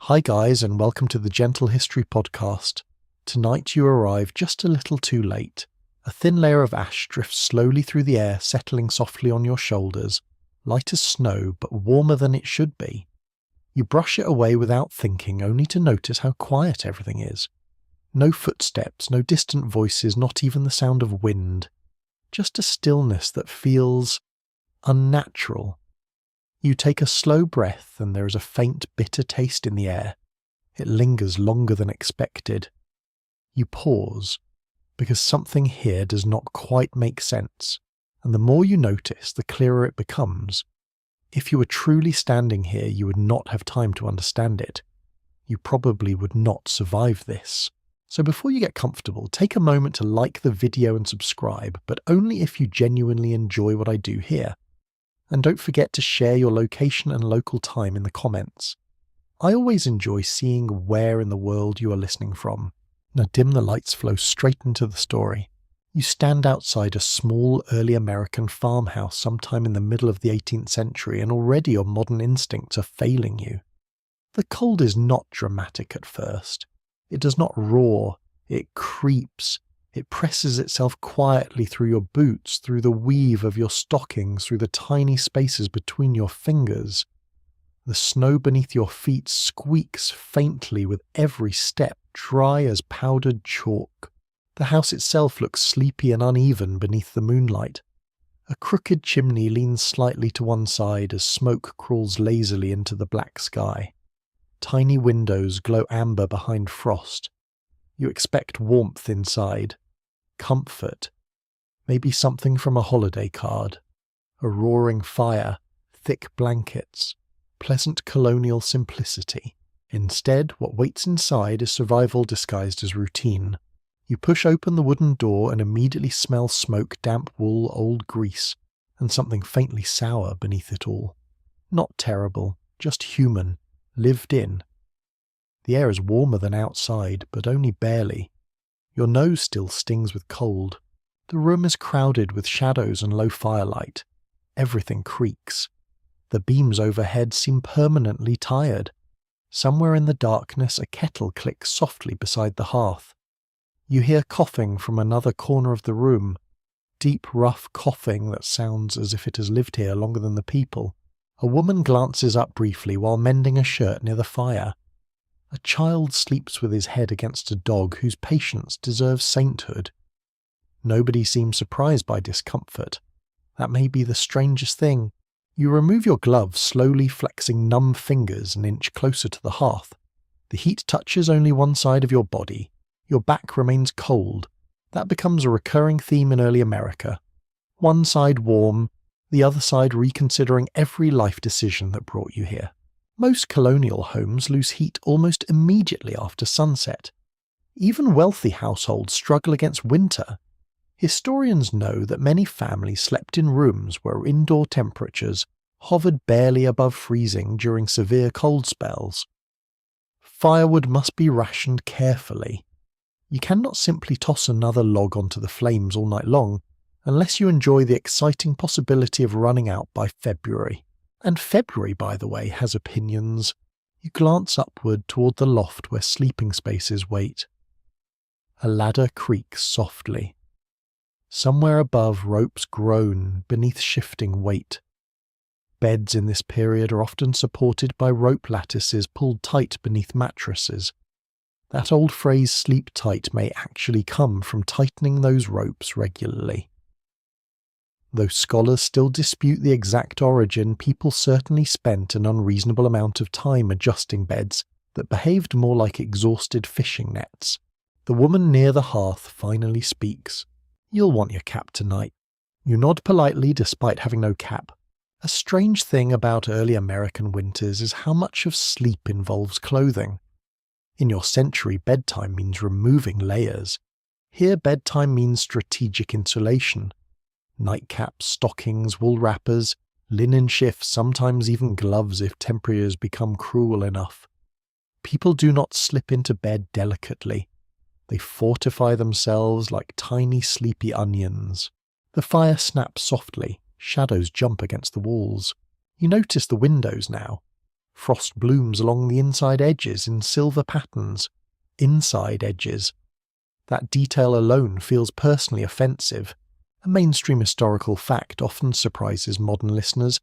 Hi guys, and welcome to the Gentle History podcast. Tonight you arrive just a little too late. A thin layer of ash drifts slowly through the air, settling softly on your shoulders, light as snow but warmer than it should be. You brush it away without thinking, only to notice how quiet everything is. No footsteps, no distant voices, not even the sound of wind. Just a stillness that feels unnatural. You take a slow breath and there is a faint, bitter taste in the air. It lingers longer than expected. You pause, because something here does not quite make sense, and the more you notice, the clearer it becomes. If you were truly standing here, you would not have time to understand it. You probably would not survive this. So before you get comfortable, take a moment to like the video and subscribe, but only if you genuinely enjoy what I do here. And don't forget to share your location and local time in the comments. I always enjoy seeing where in the world you are listening from. Now dim the lights, flow straight into the story. You stand outside a small early American farmhouse sometime in the middle of the 18th century, and already your modern instincts are failing you. The cold is not dramatic at first. It does not roar, it creeps. It presses itself quietly through your boots, through the weave of your stockings, through the tiny spaces between your fingers. The snow beneath your feet squeaks faintly with every step, dry as powdered chalk. The house itself looks sleepy and uneven beneath the moonlight. A crooked chimney leans slightly to one side as smoke crawls lazily into the black sky. Tiny windows glow amber behind frost. You expect warmth inside. Comfort, maybe something from a holiday card, a roaring fire, thick blankets, pleasant colonial simplicity. Instead, what waits inside is survival disguised as routine. You push open the wooden door and immediately smell smoke, damp wool, old grease, and something faintly sour beneath it all. Not terrible, just human, lived in. The air is warmer than outside, but only barely. Your nose still stings with cold. The room is crowded with shadows and low firelight. Everything creaks. The beams overhead seem permanently tired. Somewhere in the darkness, a kettle clicks softly beside the hearth. You hear coughing from another corner of the room. Deep, rough coughing that sounds as if it has lived here longer than the people. A woman glances up briefly while mending a shirt near the fire. A child sleeps with his head against a dog whose patience deserves sainthood. Nobody seems surprised by discomfort. That may be the strangest thing. You remove your gloves, slowly flexing numb fingers an inch closer to the hearth. The heat touches only one side of your body. Your back remains cold. That becomes a recurring theme in early America. One side warm, the other side reconsidering every life decision that brought you here. Most colonial homes lose heat almost immediately after sunset. Even wealthy households struggle against winter. Historians know that many families slept in rooms where indoor temperatures hovered barely above freezing during severe cold spells. Firewood must be rationed carefully. You cannot simply toss another log onto the flames all night long, unless you enjoy the exciting possibility of running out by February. And February, by the way, has opinions. You glance upward toward the loft where sleeping spaces wait. A ladder creaks softly. Somewhere above, ropes groan beneath shifting weight. Beds in this period are often supported by rope lattices pulled tight beneath mattresses. That old phrase "sleep tight" may actually come from tightening those ropes regularly. Though scholars still dispute the exact origin, people certainly spent an unreasonable amount of time adjusting beds that behaved more like exhausted fishing nets. The woman near the hearth finally speaks. "You'll want your cap tonight." You nod politely despite having no cap. A strange thing about early American winters is how much of sleep involves clothing. In your century, bedtime means removing layers. Here, bedtime means strategic insulation. Nightcaps, stockings, wool wrappers, linen shifts, sometimes even gloves if temperatures become cruel enough. People do not slip into bed delicately. They fortify themselves like tiny sleepy onions. The fire snaps softly, shadows jump against the walls. You notice the windows now. Frost blooms along the inside edges in silver patterns. Inside edges. That detail alone feels personally offensive. A mainstream historical fact often surprises modern listeners.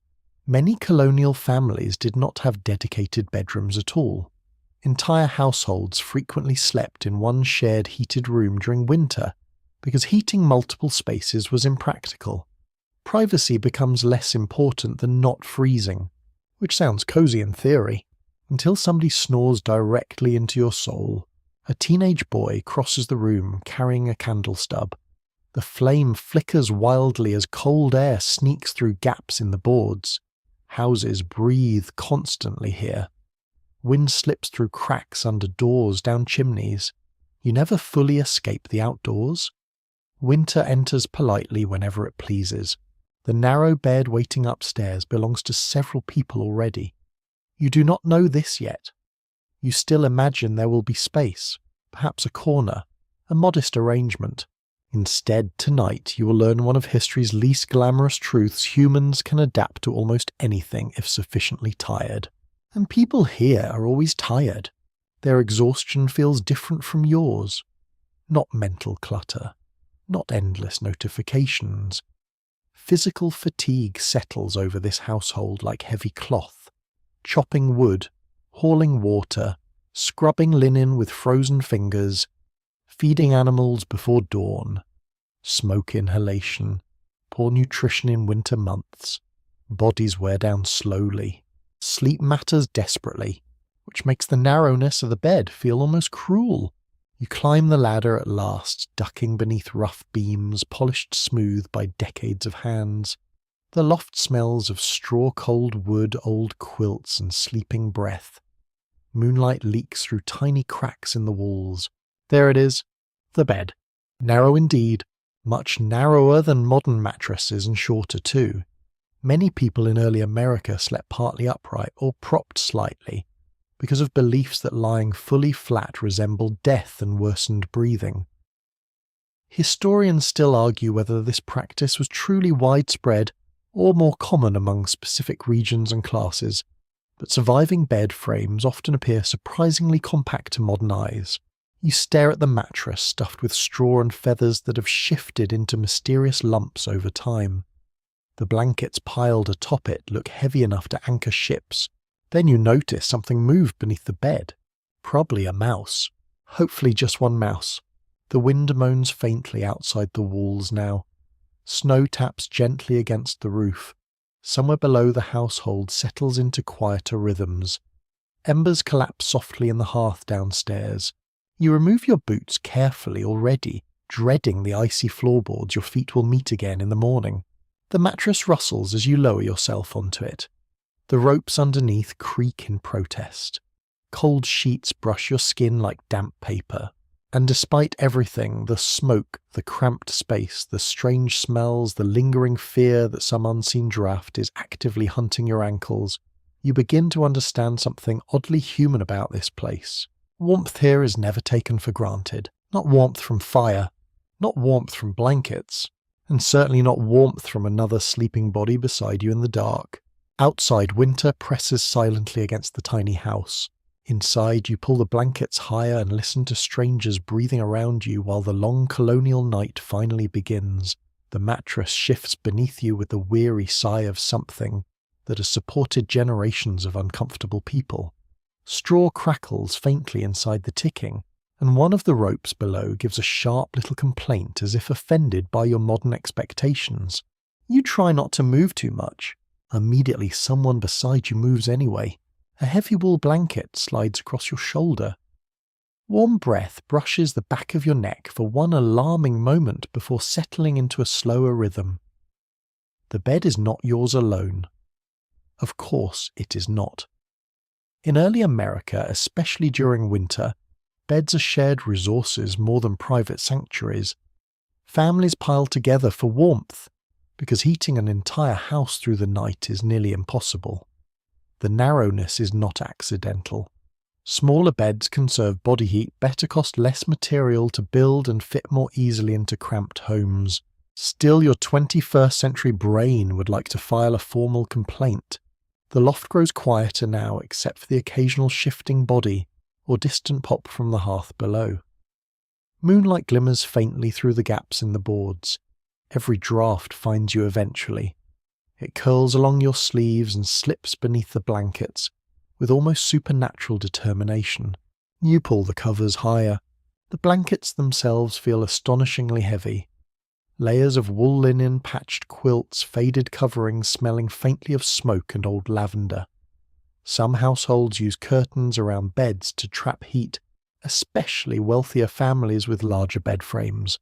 Many colonial families did not have dedicated bedrooms at all. Entire households frequently slept in one shared heated room during winter, because heating multiple spaces was impractical. Privacy becomes less important than not freezing, which sounds cozy in theory, until somebody snores directly into your soul. A teenage boy crosses the room carrying a candle stub. The flame flickers wildly as cold air sneaks through gaps in the boards. Houses breathe constantly here. Wind slips through cracks under doors, down chimneys. You never fully escape the outdoors. Winter enters politely whenever it pleases. The narrow bed waiting upstairs belongs to several people already. You do not know this yet. You still imagine there will be space, perhaps a corner, a modest arrangement. Instead, tonight you will learn one of history's least glamorous truths: humans can adapt to almost anything if sufficiently tired. And people here are always tired. Their exhaustion feels different from yours. Not mental clutter, not endless notifications. Physical fatigue settles over this household like heavy cloth. Chopping wood, hauling water, scrubbing linen with frozen fingers, feeding animals before dawn, smoke inhalation, poor nutrition in winter months, bodies wear down slowly, sleep matters desperately, which makes the narrowness of the bed feel almost cruel. You climb the ladder at last, ducking beneath rough beams polished smooth by decades of hands. The loft smells of straw-cold wood, old quilts, and sleeping breath. Moonlight leaks through tiny cracks in the walls. There it is, the bed. Narrow indeed, much narrower than modern mattresses and shorter too. Many people in early America slept partly upright or propped slightly, because of beliefs that lying fully flat resembled death and worsened breathing. Historians still argue whether this practice was truly widespread or more common among specific regions and classes, but surviving bed frames often appear surprisingly compact to modern eyes. You stare at the mattress stuffed with straw and feathers that have shifted into mysterious lumps over time. The blankets piled atop it look heavy enough to anchor ships. Then you notice something moved beneath the bed. Probably a mouse. Hopefully just one mouse. The wind moans faintly outside the walls now. Snow taps gently against the roof. Somewhere below the household settles into quieter rhythms. Embers collapse softly in the hearth downstairs. You remove your boots carefully already, dreading the icy floorboards your feet will meet again in the morning. The mattress rustles as you lower yourself onto it. The ropes underneath creak in protest. Cold sheets brush your skin like damp paper. And despite everything, the smoke, the cramped space, the strange smells, the lingering fear that some unseen draft is actively hunting your ankles, you begin to understand something oddly human about this place. Warmth here is never taken for granted. Not warmth from fire, not warmth from blankets, and certainly not warmth from another sleeping body beside you in the dark. Outside, winter presses silently against the tiny house. Inside, you pull the blankets higher and listen to strangers breathing around you while the long colonial night finally begins. The mattress shifts beneath you with the weary sigh of something that has supported generations of uncomfortable people. Straw crackles faintly inside the ticking, and one of the ropes below gives a sharp little complaint as if offended by your modern expectations. You try not to move too much. Immediately someone beside you moves anyway. A heavy wool blanket slides across your shoulder. Warm breath brushes the back of your neck for one alarming moment before settling into a slower rhythm. The bed is not yours alone. Of course it is not. In early America, especially during winter, beds are shared resources more than private sanctuaries. Families pile together for warmth, because heating an entire house through the night is nearly impossible. The narrowness is not accidental. Smaller beds conserve body heat, better cost less material to build and fit more easily into cramped homes. Still, your 21st century brain would like to file a formal complaint. The loft grows quieter now except for the occasional shifting body or distant pop from the hearth below. Moonlight glimmers faintly through the gaps in the boards. Every draught finds you eventually. It curls along your sleeves and slips beneath the blankets with almost supernatural determination. You pull the covers higher. The blankets themselves feel astonishingly heavy. Layers of wool linen, patched quilts, faded coverings smelling faintly of smoke and old lavender. Some households use curtains around beds to trap heat, especially wealthier families with larger bed frames.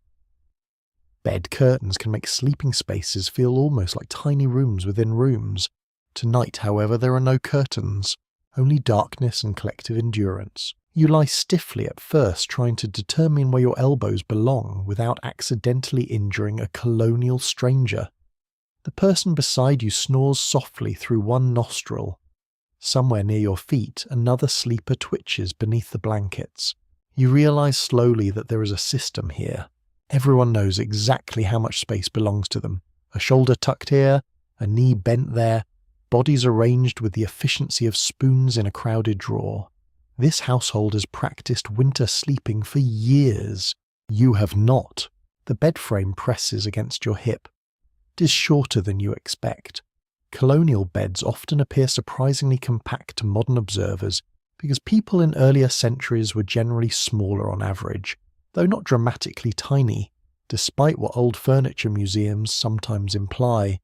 Bed curtains can make sleeping spaces feel almost like tiny rooms within rooms. Tonight, however, there are no curtains, only darkness and collective endurance. You lie stiffly at first, trying to determine where your elbows belong without accidentally injuring a colonial stranger. The person beside you snores softly through one nostril. Somewhere near your feet, another sleeper twitches beneath the blankets. You realize slowly that there is a system here. Everyone knows exactly how much space belongs to them. A shoulder tucked here, a knee bent there, bodies arranged with the efficiency of spoons in a crowded drawer. This household has practiced winter sleeping for years. You have not. The bed frame presses against your hip. It is shorter than you expect. Colonial beds often appear surprisingly compact to modern observers because people in earlier centuries were generally smaller on average, though not dramatically tiny, despite what old furniture museums sometimes imply.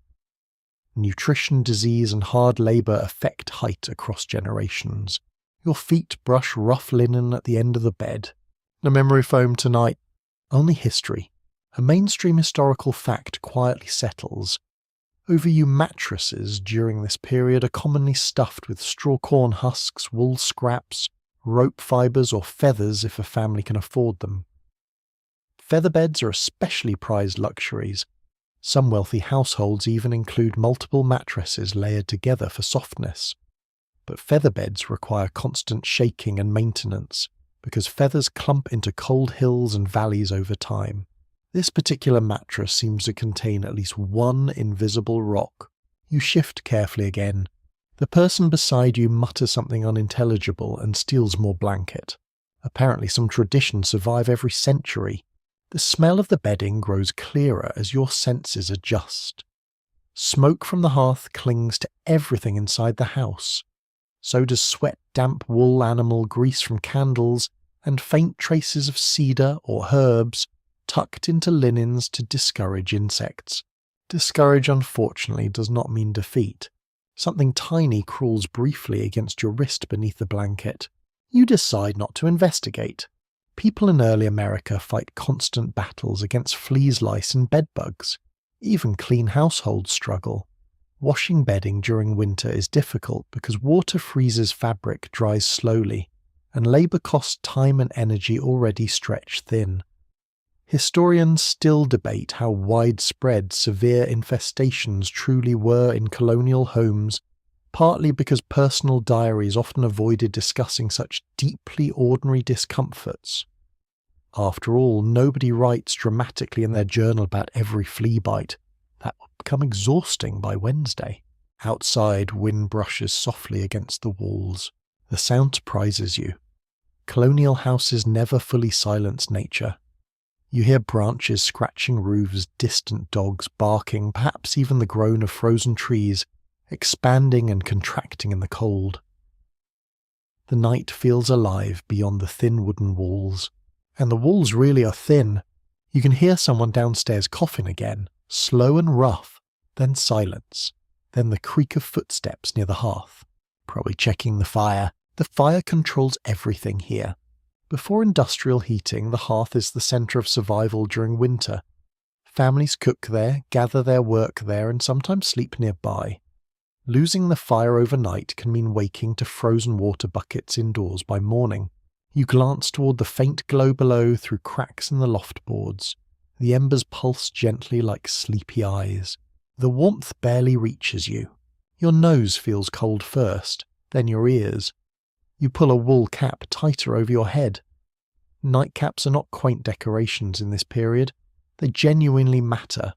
Nutrition, disease, and hard labour affect height across generations. Your feet brush rough linen at the end of the bed. No memory foam tonight. Only history. A mainstream historical fact quietly settles. Over you mattresses during this period are commonly stuffed with straw corn husks, wool scraps, rope fibres or feathers if a family can afford them. Feather beds are especially prized luxuries. Some wealthy households even include multiple mattresses layered together for softness. But feather beds require constant shaking and maintenance because feathers clump into cold hills and valleys over time. This particular mattress seems to contain at least one invisible rock. You shift carefully again. The person beside you mutters something unintelligible and steals more blanket. Apparently some traditions survive every century. The smell of the bedding grows clearer as your senses adjust. Smoke from the hearth clings to everything inside the house. So does sweat, damp wool, animal grease from candles, and faint traces of cedar or herbs tucked into linens to discourage insects. Discourage, unfortunately, does not mean defeat. Something tiny crawls briefly against your wrist beneath the blanket. You decide not to investigate. People in early America fight constant battles against fleas, lice, and bedbugs. Even clean households struggle. Washing bedding during winter is difficult because water freezes fabric, dries slowly, and labour costs time and energy already stretched thin. Historians still debate how widespread severe infestations truly were in colonial homes, partly because personal diaries often avoided discussing such deeply ordinary discomforts. After all, nobody writes dramatically in their journal about every flea bite. That will become exhausting by Wednesday. Outside, wind brushes softly against the walls. The sound surprises you. Colonial houses never fully silence nature. You hear branches scratching roofs, distant dogs barking, perhaps even the groan of frozen trees, expanding and contracting in the cold. The night feels alive beyond the thin wooden walls. And the walls really are thin. You can hear someone downstairs coughing again, slow and rough, then silence, then the creak of footsteps near the hearth. Probably checking the fire. The fire controls everything here. Before industrial heating, the hearth is the centre of survival during winter. Families cook there, gather their work there, and sometimes sleep nearby. Losing the fire overnight can mean waking to frozen water buckets indoors by morning. You glance toward the faint glow below through cracks in the loft boards. The embers pulse gently like sleepy eyes. The warmth barely reaches you. Your nose feels cold first, then your ears. You pull a wool cap tighter over your head. Nightcaps are not quaint decorations in this period. They genuinely matter.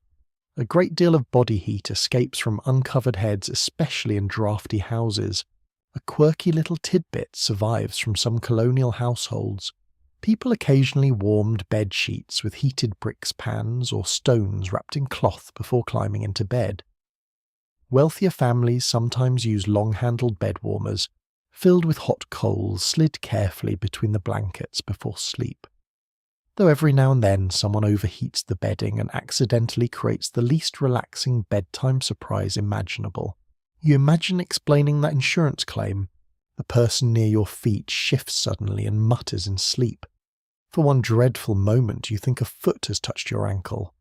A great deal of body heat escapes from uncovered heads, especially in drafty houses. A quirky little tidbit survives from some colonial households. People occasionally warmed bed sheets with heated bricks pans or stones wrapped in cloth before climbing into bed. Wealthier families sometimes used long-handled bed warmers, filled with hot coals slid carefully between the blankets before sleep. Though every now and then someone overheats the bedding and accidentally creates the least relaxing bedtime surprise imaginable. You imagine explaining that insurance claim. The person near your feet shifts suddenly and mutters in sleep. For one dreadful moment you think a foot has touched your ankle.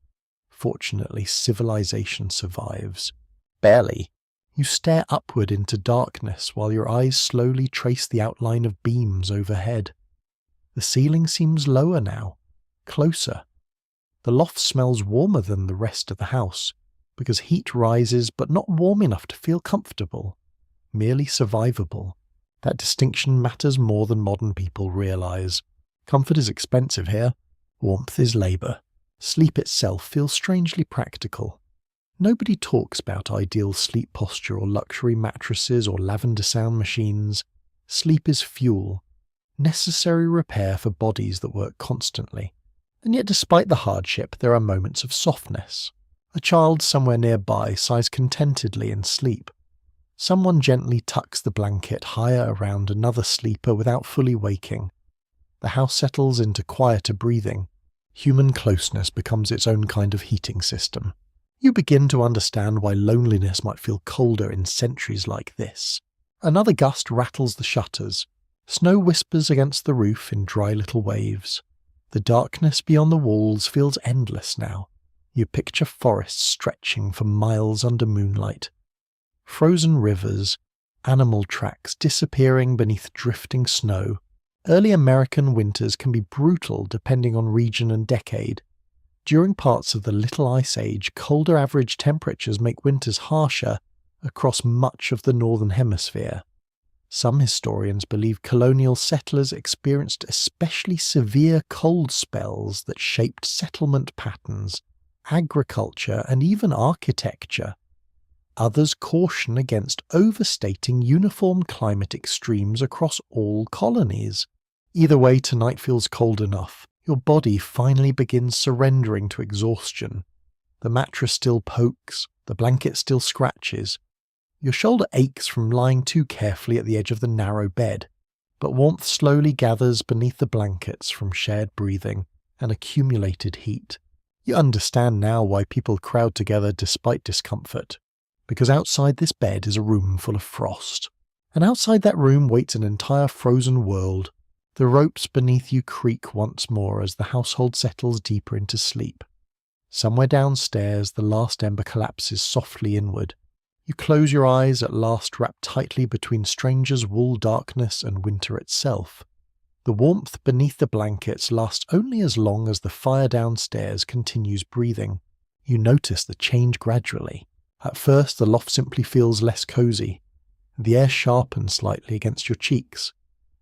Fortunately, civilization survives. Barely. You stare upward into darkness while your eyes slowly trace the outline of beams overhead. The ceiling seems lower now, closer. The loft smells warmer than the rest of the house, because heat rises but not warm enough to feel comfortable, merely survivable. That distinction matters more than modern people realize. Comfort is expensive here. Warmth is labor. Sleep itself feels strangely practical. Nobody talks about ideal sleep posture or luxury mattresses or lavender sound machines. Sleep is fuel, necessary repair for bodies that work constantly. And yet despite the hardship, there are moments of softness. A child somewhere nearby sighs contentedly in sleep. Someone gently tucks the blanket higher around another sleeper without fully waking. The house settles into quieter breathing. Human closeness becomes its own kind of heating system. You begin to understand why loneliness might feel colder in centuries like this. Another gust rattles the shutters. Snow whispers against the roof in dry little waves. The darkness beyond the walls feels endless now. You picture forests stretching for miles under moonlight. Frozen rivers, animal tracks disappearing beneath drifting snow. Early American winters can be brutal depending on region and decade. During parts of the Little Ice Age, colder average temperatures make winters harsher across much of the Northern Hemisphere. Some historians believe colonial settlers experienced especially severe cold spells that shaped settlement patterns, agriculture, and even architecture. Others caution against overstating uniform climate extremes across all colonies. Either way, tonight feels cold enough. Your body finally begins surrendering to exhaustion. The mattress still pokes, the blanket still scratches. Your shoulder aches from lying too carefully at the edge of the narrow bed, but warmth slowly gathers beneath the blankets from shared breathing and accumulated heat. You understand now why people crowd together despite discomfort, because outside this bed is a room full of frost, and outside that room waits an entire frozen world. The ropes beneath you creak once more as the household settles deeper into sleep. Somewhere downstairs, the last ember collapses softly inward. You close your eyes at last, wrapped tightly between strangers' wool darkness and winter itself. The warmth beneath the blankets lasts only as long as the fire downstairs continues breathing. You notice the change gradually. At first, the loft simply feels less cozy. The air sharpens slightly against your cheeks.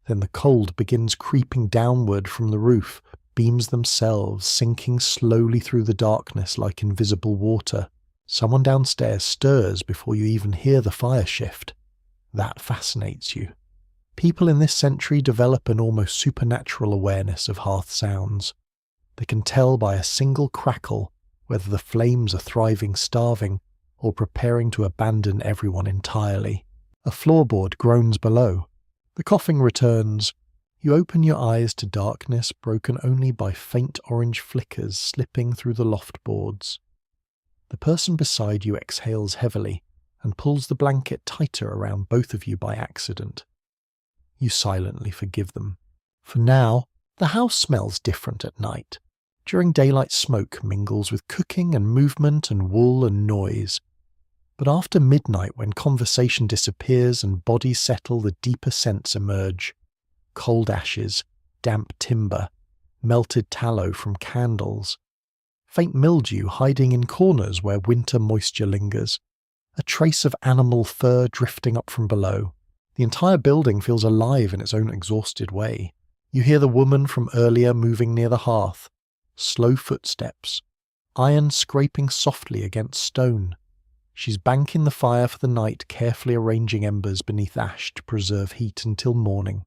Then the cold begins creeping downward from the roof, beams themselves sinking slowly through the darkness like invisible water. Someone downstairs stirs before you even hear the fire shift. That fascinates you. People in this century develop an almost supernatural awareness of hearth sounds. They can tell by a single crackle whether the flames are thriving, starving, or preparing to abandon everyone entirely. A floorboard groans below. The coughing returns. You open your eyes to darkness broken only by faint orange flickers slipping through the loft boards. The person beside you exhales heavily and pulls the blanket tighter around both of you by accident. You silently forgive them. For now, the house smells different at night. During daylight, smoke mingles with cooking and movement and wool and noise. But after midnight, when conversation disappears and bodies settle, the deeper scents emerge. Cold ashes, damp timber, melted tallow from candles. Faint mildew hiding in corners where winter moisture lingers. A trace of animal fur drifting up from below. The entire building feels alive in its own exhausted way. You hear the woman from earlier moving near the hearth. Slow footsteps. iron scraping softly against stone. She's banking the fire for the night, carefully arranging embers beneath ash to preserve heat until morning.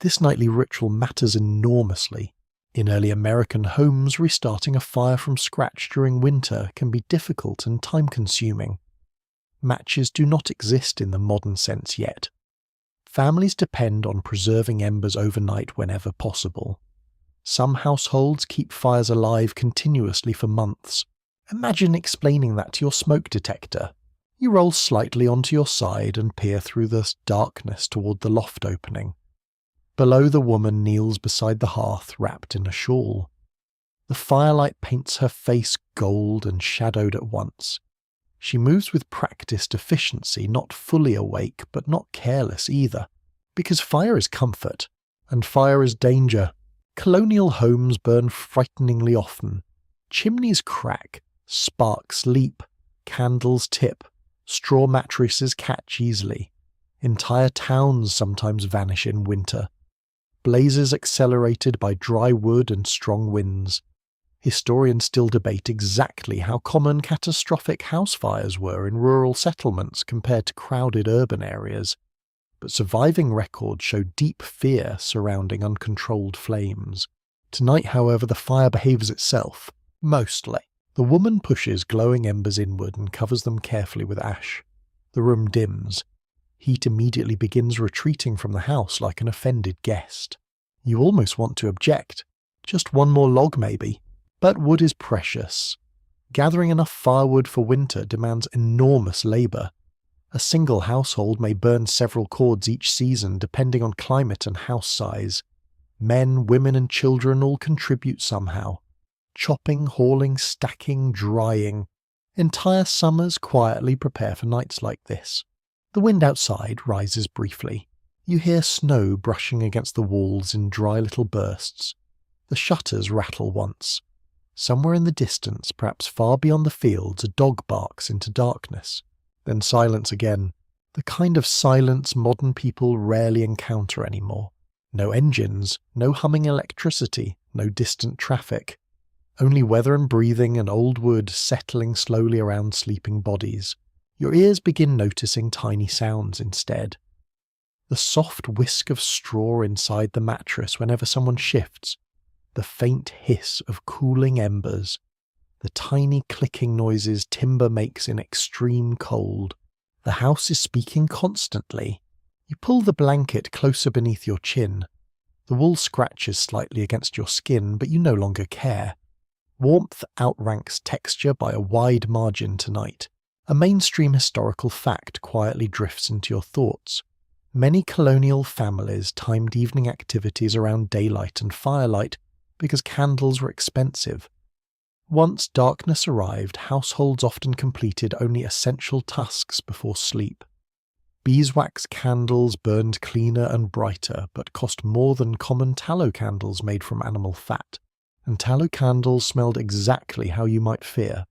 This nightly ritual matters enormously. In early American homes, restarting a fire from scratch during winter can be difficult and time-consuming. Matches do not exist in the modern sense yet. Families depend on preserving embers overnight whenever possible. Some households keep fires alive continuously for months. Imagine explaining that to your smoke detector. You roll slightly onto your side and peer through the darkness toward the loft opening. Below, the woman kneels beside the hearth, wrapped in a shawl. The firelight paints her face gold and shadowed at once. She moves with practiced efficiency, not fully awake, but not careless either. Because fire is comfort, and fire is danger. Colonial homes burn frighteningly often. Chimneys crack, sparks leap, candles tip, straw mattresses catch easily. Entire towns sometimes vanish in winter. Blazes accelerated by dry wood and strong winds. Historians still debate exactly how common catastrophic house fires were in rural settlements compared to crowded urban areas, but surviving records show deep fear surrounding uncontrolled flames. Tonight, however, the fire behaves itself, mostly. The woman pushes glowing embers inward and covers them carefully with ash. The room dims. Heat immediately begins retreating from the house like an offended guest. You almost want to object. Just one more log, maybe. But wood is precious. Gathering enough firewood for winter demands enormous labour. A single household may burn several cords each season depending on climate and house size. Men, women and children all contribute somehow. Chopping, hauling, stacking, drying. Entire summers quietly prepare for nights like this. The wind outside rises briefly. You hear snow brushing against the walls in dry little bursts. The shutters rattle once. Somewhere in the distance, perhaps far beyond the fields, a dog barks into darkness. Then silence again. The kind of silence modern people rarely encounter anymore. No engines, no humming electricity, no distant traffic. Only weather and breathing and old wood settling slowly around sleeping bodies. Your ears begin noticing tiny sounds instead. The soft whisk of straw inside the mattress whenever someone shifts. The faint hiss of cooling embers. The tiny clicking noises timber makes in extreme cold. The house is speaking constantly. You pull the blanket closer beneath your chin. The wool scratches slightly against your skin, but you no longer care. Warmth outranks texture by a wide margin tonight. A mainstream historical fact quietly drifts into your thoughts. Many colonial families timed evening activities around daylight and firelight because candles were expensive. Once darkness arrived, households often completed only essential tasks before sleep. Beeswax candles burned cleaner and brighter, but cost more than common tallow candles made from animal fat, and tallow candles smelled exactly how you might fear.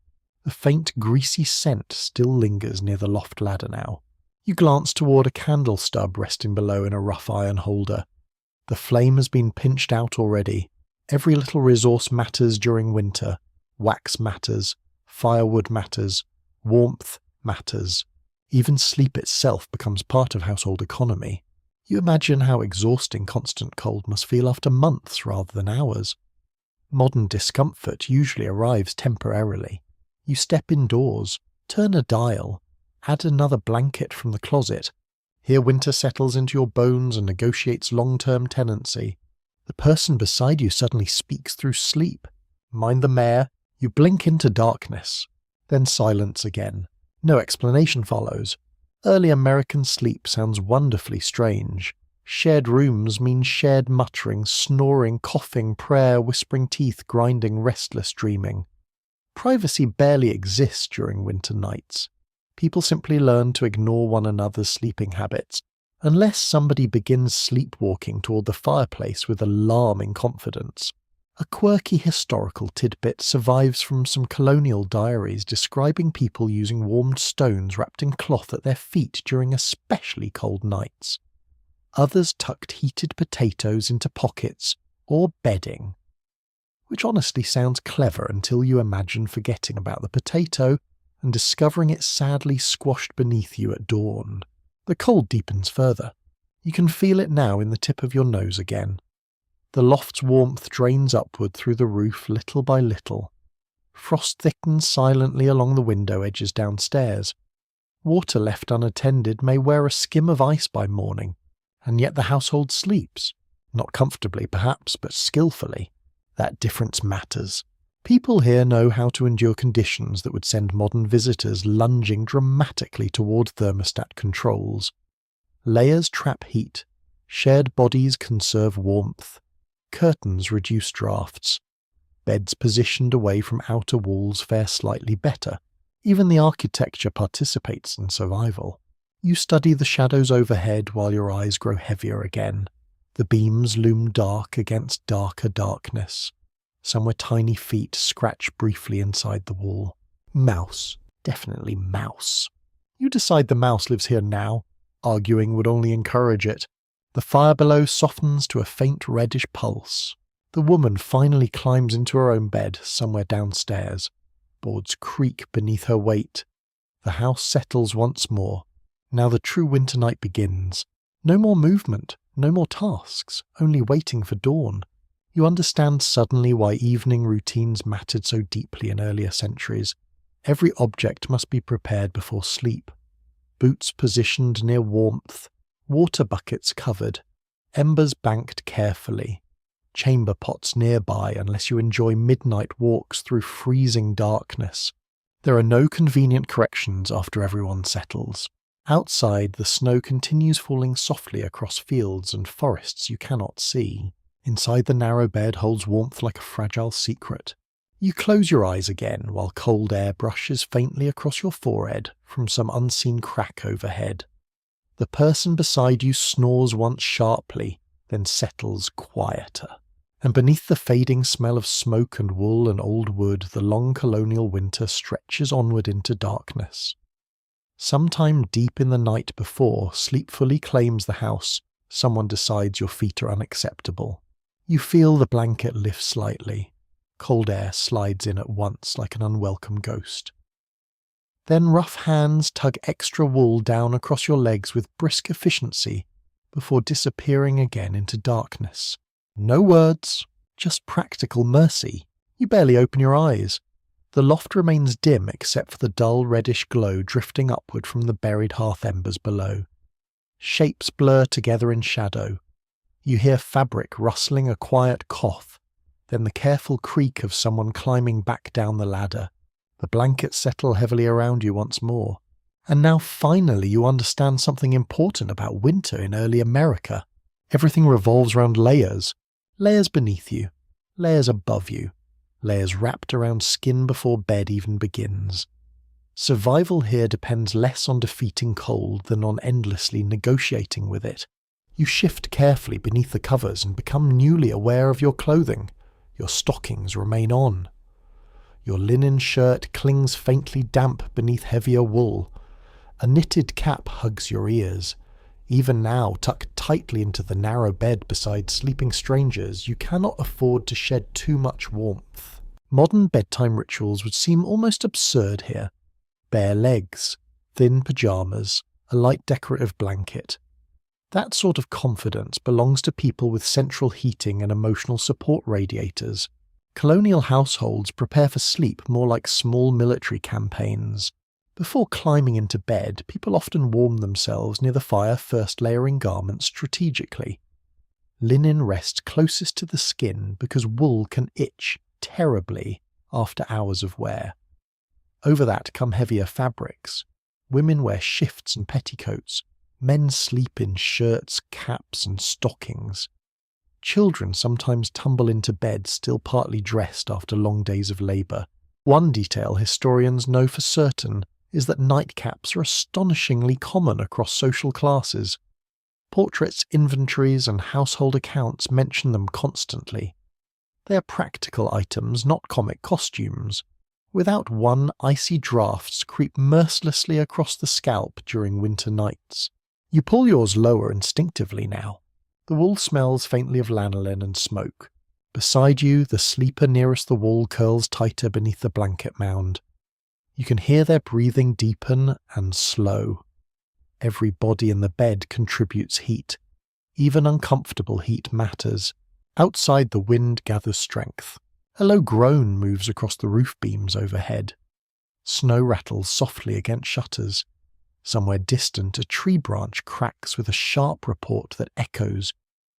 A faint greasy scent still lingers near the loft ladder now. You glance toward a candle stub resting below in a rough iron holder. The flame has been pinched out already. Every little resource matters during winter. Wax matters. Firewood matters. Warmth matters. Even sleep itself becomes part of household economy. You imagine how exhausting constant cold must feel after months rather than hours. Modern discomfort usually arrives temporarily. You step indoors, turn a dial, add another blanket from the closet. Here winter settles into your bones and negotiates long-term tenancy. The person beside you suddenly speaks through sleep. Mind the mare. You blink into darkness. Then silence again. No explanation follows. Early American sleep sounds wonderfully strange. Shared rooms mean shared muttering, snoring, coughing, prayer, whispering teeth, grinding, restless dreaming. Privacy barely exists during winter nights. People simply learn to ignore one another's sleeping habits, unless somebody begins sleepwalking toward the fireplace with alarming confidence. A quirky historical tidbit survives from some colonial diaries describing people using warmed stones wrapped in cloth at their feet during especially cold nights. Others tucked heated potatoes into pockets or bedding. which honestly sounds clever until you imagine forgetting about the potato and discovering it sadly squashed beneath you at dawn. The cold deepens further. You can feel it now in the tip of your nose again. The loft's warmth drains upward through the roof little by little. Frost thickens silently along the window edges downstairs. Water left unattended may wear a skim of ice by morning, and yet the household sleeps. Not comfortably perhaps, but skillfully. That difference matters. People here know how to endure conditions that would send modern visitors lunging dramatically toward thermostat controls. Layers trap heat. Shared bodies conserve warmth. Curtains reduce drafts. Beds positioned away from outer walls fare slightly better. Even the architecture participates in survival. You study the shadows overhead while your eyes grow heavier again. The beams loom dark against darker darkness. Somewhere tiny feet scratch briefly inside the wall. Mouse. Definitely mouse. You decide the mouse lives here now. Arguing would only encourage it. The fire below softens to a faint reddish pulse. The woman finally climbs into her own bed somewhere downstairs. Boards creak beneath her weight. The house settles once more. Now the true winter night begins. No more movement, no more tasks, only waiting for dawn. You understand suddenly why evening routines mattered so deeply in earlier centuries. Every object must be prepared before sleep. Boots positioned near warmth, water buckets covered, embers banked carefully, chamber pots nearby unless you enjoy midnight walks through freezing darkness. There are no convenient corrections after everyone settles. Outside, the snow continues falling softly across fields and forests you cannot see. Inside, the narrow bed holds warmth like a fragile secret. You close your eyes again while cold air brushes faintly across your forehead from some unseen crack overhead. The person beside you snores once sharply, then settles quieter. And beneath the fading smell of smoke and wool and old wood, the long colonial winter stretches onward into darkness. Sometime deep in the night before sleep fully claims the house, someone decides your feet are unacceptable. You feel the blanket lift slightly. Cold air slides in at once like an unwelcome ghost. Then rough hands tug extra wool down across your legs with brisk efficiency before disappearing again into darkness. No words, just practical mercy. You barely open your eyes. The loft remains dim except for the dull reddish glow drifting upward from the buried hearth embers below. Shapes blur together in shadow. You hear fabric rustling a quiet cough, then the careful creak of someone climbing back down the ladder. The blankets settle heavily around you once more. And now finally you understand something important about winter in early America. Everything revolves around layers. Layers beneath you. Layers above you. Layers wrapped around skin before bed even begins. Survival here depends less on defeating cold than on endlessly negotiating with it. You shift carefully beneath the covers and become newly aware of your clothing. Your stockings remain on. Your linen shirt clings faintly damp beneath heavier wool. A knitted cap hugs your ears. Even now, tucked tightly into the narrow bed beside sleeping strangers, you cannot afford to shed too much warmth. Modern bedtime rituals would seem almost absurd here. Bare legs, thin pajamas, a light decorative blanket. That sort of confidence belongs to people with central heating and emotional support radiators. Colonial households prepare for sleep more like small military campaigns. Before climbing into bed, people often warm themselves near the fire, first layering garments strategically. Linen rests closest to the skin because wool can itch terribly after hours of wear. Over that come heavier fabrics. Women wear shifts and petticoats. Men sleep in shirts, caps, and stockings. Children sometimes tumble into bed still partly dressed after long days of labour. One detail historians know for certain is that nightcaps are astonishingly common across social classes. Portraits, inventories, and household accounts mention them constantly. They are practical items, not comic costumes. Without one, icy drafts creep mercilessly across the scalp during winter nights. You pull yours lower instinctively now. The wool smells faintly of lanolin and smoke. Beside you, the sleeper nearest the wall curls tighter beneath the blanket mound. You can hear their breathing deepen and slow. Every body in the bed contributes heat. Even uncomfortable heat matters. Outside, the wind gathers strength. A low groan moves across the roof beams overhead. Snow rattles softly against shutters. Somewhere distant, a tree branch cracks with a sharp report that echoes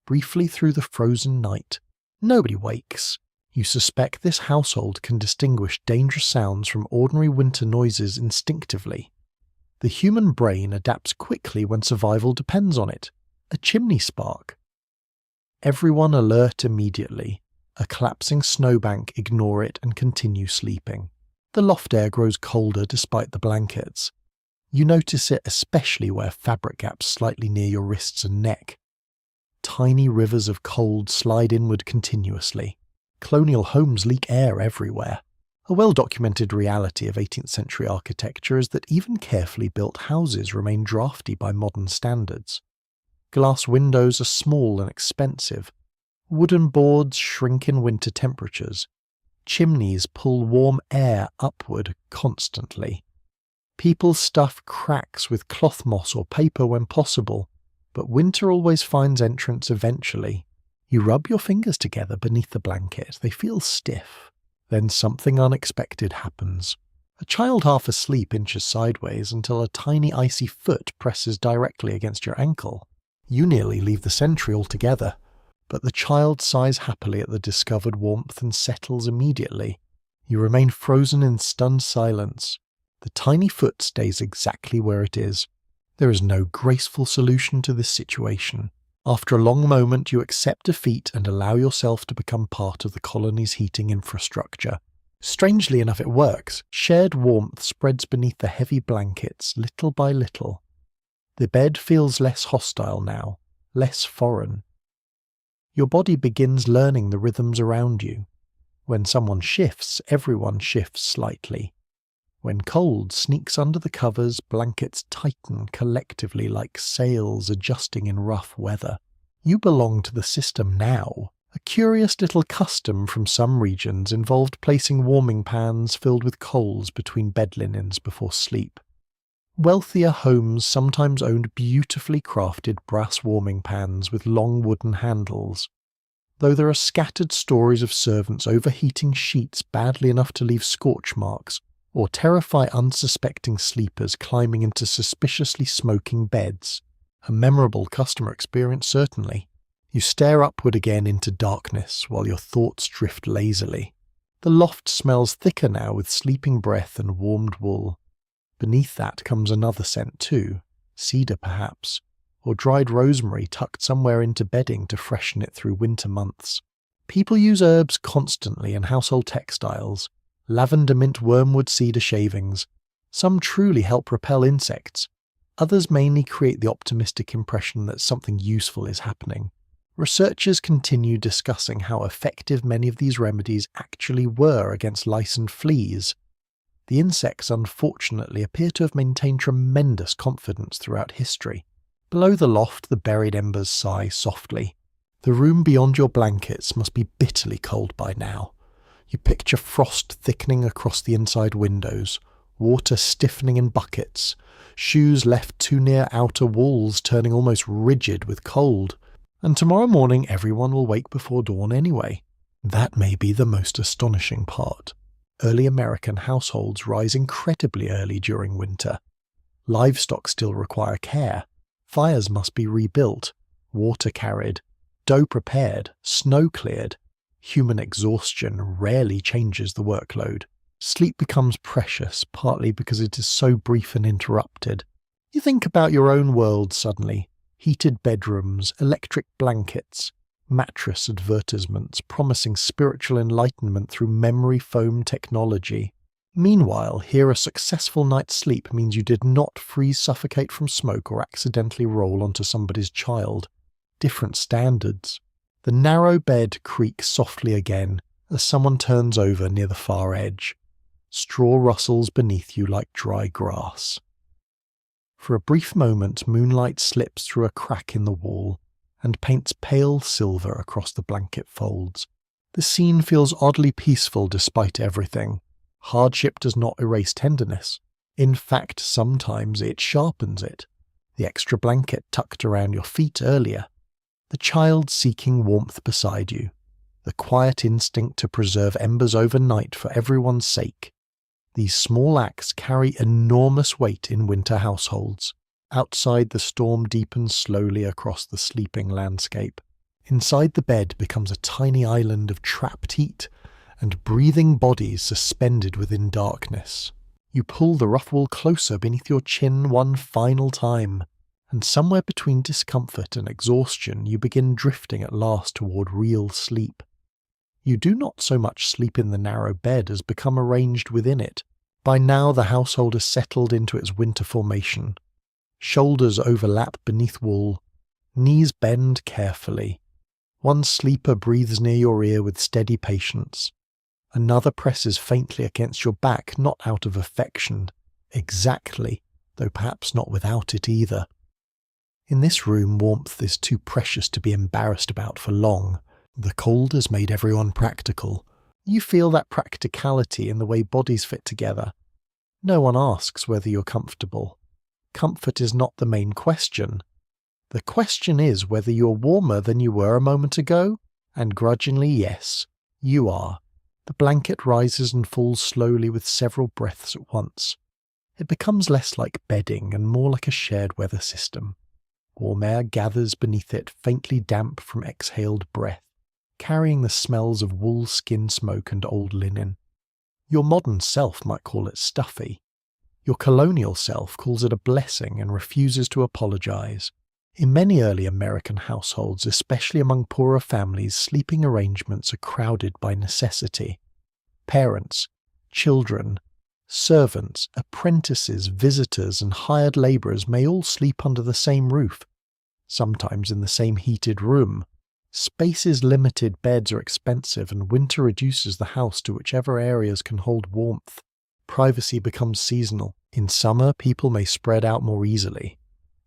briefly through the frozen night. Nobody wakes. You suspect this household can distinguish dangerous sounds from ordinary winter noises instinctively. The human brain adapts quickly when survival depends on it. A chimney spark. Everyone alert immediately. A collapsing snowbank, ignore it and continue sleeping. The loft air grows colder despite the blankets. You notice it especially where fabric gaps slightly near your wrists and neck. Tiny rivers of cold slide inward continuously. Colonial homes leak air everywhere. A well-documented reality of 18th century architecture is that even carefully built houses remain drafty by modern standards. Glass windows are small and expensive. Wooden boards shrink in winter temperatures. Chimneys pull warm air upward constantly. People stuff cracks with cloth moss or paper when possible, but winter always finds entrance eventually. You rub your fingers together beneath the blanket. They feel stiff. Then something unexpected happens. A child half asleep inches sideways until a tiny icy foot presses directly against your ankle. You nearly leave the sentry altogether, but the child sighs happily at the discovered warmth and settles immediately. You remain frozen in stunned silence. The tiny foot stays exactly where it is. There is no graceful solution to this situation. After a long moment, you accept defeat and allow yourself to become part of the colony's heating infrastructure. Strangely enough, it works. Shared warmth spreads beneath the heavy blankets, little by little. The bed feels less hostile now, less foreign. Your body begins learning the rhythms around you. When someone shifts, everyone shifts slightly. When cold sneaks under the covers, blankets tighten collectively like sails adjusting in rough weather. You belong to the system now. A curious little custom from some regions involved placing warming pans filled with coals between bed linens before sleep. Wealthier homes sometimes owned beautifully crafted brass warming pans with long wooden handles. Though there are scattered stories of servants overheating sheets badly enough to leave scorch marks, or terrify unsuspecting sleepers climbing into suspiciously smoking beds. A memorable customer experience, certainly. You stare upward again into darkness while your thoughts drift lazily. The loft smells thicker now with sleeping breath and warmed wool. Beneath that comes another scent too, cedar perhaps, or dried rosemary tucked somewhere into bedding to freshen it through winter months. People use herbs constantly in household textiles. Lavender, mint, wormwood, cedar shavings. Some truly help repel insects. Others mainly create the optimistic impression that something useful is happening. Researchers continue discussing how effective many of these remedies actually were against lice and fleas. The insects unfortunately appear to have maintained tremendous confidence throughout history. Below the loft, the buried embers sigh softly. The room beyond your blankets must be bitterly cold by now. You picture frost thickening across the inside windows, water stiffening in buckets, shoes left too near outer walls turning almost rigid with cold. And tomorrow morning everyone will wake before dawn anyway. That may be the most astonishing part. Early American households rise incredibly early during winter. Livestock still require care. Fires must be rebuilt, water carried, dough prepared, snow cleared. Human exhaustion rarely changes the workload. Sleep becomes precious, partly because it is so brief and interrupted. You think about your own world suddenly. Heated bedrooms, electric blankets, mattress advertisements promising spiritual enlightenment through memory foam technology. Meanwhile, here a successful night's sleep means you did not freeze suffocate from smoke or accidentally roll onto somebody's child. Different standards. The narrow bed creaks softly again as someone turns over near the far edge. Straw rustles beneath you like dry grass. For a brief moment, moonlight slips through a crack in the wall and paints pale silver across the blanket folds. The scene feels oddly peaceful despite everything. Hardship does not erase tenderness. In fact, sometimes it sharpens it. The extra blanket tucked around your feet earlier. The child seeking warmth beside you. The quiet instinct to preserve embers overnight for everyone's sake. These small acts carry enormous weight in winter households. Outside, the storm deepens slowly across the sleeping landscape. Inside, the bed becomes a tiny island of trapped heat and breathing bodies suspended within darkness. You pull the rough wool closer beneath your chin one final time, and somewhere between discomfort and exhaustion you begin drifting at last toward real sleep. You do not so much sleep in the narrow bed as become arranged within it. By now the household has settled into its winter formation. Shoulders overlap beneath wool, knees bend carefully. One sleeper breathes near your ear with steady patience. Another presses faintly against your back, not out of affection, exactly, though perhaps not without it either. In this room, warmth is too precious to be embarrassed about for long. The cold has made everyone practical. You feel that practicality in the way bodies fit together. No one asks whether you're comfortable. Comfort is not the main question. The question is whether you're warmer than you were a moment ago, and grudgingly, yes, you are. The blanket rises and falls slowly with several breaths at once. It becomes less like bedding and more like a shared weather system. Warm air gathers beneath it, faintly damp from exhaled breath, carrying the smells of wool, skin smoke and old linen. Your modern self might call it stuffy. Your colonial self calls it a blessing and refuses to apologize. In many early American households, especially among poorer families, sleeping arrangements are crowded by necessity. Parents, children, servants, apprentices, visitors, and hired labourers may all sleep under the same roof, sometimes in the same heated room. Space is limited, beds are expensive, and winter reduces the house to whichever areas can hold warmth. Privacy becomes seasonal. In summer, people may spread out more easily.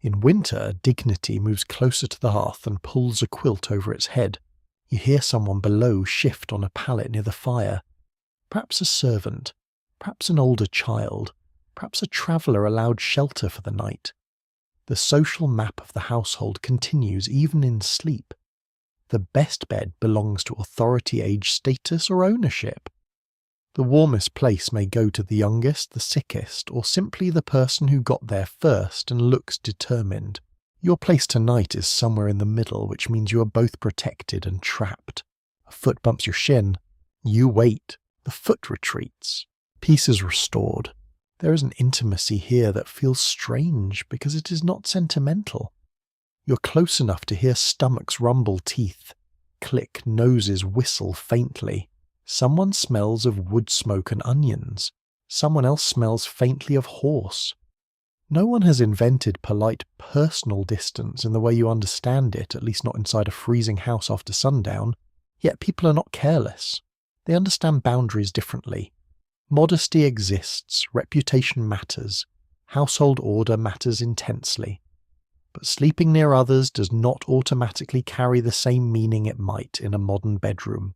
In winter, dignity moves closer to the hearth and pulls a quilt over its head. You hear someone below shift on a pallet near the fire. Perhaps a servant, perhaps an older child, perhaps a traveller allowed shelter for the night. The social map of the household continues even in sleep. The best bed belongs to authority, age, status, or ownership. The warmest place may go to the youngest, the sickest, or simply the person who got there first and looks determined. Your place tonight is somewhere in the middle, which means you are both protected and trapped. A foot bumps your shin. You wait. The foot retreats. Peace is restored. There is an intimacy here that feels strange because it is not sentimental. You're close enough to hear stomachs rumble, teeth click, noses whistle faintly. Someone smells of wood smoke and onions. Someone else smells faintly of horse. No one has invented polite personal distance in the way you understand it, at least not inside a freezing house after sundown, yet people are not careless. They understand boundaries differently. Modesty exists, reputation matters, household order matters intensely. But sleeping near others does not automatically carry the same meaning it might in a modern bedroom.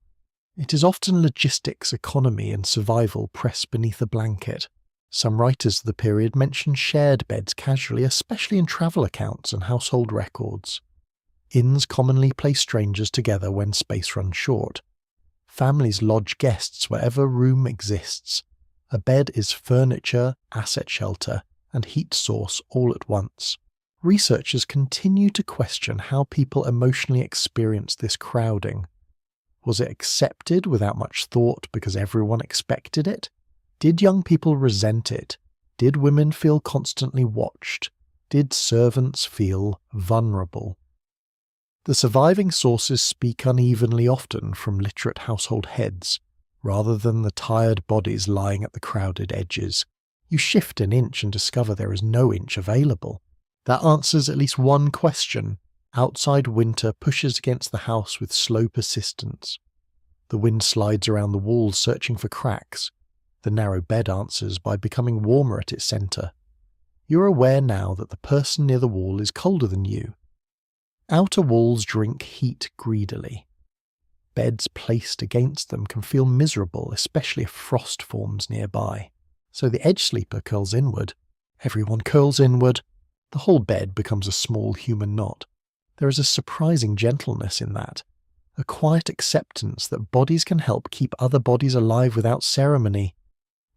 It is often logistics, economy, and survival pressed beneath a blanket. Some writers of the period mention shared beds casually, especially in travel accounts and household records. Inns commonly place strangers together when space runs short. Families lodge guests wherever room exists. A bed is furniture, asset shelter, and heat source all at once. Researchers continue to question how people emotionally experience this crowding. Was it accepted without much thought because everyone expected it? Did young people resent it? Did women feel constantly watched? Did servants feel vulnerable? The surviving sources speak unevenly often from literate household heads, rather than the tired bodies lying at the crowded edges. You shift an inch and discover there is no inch available. That answers at least one question. Outside winter pushes against the house with slow persistence. The wind slides around the walls searching for cracks. The narrow bed answers by becoming warmer at its centre. You are aware now that the person near the wall is colder than you. Outer walls drink heat greedily. beds placed against them can feel miserable, especially if frost forms nearby. So the edge sleeper curls inward. Everyone curls inward. The whole bed becomes a small human knot. There is a surprising gentleness in that, a quiet acceptance that bodies can help keep other bodies alive without ceremony.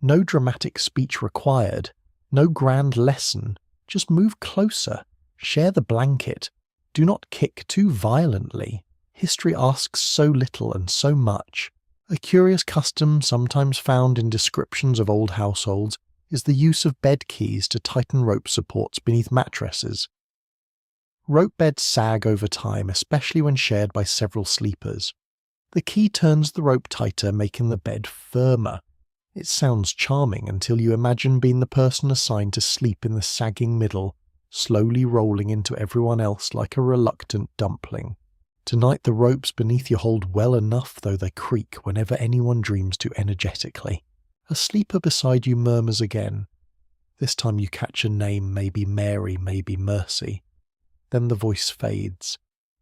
No dramatic speech required, no grand lesson, just move closer, share the blanket, do not kick too violently. History asks so little and so much. A curious custom sometimes found in descriptions of old households is the use of bed keys to tighten rope supports beneath mattresses. Rope beds sag over time, especially when shared by several sleepers. The key turns the rope tighter, making the bed firmer. It sounds charming until you imagine being the person assigned to sleep in the sagging middle, slowly rolling into everyone else like a reluctant dumpling. Tonight the ropes beneath you hold well enough, though they creak whenever anyone dreams too energetically. A sleeper beside you murmurs again. This time you catch a name, maybe Mary, maybe Mercy. Then the voice fades.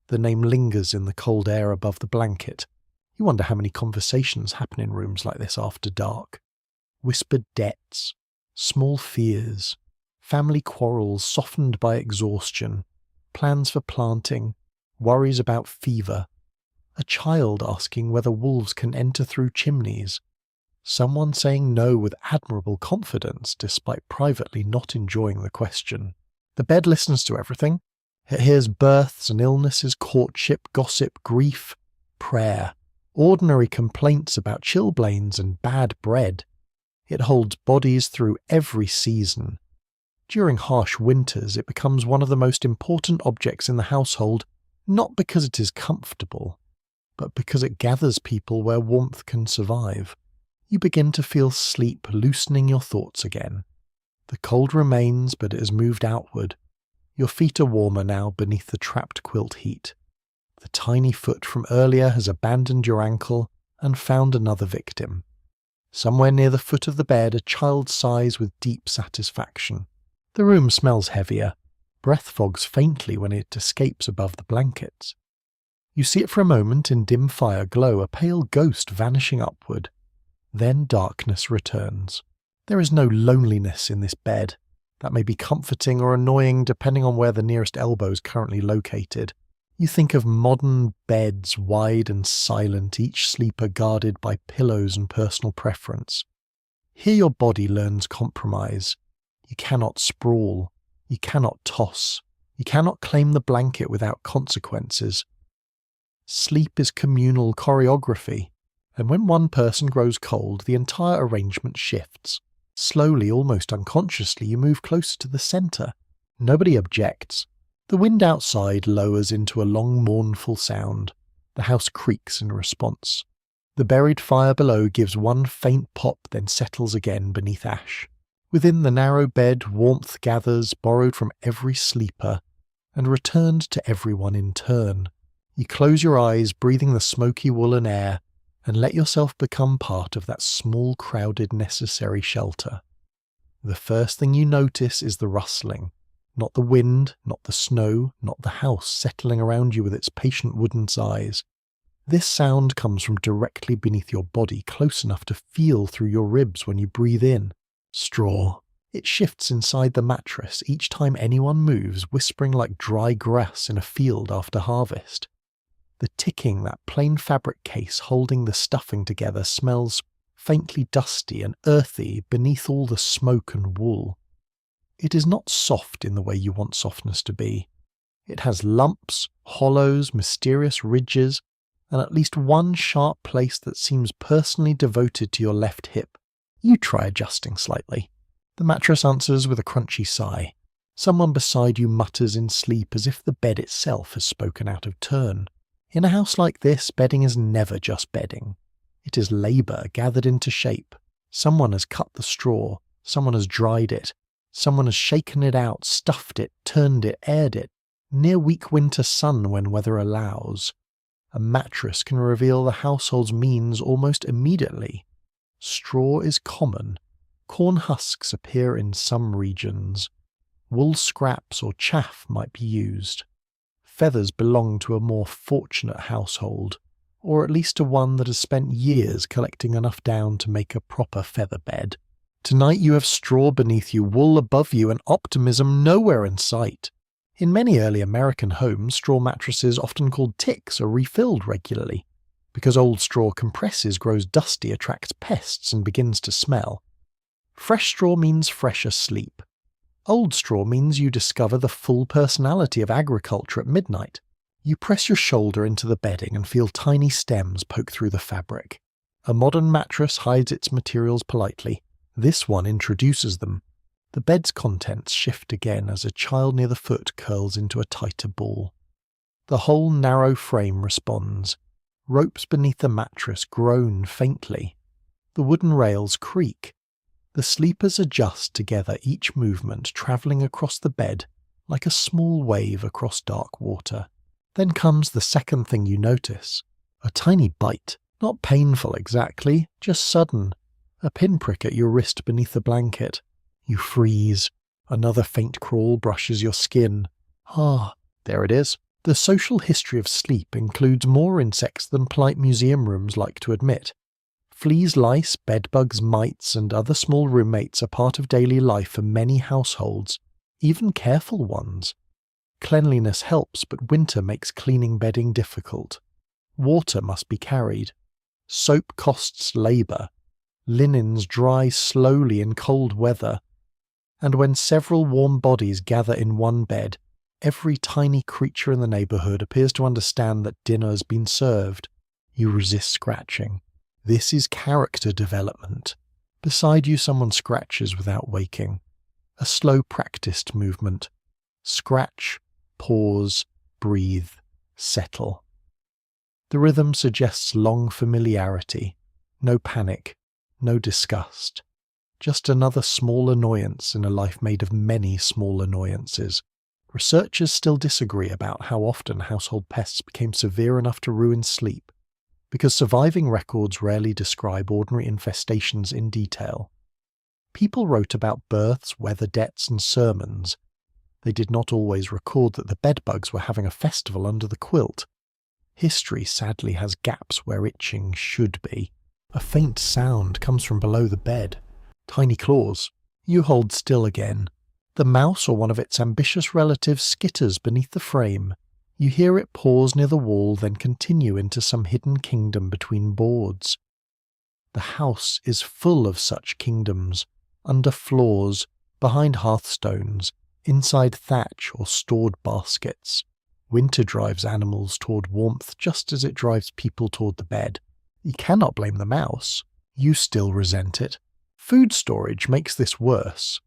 The name lingers in the cold air above the blanket. You wonder how many conversations happen in rooms like this after dark. Whispered debts, small fears, family quarrels softened by exhaustion, plans for planting, worries about fever, a child asking whether wolves can enter through chimneys, someone saying no with admirable confidence despite privately not enjoying the question. The bed listens to everything. It hears births and illnesses, courtship, gossip, grief, prayer, ordinary complaints about chilblains and bad bread. It holds bodies through every season. During harsh winters, it becomes one of the most important objects in the household, not because it is comfortable, but because it gathers people where warmth can survive. You begin to feel sleep loosening your thoughts again. The cold remains, but it has moved outward. Your feet are warmer now beneath the trapped quilt heat. The tiny foot from earlier has abandoned your ankle and found another victim. Somewhere near the foot of the bed, a child sighs with deep satisfaction. The room smells heavier. Breath fogs faintly when it escapes above the blankets. You see it for a moment in dim fire glow, a pale ghost vanishing upward. Then darkness returns. There is no loneliness in this bed. That may be comforting or annoying depending on where the nearest elbow is currently located. You think of modern beds, wide and silent, each sleeper guarded by pillows and personal preference. Here your body learns compromise. You cannot sprawl. You cannot toss. You cannot claim the blanket without consequences. Sleep is communal choreography, and when one person grows cold, the entire arrangement shifts. Slowly, almost unconsciously, you move closer to the centre. Nobody objects. The wind outside lowers into a long mournful sound. The house creaks in response. The buried fire below gives one faint pop, then settles again beneath ash. Within the narrow bed, warmth gathers, borrowed from every sleeper, and returned to everyone in turn. You close your eyes, breathing the smoky woolen air, and let yourself become part of that small, crowded, necessary shelter. The first thing you notice is the rustling. Not the wind, not the snow, not the house settling around you with its patient wooden sighs. This sound comes from directly beneath your body, close enough to feel through your ribs when you breathe in. Straw. It shifts inside the mattress each time anyone moves, whispering like dry grass in a field after harvest. The ticking, that plain fabric case holding the stuffing together, smells faintly dusty and earthy beneath all the smoke and wool. It is not soft in the way you want softness to be. It has lumps, hollows, mysterious ridges, and at least one sharp place that seems personally devoted to your left hip. You try adjusting slightly. The mattress answers with a crunchy sigh. Someone beside you mutters in sleep as if the bed itself has spoken out of turn. In a house like this, bedding is never just bedding. It is labour gathered into shape. Someone has cut the straw, someone has dried it, someone has shaken it out, stuffed it, turned it, aired it, near weak winter sun when weather allows. A mattress can reveal the household's means almost immediately. Straw is common. Corn husks appear in some regions. Wool scraps or chaff might be used. Feathers belong to a more fortunate household. or at least to one that has spent years collecting enough down to make a proper feather bed. Tonight you have straw beneath you, wool above you, and optimism nowhere in sight. In many early American homes, straw mattresses, often called ticks, are refilled regularly. Because old straw compresses, grows dusty, attracts pests, and begins to smell. Fresh straw means fresher sleep. Old straw means you discover the full personality of agriculture at midnight. You press your shoulder into the bedding and feel tiny stems poke through the fabric. A modern mattress hides its materials politely. This one introduces them. The bed's contents shift again as a child near the foot curls into a tighter ball. The whole narrow frame responds. Ropes beneath the mattress groan faintly. The wooden rails creak. The sleepers adjust together, each movement travelling across the bed like a small wave across dark water. Then comes the second thing you notice. A tiny bite. Not painful exactly, just sudden. A pinprick at your wrist beneath the blanket. You freeze. Another faint crawl brushes your skin. Ah, there it is. The social history of sleep includes more insects than polite museum rooms like to admit. Fleas, lice, bedbugs, mites, and other small roommates are part of daily life for many households, even careful ones. Cleanliness helps, but winter makes cleaning bedding difficult. Water must be carried. Soap costs labour. Linens dry slowly in cold weather. And when several warm bodies gather in one bed, every tiny creature in the neighbourhood appears to understand that dinner has been served. You resist scratching. This is character development. Beside you someone scratches without waking. A slow practiced movement. Scratch, pause, breathe, settle. The rhythm suggests long familiarity. No panic, no disgust. Just another small annoyance in a life made of many small annoyances. Researchers still disagree about how often household pests became severe enough to ruin sleep, because surviving records rarely describe ordinary infestations in detail. People wrote about births, weather debts, and sermons. They did not always record that the bedbugs were having a festival under the quilt. History sadly has gaps where itching should be. A faint sound comes from below the bed. Tiny claws. You hold still again. The mouse or one of its ambitious relatives skitters beneath the frame. You hear it pause near the wall, then continue into some hidden kingdom between boards. The house is full of such kingdoms, under floors, behind hearthstones, inside thatch or stored baskets. Winter drives animals toward warmth just as it drives people toward the bed. You cannot blame the mouse. You still resent it. Food storage makes this worse.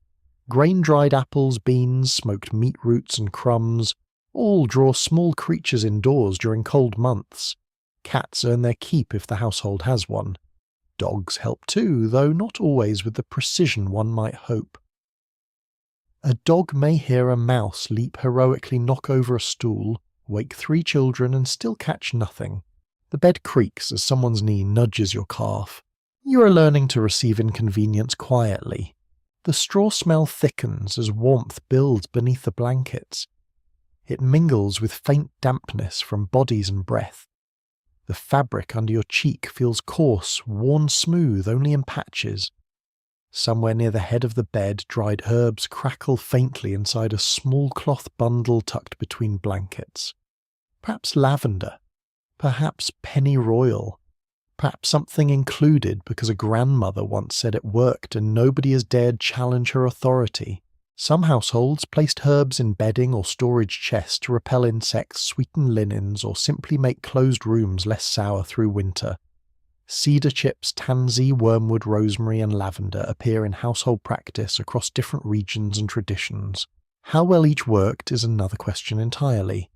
Grain-dried apples, beans, smoked meat roots and crumbs all draw small creatures indoors during cold months. Cats earn their keep if the household has one. Dogs help too, though not always with the precision one might hope. A dog may hear a mouse leap heroically, knock over a stool, wake 3 children and still catch nothing. The bed creaks as someone's knee nudges your calf. You are learning to receive inconvenience quietly. The straw smell thickens as warmth builds beneath the blankets. It mingles with faint dampness from bodies and breath. The fabric under your cheek feels coarse, worn smooth only in patches. Somewhere near the head of the bed, dried herbs crackle faintly inside a small cloth bundle tucked between blankets. Perhaps lavender. Perhaps pennyroyal. Perhaps something included because a grandmother once said it worked and nobody has dared challenge her authority. Some households placed herbs in bedding or storage chests to repel insects, sweeten linens, or simply make closed rooms less sour through winter. Cedar chips, tansy, wormwood, rosemary, and lavender appear in household practice across different regions and traditions. How well each worked is another question entirely.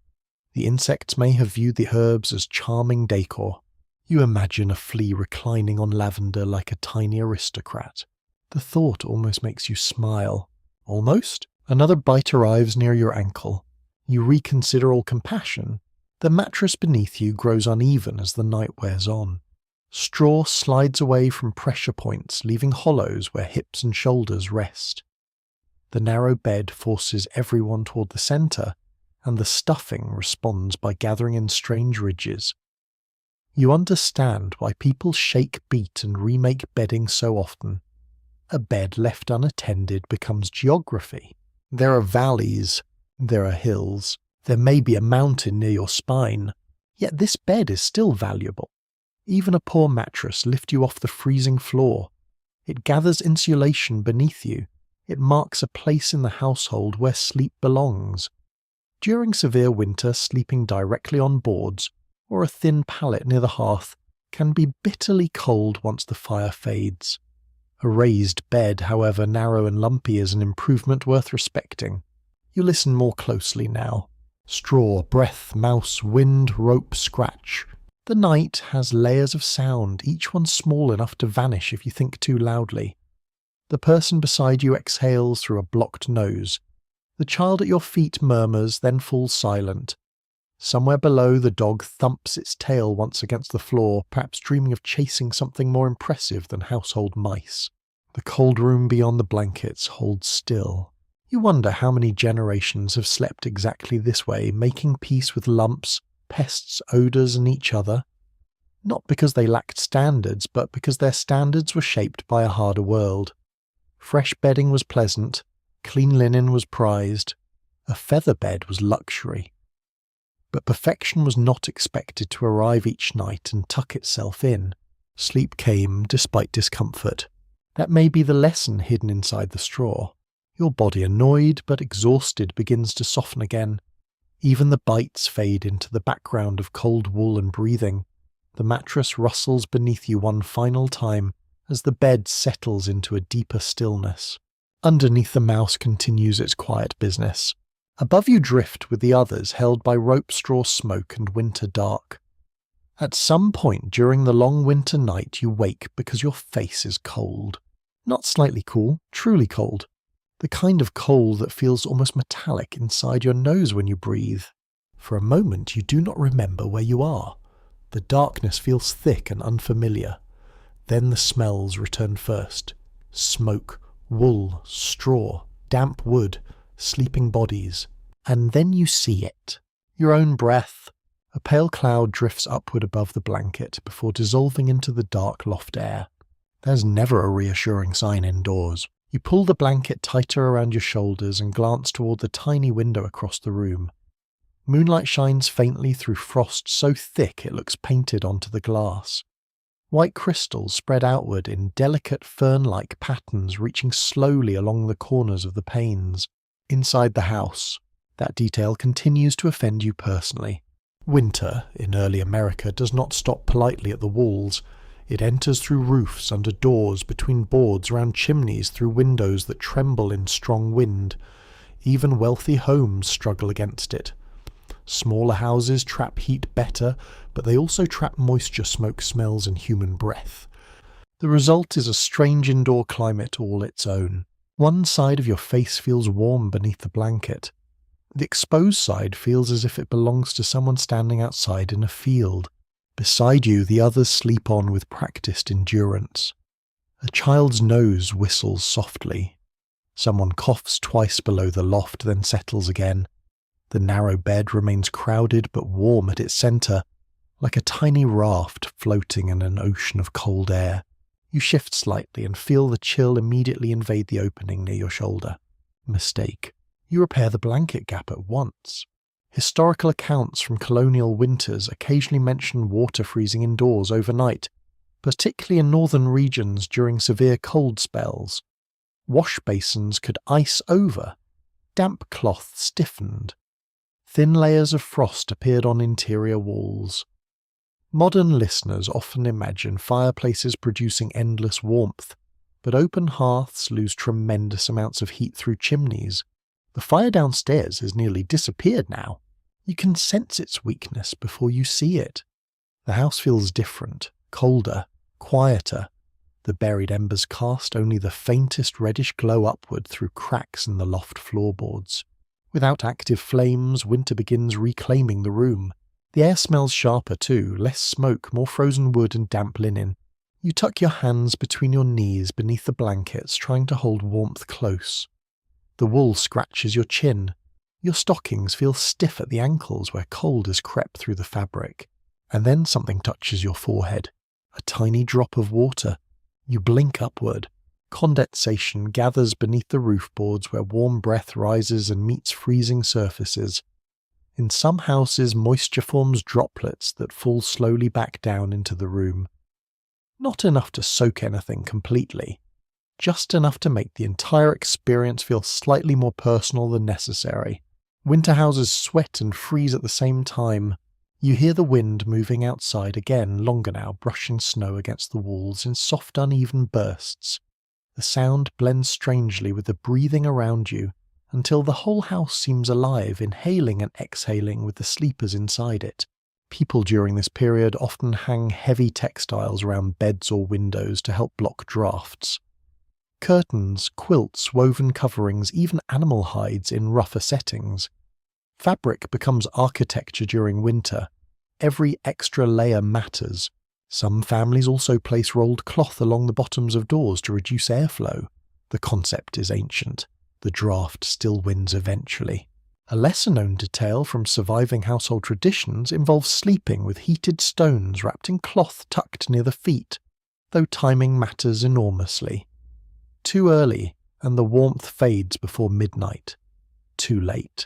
The insects may have viewed the herbs as charming decor. You imagine a flea reclining on lavender like a tiny aristocrat. The thought almost makes you smile. Almost. Another bite arrives near your ankle. You reconsider all compassion. The mattress beneath you grows uneven as the night wears on. Straw slides away from pressure points, leaving hollows where hips and shoulders rest. The narrow bed forces everyone toward the centre, and the stuffing responds by gathering in strange ridges. You understand why people shake, beat and remake bedding so often. A bed left unattended becomes geography. There are valleys, there are hills, there may be a mountain near your spine, yet this bed is still valuable. Even a poor mattress lifts you off the freezing floor. It gathers insulation beneath you. It marks a place in the household where sleep belongs. During severe winter, sleeping directly on boards or a thin pallet near the hearth can be bitterly cold once the fire fades. A raised bed, however narrow and lumpy, is an improvement worth respecting. You listen more closely now. Straw, breath, mouse, wind, rope, scratch. The night has layers of sound, each one small enough to vanish if you think too loudly. The person beside you exhales through a blocked nose. The child at your feet murmurs, then falls silent. Somewhere below, the dog thumps its tail once against the floor, perhaps dreaming of chasing something more impressive than household mice. The cold room beyond the blankets holds still. You wonder how many generations have slept exactly this way, making peace with lumps, pests, odours and each other. Not because they lacked standards, but because their standards were shaped by a harder world. Fresh bedding was pleasant, clean linen was prized, a feather bed was luxury. But perfection was not expected to arrive each night and tuck itself in. Sleep came despite discomfort. That may be the lesson hidden inside the straw. Your body, annoyed but exhausted, begins to soften again. Even the bites fade into the background of cold wool and breathing. The mattress rustles beneath you one final time as the bed settles into a deeper stillness. Underneath, the mouse continues its quiet business. Above you drift with the others, held by rope, straw, smoke and winter dark. At some point during the long winter night you wake because your face is cold. Not slightly cool, truly cold. The kind of cold that feels almost metallic inside your nose when you breathe. For a moment you do not remember where you are. The darkness feels thick and unfamiliar. Then the smells return first. Smoke, wool, straw, damp wood, sleeping bodies. And then you see it. Your own breath. A pale cloud drifts upward above the blanket before dissolving into the dark loft air. There's never a reassuring sign indoors. You pull the blanket tighter around your shoulders and glance toward the tiny window across the room. Moonlight shines faintly through frost so thick it looks painted onto the glass. White crystals spread outward in delicate fern-like patterns reaching slowly along the corners of the panes. Inside the house, that detail continues to offend you personally. Winter, in early America, does not stop politely at the walls. It enters through roofs, under doors, between boards, round chimneys, through windows that tremble in strong wind. Even wealthy homes struggle against it. Smaller houses trap heat better, but they also trap moisture, smoke, smells and human breath. The result is a strange indoor climate all its own. One side of your face feels warm beneath the blanket. The exposed side feels as if it belongs to someone standing outside in a field. Beside you, the others sleep on with practiced endurance. A child's nose whistles softly. Someone coughs twice below the loft, then settles again. The narrow bed remains crowded but warm at its centre, like a tiny raft floating in an ocean of cold air. You shift slightly and feel the chill immediately invade the opening near your shoulder. Mistake. You repair the blanket gap at once. Historical accounts from colonial winters occasionally mention water freezing indoors overnight, particularly in northern regions during severe cold spells. Wash basins could ice over. Damp cloth stiffened. Thin layers of frost appeared on interior walls. Modern listeners often imagine fireplaces producing endless warmth, but open hearths lose tremendous amounts of heat through chimneys. The fire downstairs has nearly disappeared now. You can sense its weakness before you see it. The house feels different, colder, quieter. The buried embers cast only the faintest reddish glow upward through cracks in the loft floorboards. Without active flames, winter begins reclaiming the room. The air smells sharper too, less smoke, more frozen wood and damp linen. You tuck your hands between your knees beneath the blankets, trying to hold warmth close. The wool scratches your chin. Your stockings feel stiff at the ankles where cold has crept through the fabric. And then something touches your forehead. A tiny drop of water. You blink upward. Condensation gathers beneath the roof boards where warm breath rises and meets freezing surfaces. In some houses, moisture forms droplets that fall slowly back down into the room. Not enough to soak anything completely, just enough to make the entire experience feel slightly more personal than necessary. Winter houses sweat and freeze at the same time. You hear the wind moving outside again, longer now, brushing snow against the walls in soft, uneven bursts. The sound blends strangely with the breathing around you, until the whole house seems alive, inhaling and exhaling with the sleepers inside it. People during this period often hang heavy textiles around beds or windows to help block drafts. Curtains, quilts, woven coverings, even animal hides in rougher settings. Fabric becomes architecture during winter. Every extra layer matters. Some families also place rolled cloth along the bottoms of doors to reduce airflow. The concept is ancient. The draft still wins eventually. A lesser-known detail from surviving household traditions involves sleeping with heated stones wrapped in cloth tucked near the feet, though timing matters enormously. Too early, and the warmth fades before midnight. Too late,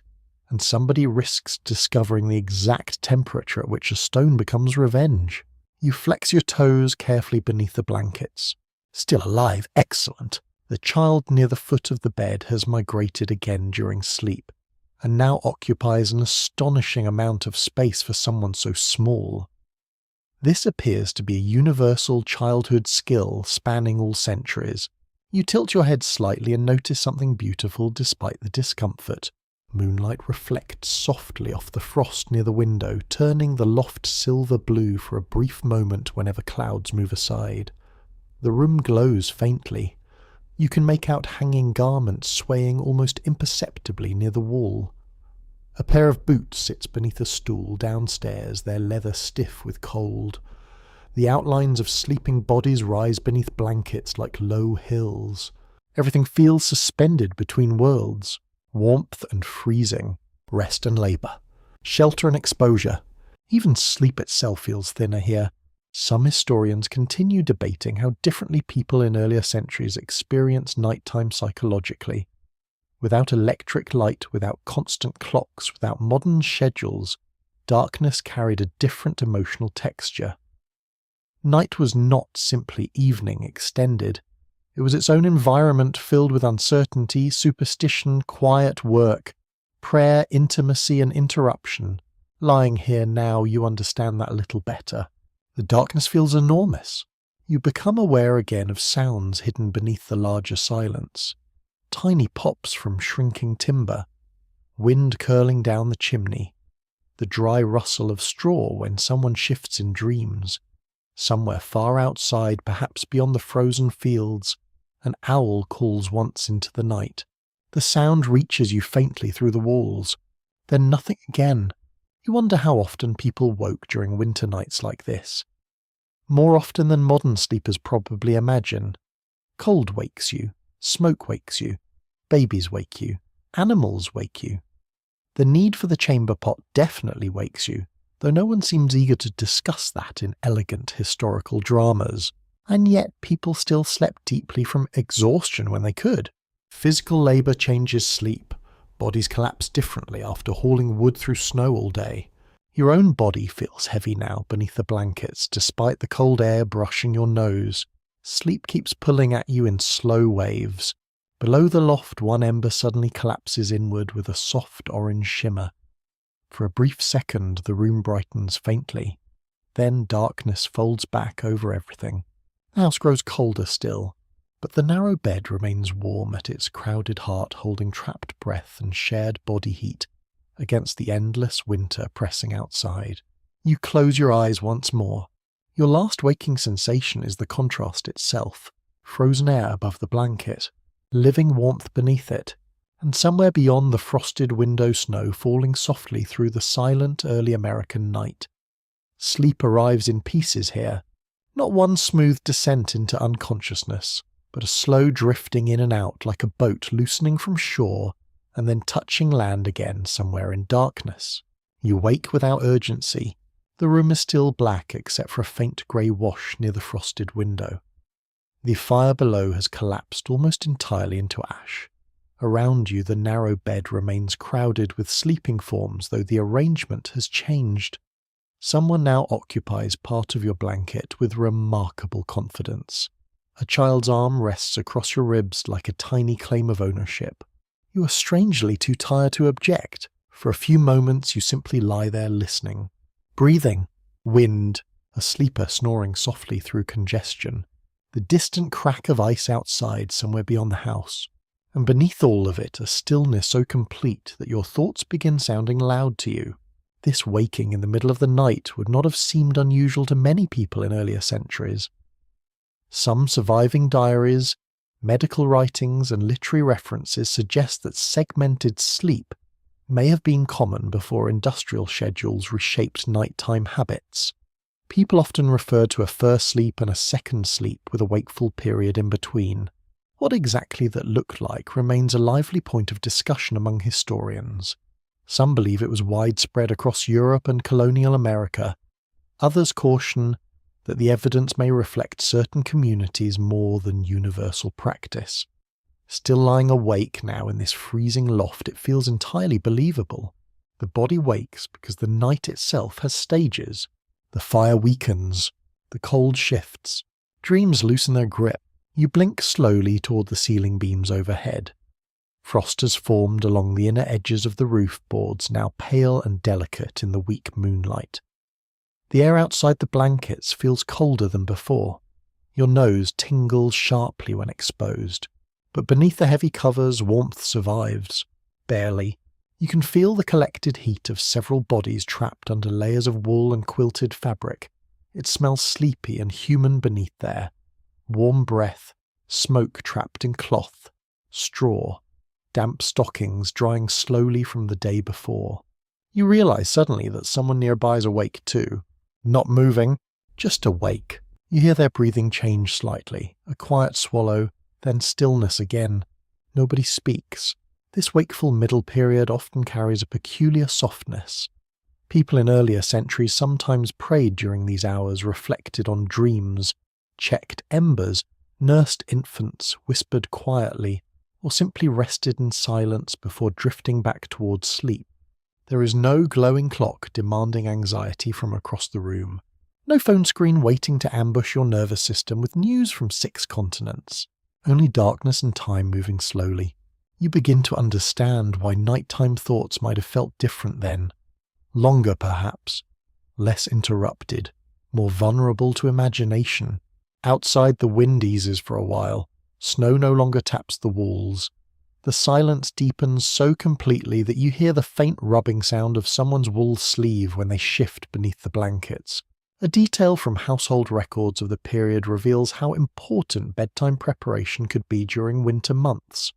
and somebody risks discovering the exact temperature at which a stone becomes revenge. You flex your toes carefully beneath the blankets. Still alive, excellent. The child near the foot of the bed has migrated again during sleep, and now occupies an astonishing amount of space for someone so small. This appears to be a universal childhood skill spanning all centuries. You tilt your head slightly and notice something beautiful despite the discomfort. Moonlight reflects softly off the frost near the window, turning the loft silver blue for a brief moment whenever clouds move aside. The room glows faintly. You can make out hanging garments swaying almost imperceptibly near the wall. A pair of boots sits beneath a stool downstairs, their leather stiff with cold. The outlines of sleeping bodies rise beneath blankets like low hills. Everything feels suspended between worlds. Warmth and freezing, rest and labour, shelter and exposure. Even sleep itself feels thinner here. Some historians continue debating how differently people in earlier centuries experienced nighttime psychologically. Without electric light, without constant clocks, without modern schedules, darkness carried a different emotional texture. Night was not simply evening extended. It was its own environment filled with uncertainty, superstition, quiet work, prayer, intimacy and interruption. Lying here now, you understand that a little better. The darkness feels enormous. You become aware again of sounds hidden beneath the larger silence. Tiny pops from shrinking timber, wind curling down the chimney, the dry rustle of straw when someone shifts in dreams. Somewhere far outside, perhaps beyond the frozen fields, an owl calls once into the night. The sound reaches you faintly through the walls. Then nothing again. You wonder how often people woke during winter nights like this. More often than modern sleepers probably imagine. Cold wakes you, smoke wakes you, babies wake you, animals wake you. The need for the chamber pot definitely wakes you, though no one seems eager to discuss that in elegant historical dramas. And yet people still slept deeply from exhaustion when they could. Physical labour changes sleep. Bodies collapse differently after hauling wood through snow all day. Your own body feels heavy now beneath the blankets, despite the cold air brushing your nose. Sleep keeps pulling at you in slow waves. Below the loft, one ember suddenly collapses inward with a soft orange shimmer. For a brief second, the room brightens faintly. Then darkness folds back over everything. The house grows colder still, but the narrow bed remains warm at its crowded heart, holding trapped breath and shared body heat against the endless winter pressing outside. You close your eyes once more. Your last waking sensation is the contrast itself, frozen air above the blanket, living warmth beneath it, and somewhere beyond the frosted window snow falling softly through the silent early American night. Sleep arrives in pieces here. Not one smooth descent into unconsciousness, but a slow drifting in and out like a boat loosening from shore and then touching land again somewhere in darkness. You wake without urgency. The room is still black except for a faint grey wash near the frosted window. The fire below has collapsed almost entirely into ash. Around you, the narrow bed remains crowded with sleeping forms, though the arrangement has changed. Someone now occupies part of your blanket with remarkable confidence. A child's arm rests across your ribs like a tiny claim of ownership. You are strangely too tired to object. For a few moments you simply lie there listening. Breathing. Wind. A sleeper snoring softly through congestion. The distant crack of ice outside somewhere beyond the house. And beneath all of it, a stillness so complete that your thoughts begin sounding loud to you. This waking in the middle of the night would not have seemed unusual to many people in earlier centuries. Some surviving diaries, medical writings, and literary references suggest that segmented sleep may have been common before industrial schedules reshaped nighttime habits. People often referred to a first sleep and a second sleep with a wakeful period in between. What exactly that looked like remains a lively point of discussion among historians. Some believe it was widespread across Europe and colonial America. Others caution that the evidence may reflect certain communities more than universal practice. Still lying awake now in this freezing loft, it feels entirely believable. The body wakes because the night itself has stages. The fire weakens. The cold shifts. Dreams loosen their grip. You blink slowly toward the ceiling beams overhead. Frost has formed along the inner edges of the roof boards, now pale and delicate in the weak moonlight. The air outside the blankets feels colder than before. Your nose tingles sharply when exposed. But beneath the heavy covers, warmth survives. Barely. You can feel the collected heat of several bodies trapped under layers of wool and quilted fabric. It smells sleepy and human beneath there. Warm breath, smoke trapped in cloth, straw, damp stockings drying slowly from the day before. You realise suddenly that someone nearby is awake too. Not moving, just awake. You hear their breathing change slightly, a quiet swallow, then stillness again. Nobody speaks. This wakeful middle period often carries a peculiar softness. People in earlier centuries sometimes prayed during these hours, reflected on dreams, checked embers, nursed infants, whispered quietly, or simply rested in silence before drifting back towards sleep. There is no glowing clock demanding anxiety from across the room. No phone screen waiting to ambush your nervous system with news from 6 continents. Only darkness and time moving slowly. You begin to understand why nighttime thoughts might have felt different then. Longer, perhaps. Less interrupted. More vulnerable to imagination. Outside, the wind eases for a while. Snow no longer taps the walls. The silence deepens so completely that you hear the faint rubbing sound of someone's wool sleeve when they shift beneath the blankets. A detail from household records of the period reveals how important bedtime preparation could be during winter months.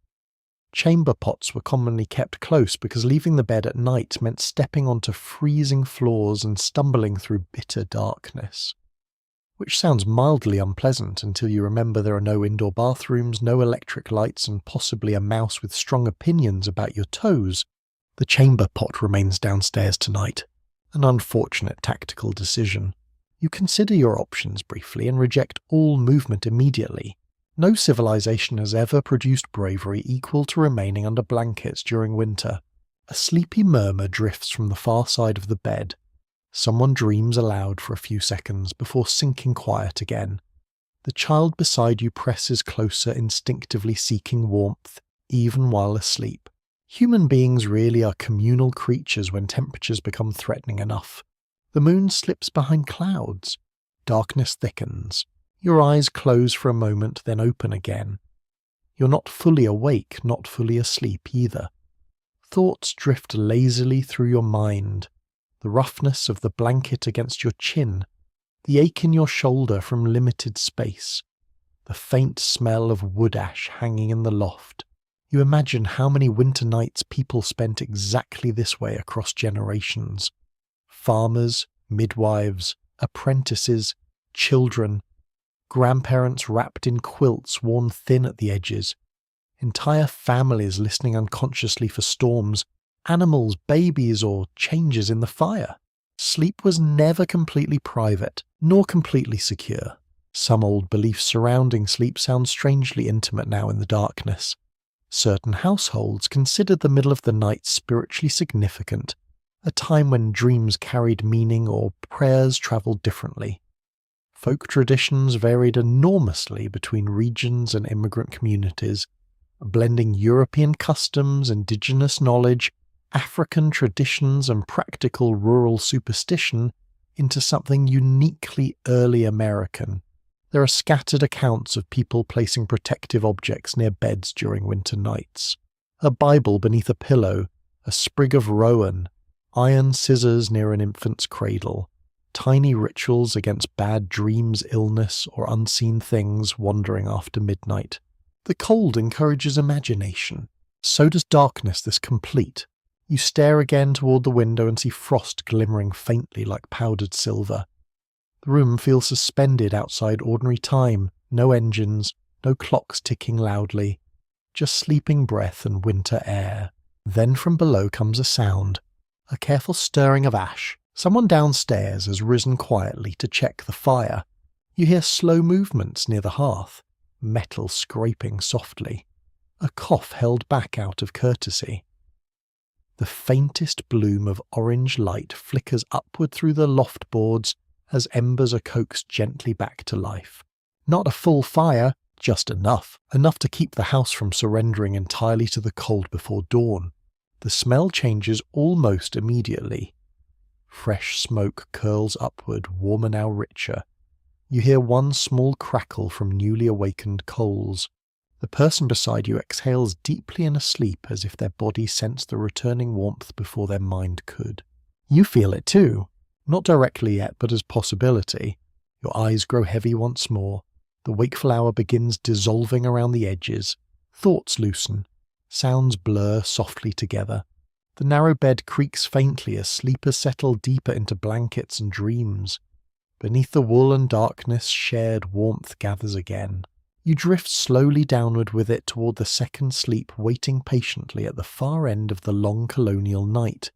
Chamber pots were commonly kept close because leaving the bed at night meant stepping onto freezing floors and stumbling through bitter darkness. Which sounds mildly unpleasant until you remember there are no indoor bathrooms, no electric lights, and possibly a mouse with strong opinions about your toes. The chamber pot remains downstairs tonight. An unfortunate tactical decision. You consider your options briefly and reject all movement immediately. No civilization has ever produced bravery equal to remaining under blankets during winter. A sleepy murmur drifts from the far side of the bed. Someone dreams aloud for a few seconds before sinking quiet again. The child beside you presses closer, instinctively seeking warmth, even while asleep. Human beings really are communal creatures when temperatures become threatening enough. The moon slips behind clouds. Darkness thickens. Your eyes close for a moment, then open again. You're not fully awake, not fully asleep either. Thoughts drift lazily through your mind. The roughness of the blanket against your chin, the ache in your shoulder from limited space, the faint smell of wood ash hanging in the loft. You imagine how many winter nights people spent exactly this way across generations. Farmers, midwives, apprentices, children, grandparents wrapped in quilts worn thin at the edges, entire families listening unconsciously for storms, animals, babies, or changes in the fire. Sleep was never completely private, nor completely secure. Some old beliefs surrounding sleep sound strangely intimate now in the darkness. Certain households considered the middle of the night spiritually significant, a time when dreams carried meaning or prayers travelled differently. Folk traditions varied enormously between regions and immigrant communities, blending European customs, indigenous knowledge, African traditions and practical rural superstition into something uniquely early American. There are scattered accounts of people placing protective objects near beds during winter nights. A Bible beneath a pillow, a sprig of rowan, iron scissors near an infant's cradle, tiny rituals against bad dreams, illness, or unseen things wandering after midnight. The cold encourages imagination. So does darkness this complete. You stare again toward the window and see frost glimmering faintly like powdered silver. The room feels suspended outside ordinary time, no engines, no clocks ticking loudly, just sleeping breath and winter air. Then from below comes a sound, a careful stirring of ash. Someone downstairs has risen quietly to check the fire. You hear slow movements near the hearth, metal scraping softly, a cough held back out of courtesy. The faintest bloom of orange light flickers upward through the loft boards as embers are coaxed gently back to life. Not a full fire, just enough to keep the house from surrendering entirely to the cold before dawn. The smell changes almost immediately. Fresh smoke curls upward, warmer now richer. You hear one small crackle from newly awakened coals. The person beside you exhales deeply in a sleep as if their body sensed the returning warmth before their mind could. You feel it too, not directly yet, but as possibility. Your eyes grow heavy once more. The wakeful hour begins dissolving around the edges. Thoughts loosen. Sounds blur softly together. The narrow bed creaks faintly as sleepers settle deeper into blankets and dreams. Beneath the wool and darkness, shared warmth gathers again. You drift slowly downward with it toward the second sleep, waiting patiently at the far end of the long colonial night.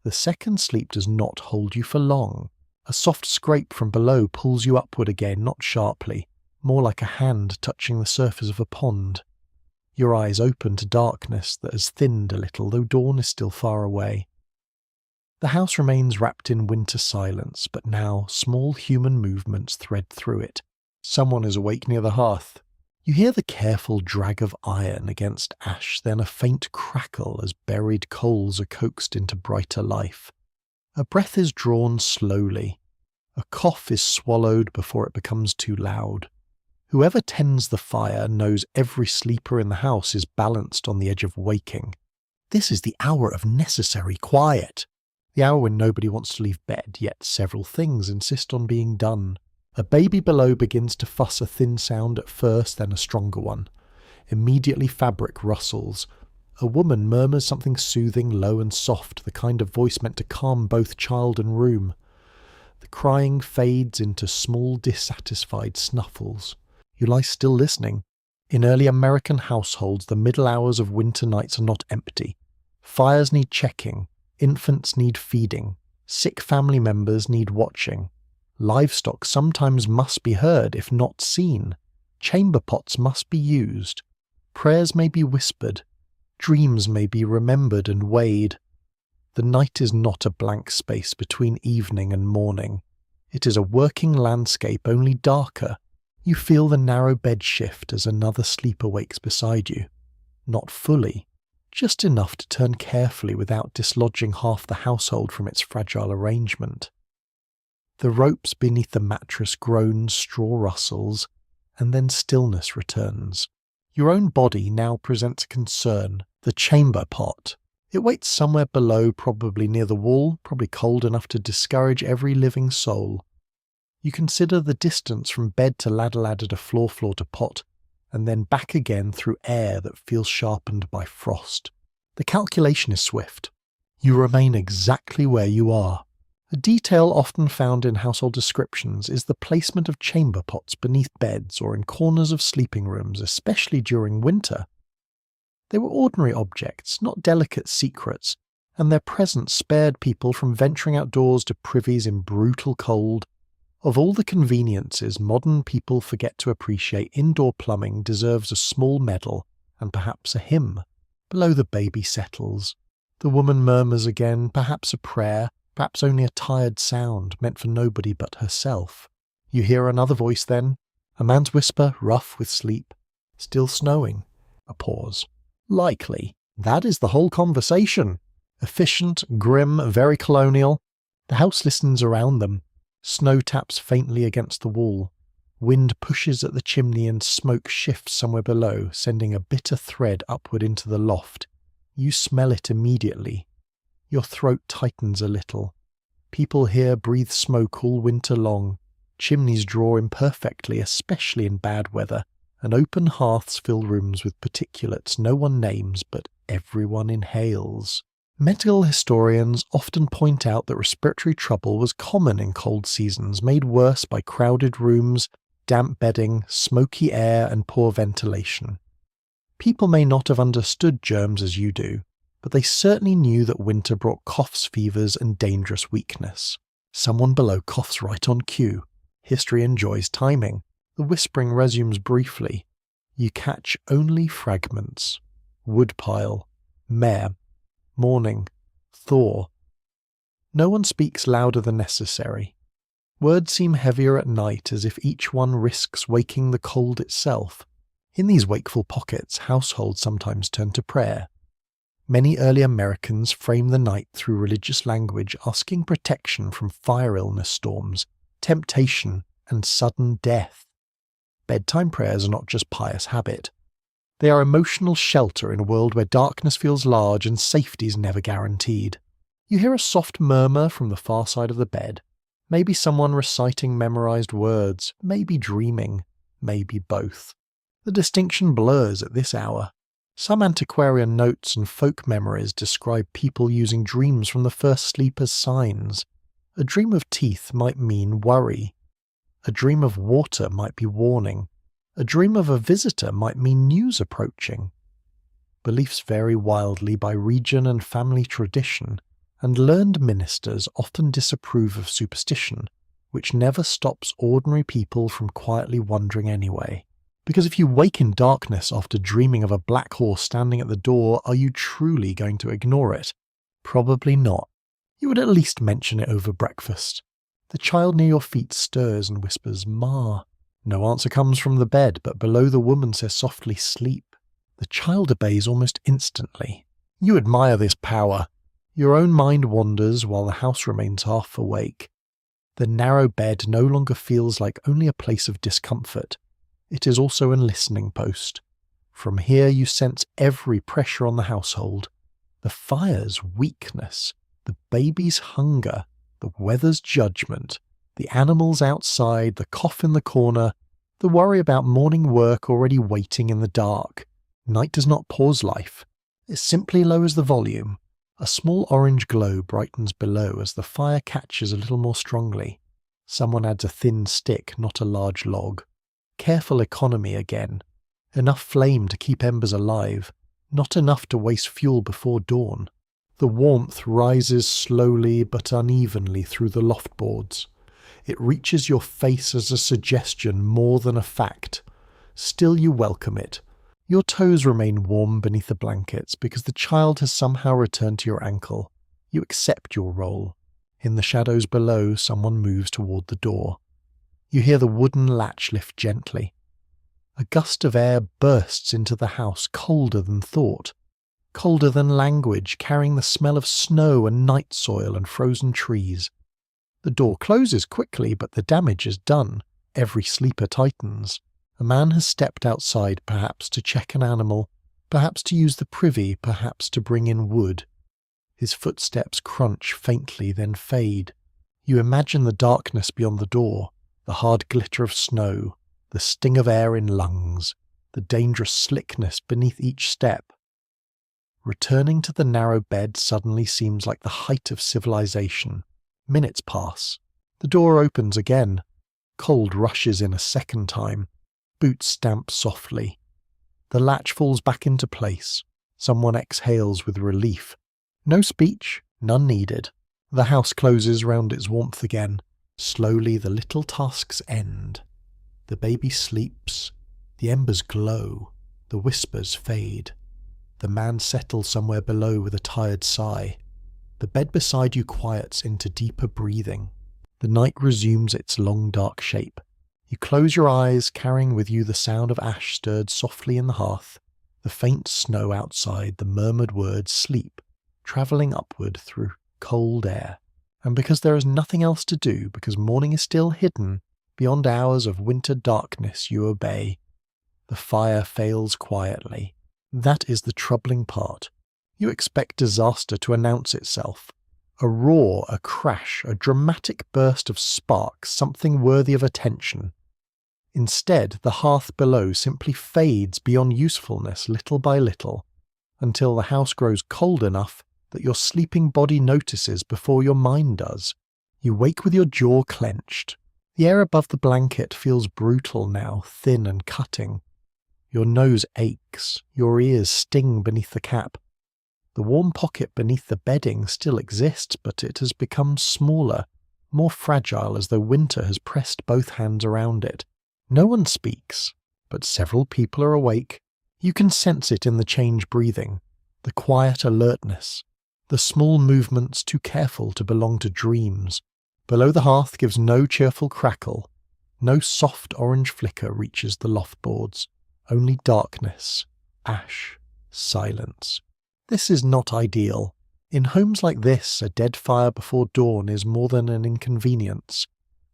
The second sleep does not hold you for long. A soft scrape from below pulls you upward again, not sharply, more like a hand touching the surface of a pond. Your eyes open to darkness that has thinned a little, though dawn is still far away. The house remains wrapped in winter silence, but now small human movements thread through it. Someone is awake near the hearth. You hear the careful drag of iron against ash, then a faint crackle as buried coals are coaxed into brighter life. A breath is drawn slowly. A cough is swallowed before it becomes too loud. Whoever tends the fire knows every sleeper in the house is balanced on the edge of waking. This is the hour of necessary quiet. The hour when nobody wants to leave bed, yet several things insist on being done. A baby below begins to fuss, a thin sound at first, then a stronger one. Immediately fabric rustles. A woman murmurs something soothing, low and soft, the kind of voice meant to calm both child and room. The crying fades into small, dissatisfied snuffles. You lie still listening. In early American households, the middle hours of winter nights are not empty. Fires need checking. Infants need feeding. Sick family members need watching. Livestock sometimes must be heard, if not seen. Chamber pots must be used. Prayers may be whispered. Dreams may be remembered and weighed. The night is not a blank space between evening and morning. It is a working landscape, only darker. You feel the narrow bed shift as another sleeper wakes beside you. Not fully, just enough to turn carefully without dislodging half the household from its fragile arrangement. The ropes beneath the mattress groan, straw rustles, and then stillness returns. Your own body now presents a concern, the chamber pot. It waits somewhere below, probably near the wall, probably cold enough to discourage every living soul. You consider the distance from bed to ladder to floor to pot, and then back again through air that feels sharpened by frost. The calculation is swift. You remain exactly where you are. A detail often found in household descriptions is the placement of chamber pots beneath beds or in corners of sleeping rooms, especially during winter. They were ordinary objects, not delicate secrets, and their presence spared people from venturing outdoors to privies in brutal cold. Of all the conveniences modern people forget to appreciate, indoor plumbing deserves a small medal and perhaps a hymn. Below the baby settles. The woman murmurs again, perhaps a prayer, perhaps only a tired sound meant for nobody but herself. You hear another voice then, a man's whisper, rough with sleep. Still snowing. A pause. Likely. That is the whole conversation. Efficient, grim, very colonial. The house listens around them. Snow taps faintly against the wall. Wind pushes at the chimney and smoke shifts somewhere below, sending a bitter thread upward into the loft. You smell it immediately. Your throat tightens a little. People here breathe smoke all winter long. Chimneys draw imperfectly, especially in bad weather, and open hearths fill rooms with particulates no one names but everyone inhales. Medical historians often point out that respiratory trouble was common in cold seasons, made worse by crowded rooms, damp bedding, smoky air, and poor ventilation. People may not have understood germs as you do, but they certainly knew that winter brought coughs, fevers, and dangerous weakness. Someone below coughs right on cue. History enjoys timing. The whispering resumes briefly. You catch only fragments. Woodpile. Mare. Morning. Thaw. No one speaks louder than necessary. Words seem heavier at night, as if each one risks waking the cold itself. In these wakeful pockets, households sometimes turn to prayer. Many early Americans frame the night through religious language, asking protection from fire illness storms, temptation, and sudden death. Bedtime prayers are not just pious habit. They are emotional shelter in a world where darkness feels large and safety is never guaranteed. You hear a soft murmur from the far side of the bed. Maybe someone reciting memorized words, maybe dreaming, maybe both. The distinction blurs at this hour. Some antiquarian notes and folk memories describe people using dreams from the first sleep as signs. A dream of teeth might mean worry. A dream of water might be warning. A dream of a visitor might mean news approaching. Beliefs vary wildly by region and family tradition, and learned ministers often disapprove of superstition, which never stops ordinary people from quietly wondering anyway. Because if you wake in darkness after dreaming of a black horse standing at the door, are you truly going to ignore it? Probably not. You would at least mention it over breakfast. The child near your feet stirs and whispers, "Ma." No answer comes from the bed, but below the woman says softly, "Sleep." The child obeys almost instantly. You admire this power. Your own mind wanders while the house remains half awake. The narrow bed no longer feels like only a place of discomfort. It is also a listening post. From here you sense every pressure on the household. The fire's weakness, the baby's hunger, the weather's judgment, the animals outside, the cough in the corner, the worry about morning work already waiting in the dark. Night does not pause life. It simply lowers the volume. A small orange glow brightens below as the fire catches a little more strongly. Someone adds a thin stick, not a large log. Careful economy again. Enough flame to keep embers alive, not enough to waste fuel before dawn. The warmth rises slowly but unevenly through the loft boards. It reaches your face as a suggestion more than a fact. Still you welcome it. Your toes remain warm beneath the blankets because the child has somehow returned to your ankle. You accept your role. In the shadows below, someone moves toward the door. You hear the wooden latch lift gently. A gust of air bursts into the house, colder than thought. Colder than language, carrying the smell of snow and night soil and frozen trees. The door closes quickly, but the damage is done. Every sleeper tightens. A man has stepped outside, perhaps to check an animal, perhaps to use the privy, perhaps to bring in wood. His footsteps crunch faintly, then fade. You imagine the darkness beyond the door, the hard glitter of snow, the sting of air in lungs, the dangerous slickness beneath each step. Returning to the narrow bed suddenly seems like the height of civilization. Minutes pass. The door opens again. Cold rushes in a second time. Boots stamp softly. The latch falls back into place. Someone exhales with relief. No speech, none needed. The house closes round its warmth again. Slowly the little tasks end. The baby sleeps. The embers glow. The whispers fade. The man settles somewhere below with a tired sigh. The bed beside you quiets into deeper breathing. The night resumes its long dark shape. You close your eyes, carrying with you the sound of ash stirred softly in the hearth, the faint snow outside, the murmured words sleep, travelling upward through cold air. And because there is nothing else to do, because morning is still hidden, beyond hours of winter darkness you obey. The fire fails quietly. That is the troubling part. You expect disaster to announce itself. A roar, a crash, a dramatic burst of sparks, something worthy of attention. Instead, the hearth below simply fades beyond usefulness little by little, until the house grows cold enough that your sleeping body notices before your mind does. You wake with your jaw clenched. The air above the blanket feels brutal now, thin and cutting. Your nose aches, your ears sting beneath the cap. The warm pocket beneath the bedding still exists, but it has become smaller, more fragile as though winter has pressed both hands around it. No one speaks, but several people are awake. You can sense it in the change breathing, the quiet alertness, the small movements too careful to belong to dreams. Below the hearth gives no cheerful crackle. No soft orange flicker reaches the loft boards. Only darkness, ash, silence. This is not ideal. In homes like this, a dead fire before dawn is more than an inconvenience.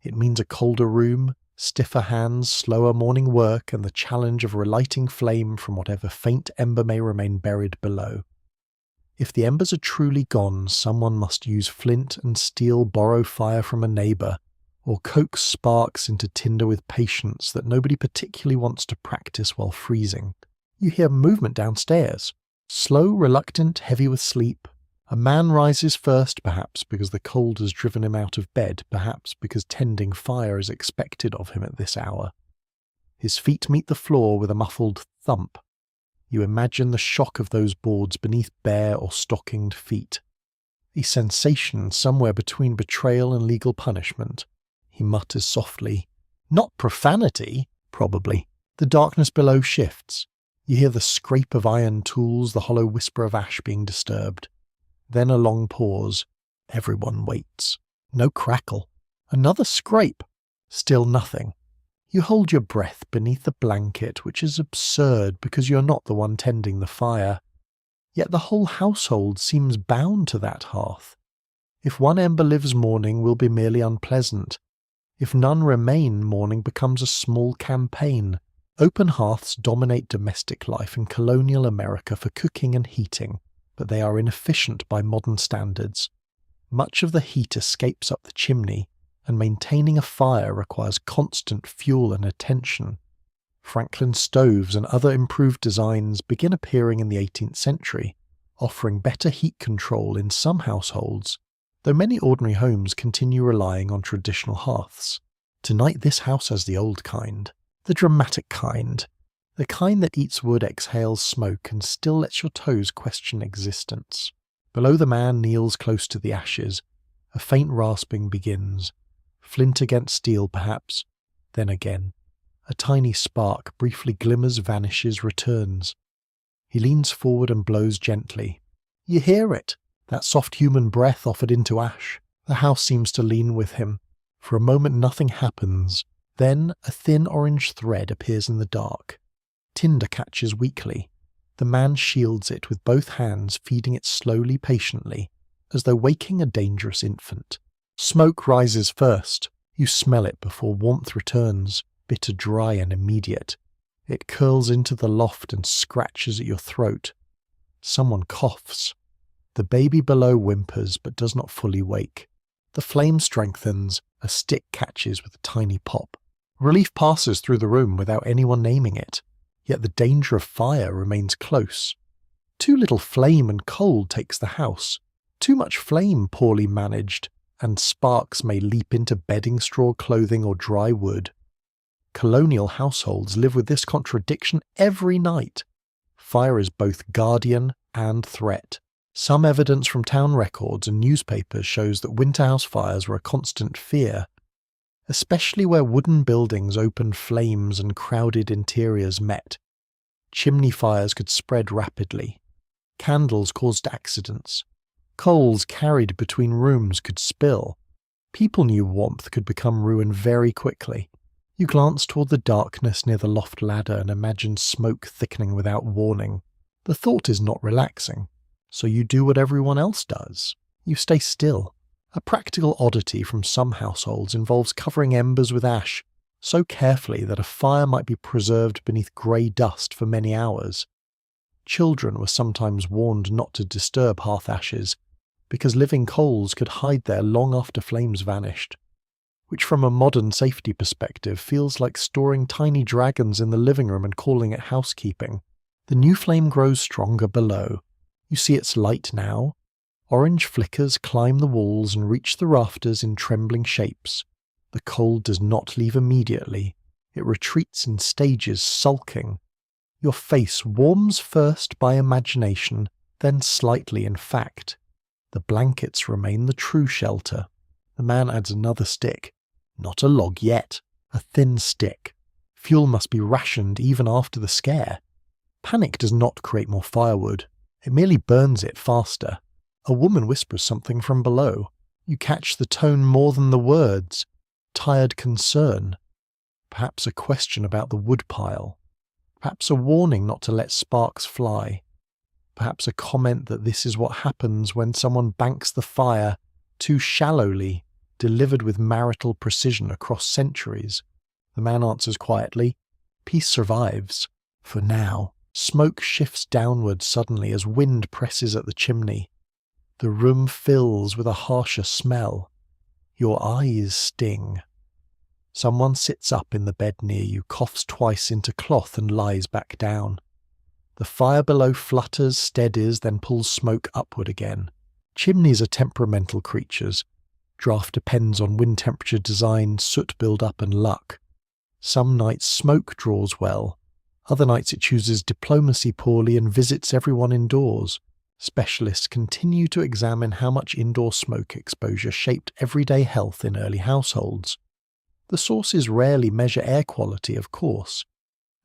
It means a colder room, stiffer hands, slower morning work, and the challenge of relighting flame from whatever faint ember may remain buried below. If the embers are truly gone, someone must use flint and steel, borrow fire from a neighbour, or coax sparks into tinder with patience that nobody particularly wants to practice while freezing. You hear movement downstairs. Slow, reluctant, heavy with sleep. A man rises first, perhaps because the cold has driven him out of bed, perhaps because tending fire is expected of him at this hour. His feet meet the floor with a muffled thump. You imagine the shock of those boards beneath bare or stockinged feet. A sensation somewhere between betrayal and legal punishment. He mutters softly. Not profanity, probably. The darkness below shifts. You hear the scrape of iron tools, the hollow whisper of ash being disturbed. Then a long pause. Everyone waits. No crackle. Another scrape. Still nothing. You hold your breath beneath the blanket, which is absurd because you're not the one tending the fire. Yet the whole household seems bound to that hearth. If one ember lives, morning will be merely unpleasant. If none remain, morning becomes a small campaign. Open hearths dominate domestic life in colonial America for cooking and heating, but they are inefficient by modern standards. Much of the heat escapes up the chimney, and maintaining a fire requires constant fuel and attention. Franklin stoves and other improved designs begin appearing in the 18th century, offering better heat control in some households, though many ordinary homes continue relying on traditional hearths. Tonight this house has the old kind, the dramatic kind, the kind that eats wood, exhales smoke, and still lets your toes question existence. Below the man kneels close to the ashes. A faint rasping begins. Flint against steel, perhaps. Then again. A tiny spark briefly glimmers, vanishes, returns. He leans forward and blows gently. You hear it, that soft human breath offered into ash. The house seems to lean with him. For a moment nothing happens. Then a thin orange thread appears in the dark. Tinder catches weakly. The man shields it with both hands, feeding it slowly, patiently, as though waking a dangerous infant. Smoke rises first. You smell it before warmth returns, bitter, dry and immediate. It curls into the loft and scratches at your throat. Someone coughs. The baby below whimpers but does not fully wake. The flame strengthens. A stick catches with a tiny pop. Relief passes through the room without anyone naming it. Yet the danger of fire remains close. Too little flame and cold takes the house. Too much flame poorly managed, and sparks may leap into bedding, straw, clothing, or dry wood. Colonial households live with this contradiction every night. Fire is both guardian and threat. Some evidence from town records and newspapers shows that winter house fires were a constant fear, especially where wooden buildings opened flames and crowded interiors met. Chimney fires could spread rapidly. Candles caused accidents. Coals carried between rooms could spill. People knew warmth could become ruin very quickly. You glance toward the darkness near the loft ladder and imagine smoke thickening without warning. The thought is not relaxing, so you do what everyone else does. You stay still. A practical oddity from some households involves covering embers with ash so carefully that a fire might be preserved beneath grey dust for many hours. Children were sometimes warned not to disturb hearth ashes, because living coals could hide there long after flames vanished, which from a modern safety perspective feels like storing tiny dragons in the living room and calling it housekeeping. The new flame grows stronger below. You see its light now. Orange flickers climb the walls and reach the rafters in trembling shapes. The cold does not leave immediately. It retreats in stages, sulking. Your face warms first by imagination, then slightly in fact. The blankets remain the true shelter. The man adds another stick. Not a log yet. A thin stick. Fuel must be rationed even after the scare. Panic does not create more firewood. It merely burns it faster. A woman whispers something from below. You catch the tone more than the words. Tired concern. Perhaps a question about the woodpile. Perhaps a warning not to let sparks fly. Perhaps a comment that this is what happens when someone banks the fire too shallowly, delivered with marital precision across centuries. The man answers quietly. Peace survives. For now. Smoke shifts downward suddenly as wind presses at the chimney. The room fills with a harsher smell. Your eyes sting. Someone sits up in the bed near you, coughs twice into cloth and lies back down. The fire below flutters, steadies, then pulls smoke upward again. Chimneys are temperamental creatures. Draft depends on wind temperature design, soot build-up and luck. Some nights smoke draws well. Other nights it chooses diplomacy poorly and visits everyone indoors. Specialists continue to examine how much indoor smoke exposure shaped everyday health in early households. The sources rarely measure air quality, of course.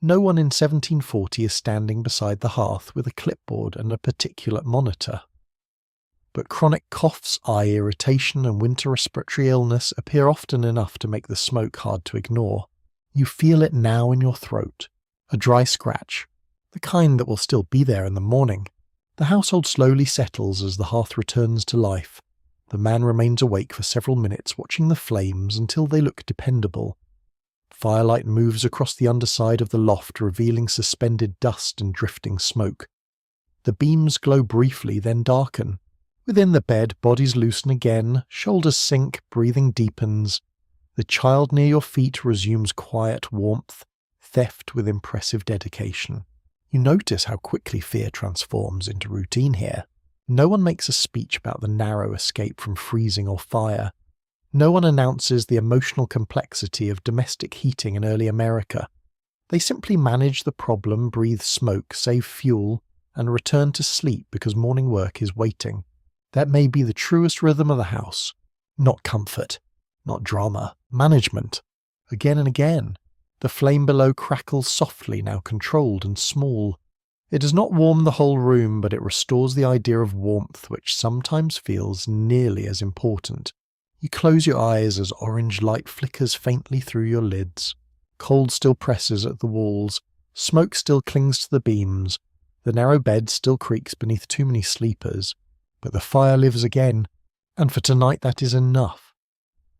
No one in 1740 is standing beside the hearth with a clipboard and a particulate monitor. But chronic coughs, eye irritation and winter respiratory illness appear often enough to make the smoke hard to ignore. You feel it now in your throat. A dry scratch. The kind that will still be there in the morning. The household slowly settles as the hearth returns to life. The man remains awake for several minutes watching the flames until they look dependable. Firelight moves across the underside of the loft, revealing suspended dust and drifting smoke. The beams glow briefly, then darken. Within the bed, bodies loosen again, shoulders sink, breathing deepens. The child near your feet resumes quiet warmth, theft with impressive dedication. You notice how quickly fear transforms into routine here. No one makes a speech about the narrow escape from freezing or fire. No one announces the emotional complexity of domestic heating in early America. They simply manage the problem, breathe smoke, save fuel, and return to sleep because morning work is waiting. That may be the truest rhythm of the house. Not comfort, not drama, management. Again and again. The flame below crackles softly, now controlled and small. It does not warm the whole room, but it restores the idea of warmth, which sometimes feels nearly as important. You close your eyes as orange light flickers faintly through your lids. Cold still presses at the walls. Smoke still clings to the beams. The narrow bed still creaks beneath too many sleepers. But the fire lives again, and for tonight that is enough.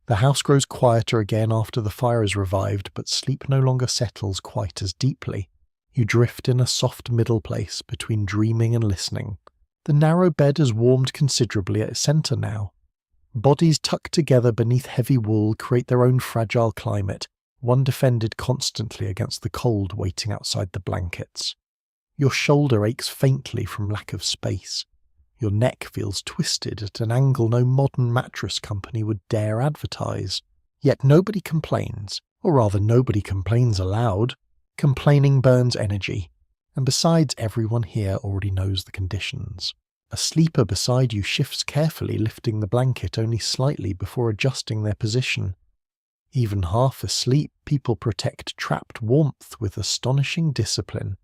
The house grows quieter again after the fire is revived, but sleep no longer settles quite as deeply. You drift in a soft middle place between dreaming and listening. The narrow bed has warmed considerably at its centre now. Bodies tucked together beneath heavy wool create their own fragile climate, one defended constantly against the cold waiting outside the blankets. Your shoulder aches faintly from lack of space. Your neck feels twisted at an angle no modern mattress company would dare advertise. Yet nobody complains, or rather nobody complains aloud. Complaining burns energy, and besides everyone here already knows the conditions. A sleeper beside you shifts carefully, lifting the blanket only slightly before adjusting their position. Even half asleep, people protect trapped warmth with astonishing discipline.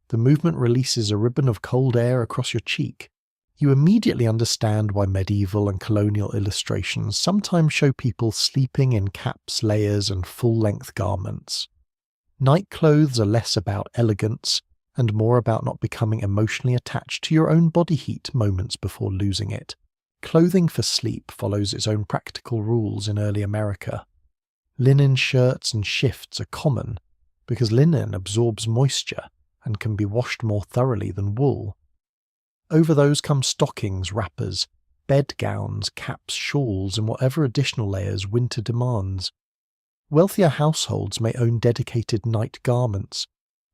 The movement releases a ribbon of cold air across your cheek. You immediately understand why medieval and colonial illustrations sometimes show people sleeping in caps, layers, and full-length garments. Night clothes are less about elegance and more about not becoming emotionally attached to your own body heat moments before losing it. Clothing for sleep follows its own practical rules in early America. Linen shirts and shifts are common because linen absorbs moisture and can be washed more thoroughly than wool. Over those come stockings, wrappers, bed gowns, caps, shawls, and whatever additional layers winter demands. Wealthier households may own dedicated night garments.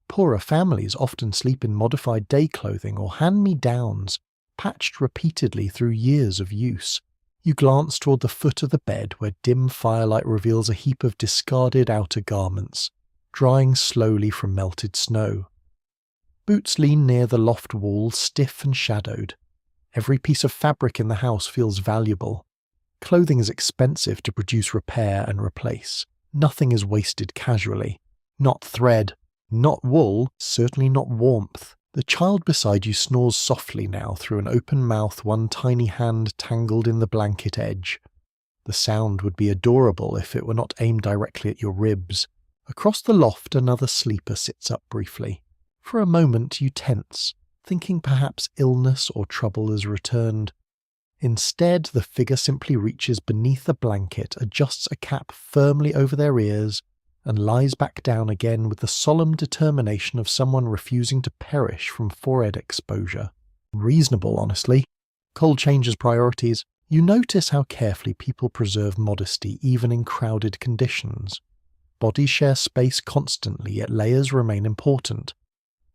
Poorer families often sleep in modified day clothing or hand-me-downs, patched repeatedly through years of use. You glance toward the foot of the bed where dim firelight reveals a heap of discarded outer garments, drying slowly from melted snow. Boots lean near the loft wall, stiff and shadowed. Every piece of fabric in the house feels valuable. Clothing is expensive to produce, repair, and replace. Nothing is wasted casually. Not thread, not wool, certainly not warmth. The child beside you snores softly now through an open mouth, one tiny hand tangled in the blanket edge. The sound would be adorable if it were not aimed directly at your ribs. Across the loft another sleeper sits up briefly. For a moment you tense, thinking perhaps illness or trouble has returned. Instead, the figure simply reaches beneath the blanket, adjusts a cap firmly over their ears, and lies back down again with the solemn determination of someone refusing to perish from forehead exposure. Reasonable, honestly. Cold changes priorities. You notice how carefully people preserve modesty even in crowded conditions. Bodies share space constantly, yet layers remain important.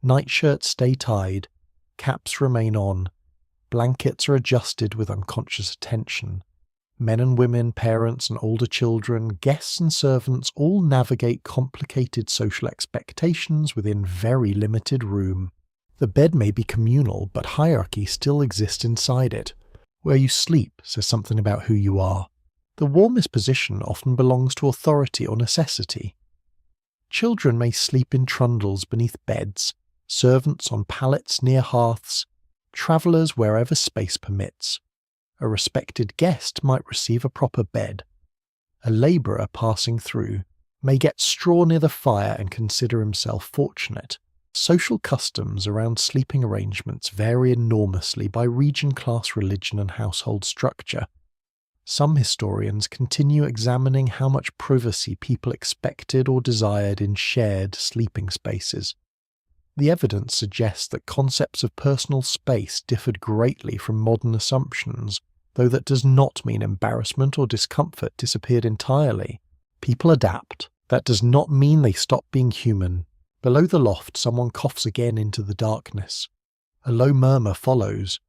Nightshirts stay tied, caps remain on, blankets are adjusted with unconscious attention. Men and women, parents and older children, guests and servants all navigate complicated social expectations within very limited room. The bed may be communal, but hierarchy still exists inside it. Where you sleep says something about who you are. The warmest position often belongs to authority or necessity. Children may sleep in trundles beneath beds, servants on pallets near hearths, travellers wherever space permits. A respected guest might receive a proper bed. A labourer passing through may get straw near the fire and consider himself fortunate. Social customs around sleeping arrangements vary enormously by region, class, religion and household structure. Some historians continue examining how much privacy people expected or desired in shared sleeping spaces. The evidence suggests that concepts of personal space differed greatly from modern assumptions, though that does not mean embarrassment or discomfort disappeared entirely. People adapt. That does not mean they stop being human. Below the loft, someone coughs again into the darkness. A low murmur follows,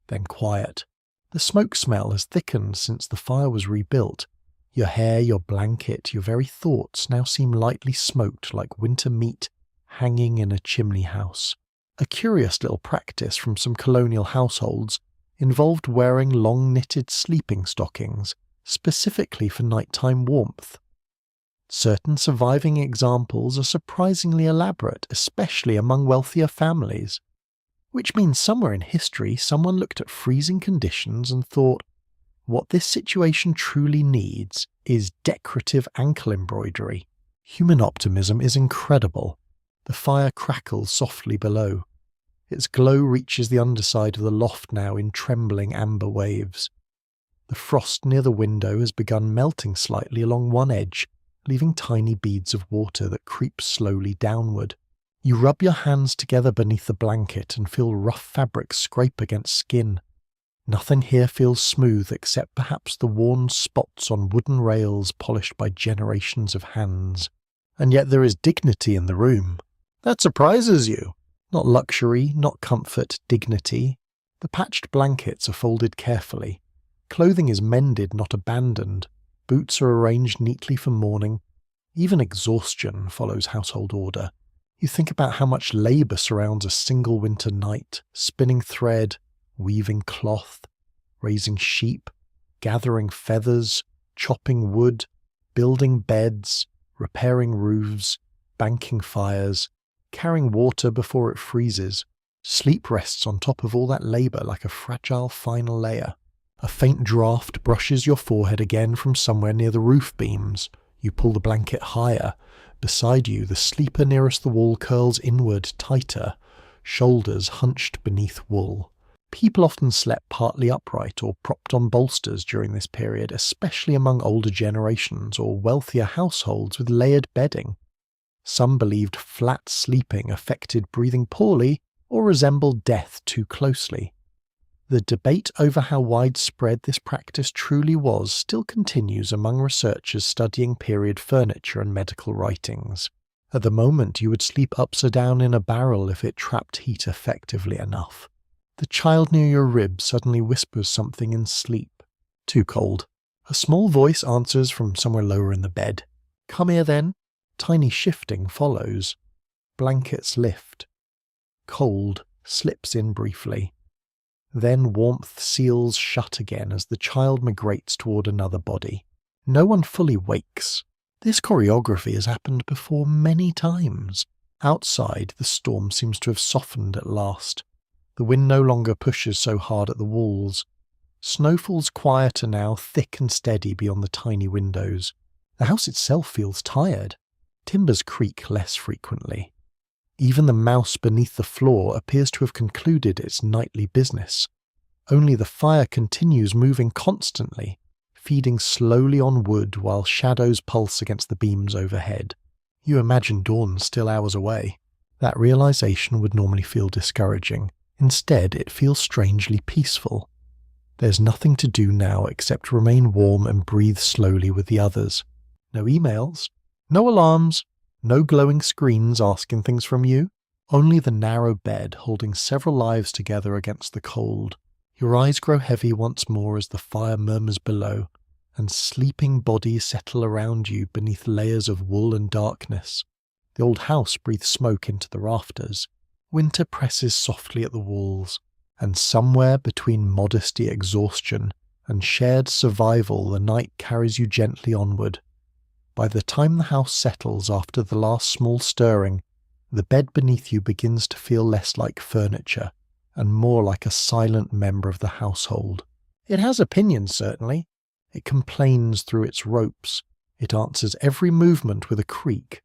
then quiet. The smoke smell has thickened since the fire was rebuilt. Your hair, your blanket, your very thoughts now seem lightly smoked like winter meat hanging in a chimney house. A curious little practice from some colonial households involved wearing long knitted sleeping stockings, specifically for nighttime warmth. Certain surviving examples are surprisingly elaborate, especially among wealthier families. Which means somewhere in history someone looked at freezing conditions and thought, what this situation truly needs is decorative ankle embroidery. Human optimism is incredible. The fire crackles softly below. Its glow reaches the underside of the loft now in trembling amber waves. The frost near the window has begun melting slightly along one edge, leaving tiny beads of water that creep slowly downward. You rub your hands together beneath the blanket and feel rough fabric scrape against skin. Nothing here feels smooth except perhaps the worn spots on wooden rails polished by generations of hands. And yet there is dignity in the room. That surprises you. Not luxury, not comfort, dignity. The patched blankets are folded carefully. Clothing is mended, not abandoned. Boots are arranged neatly for morning. Even exhaustion follows household order. You think about how much labour surrounds a single winter night, spinning thread, weaving cloth, raising sheep, gathering feathers, chopping wood, building beds, repairing roofs, banking fires, carrying water before it freezes. Sleep rests on top of all that labour like a fragile final layer. A faint draught brushes your forehead again from somewhere near the roof beams. You pull the blanket higher. Beside you, the sleeper nearest the wall curls inward tighter, shoulders hunched beneath wool. People often slept partly upright or propped on bolsters during this period, especially among older generations or wealthier households with layered bedding. Some believed flat sleeping affected breathing poorly or resembled death too closely. The debate over how widespread this practice truly was still continues among researchers studying period furniture and medical writings. At the moment, you would sleep upside down in a barrel if it trapped heat effectively enough. The child near your rib suddenly whispers something in sleep. Too cold. A small voice answers from somewhere lower in the bed. Come here then. Tiny shifting follows. Blankets lift. Cold slips in briefly. Then warmth seals shut again as the child migrates toward another body. No one fully wakes. This choreography has happened before many times. Outside, the storm seems to have softened at last. The wind no longer pushes so hard at the walls. Snow falls quieter now, thick and steady beyond the tiny windows. The house itself feels tired. Timbers creak less frequently. Even the mouse beneath the floor appears to have concluded its nightly business. Only the fire continues moving constantly, feeding slowly on wood while shadows pulse against the beams overhead. You imagine dawn still hours away. That realization would normally feel discouraging. Instead, it feels strangely peaceful. There's nothing to do now except remain warm and breathe slowly with the others. No emails, no alarms, no glowing screens asking things from you. Only the narrow bed holding several lives together against the cold. Your eyes grow heavy once more as the fire murmurs below, and sleeping bodies settle around you beneath layers of wool and darkness. The old house breathes smoke into the rafters. Winter presses softly at the walls, and somewhere between modesty, exhaustion, and shared survival the night carries you gently onward. By the time the house settles after the last small stirring, the bed beneath you begins to feel less like furniture, and more like a silent member of the household. It has opinions, certainly. It complains through its ropes. It answers every movement with a creak.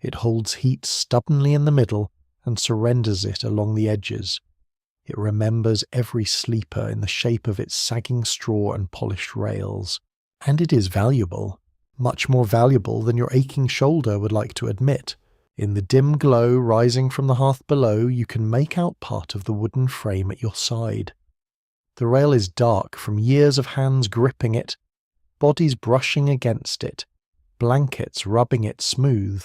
It holds heat stubbornly in the middle and surrenders it along the edges. It remembers every sleeper in the shape of its sagging straw and polished rails. And it is valuable, much more valuable than your aching shoulder would like to admit. In the dim glow rising from the hearth below, you can make out part of the wooden frame at your side. The rail is dark from years of hands gripping it, bodies brushing against it, blankets rubbing it smooth.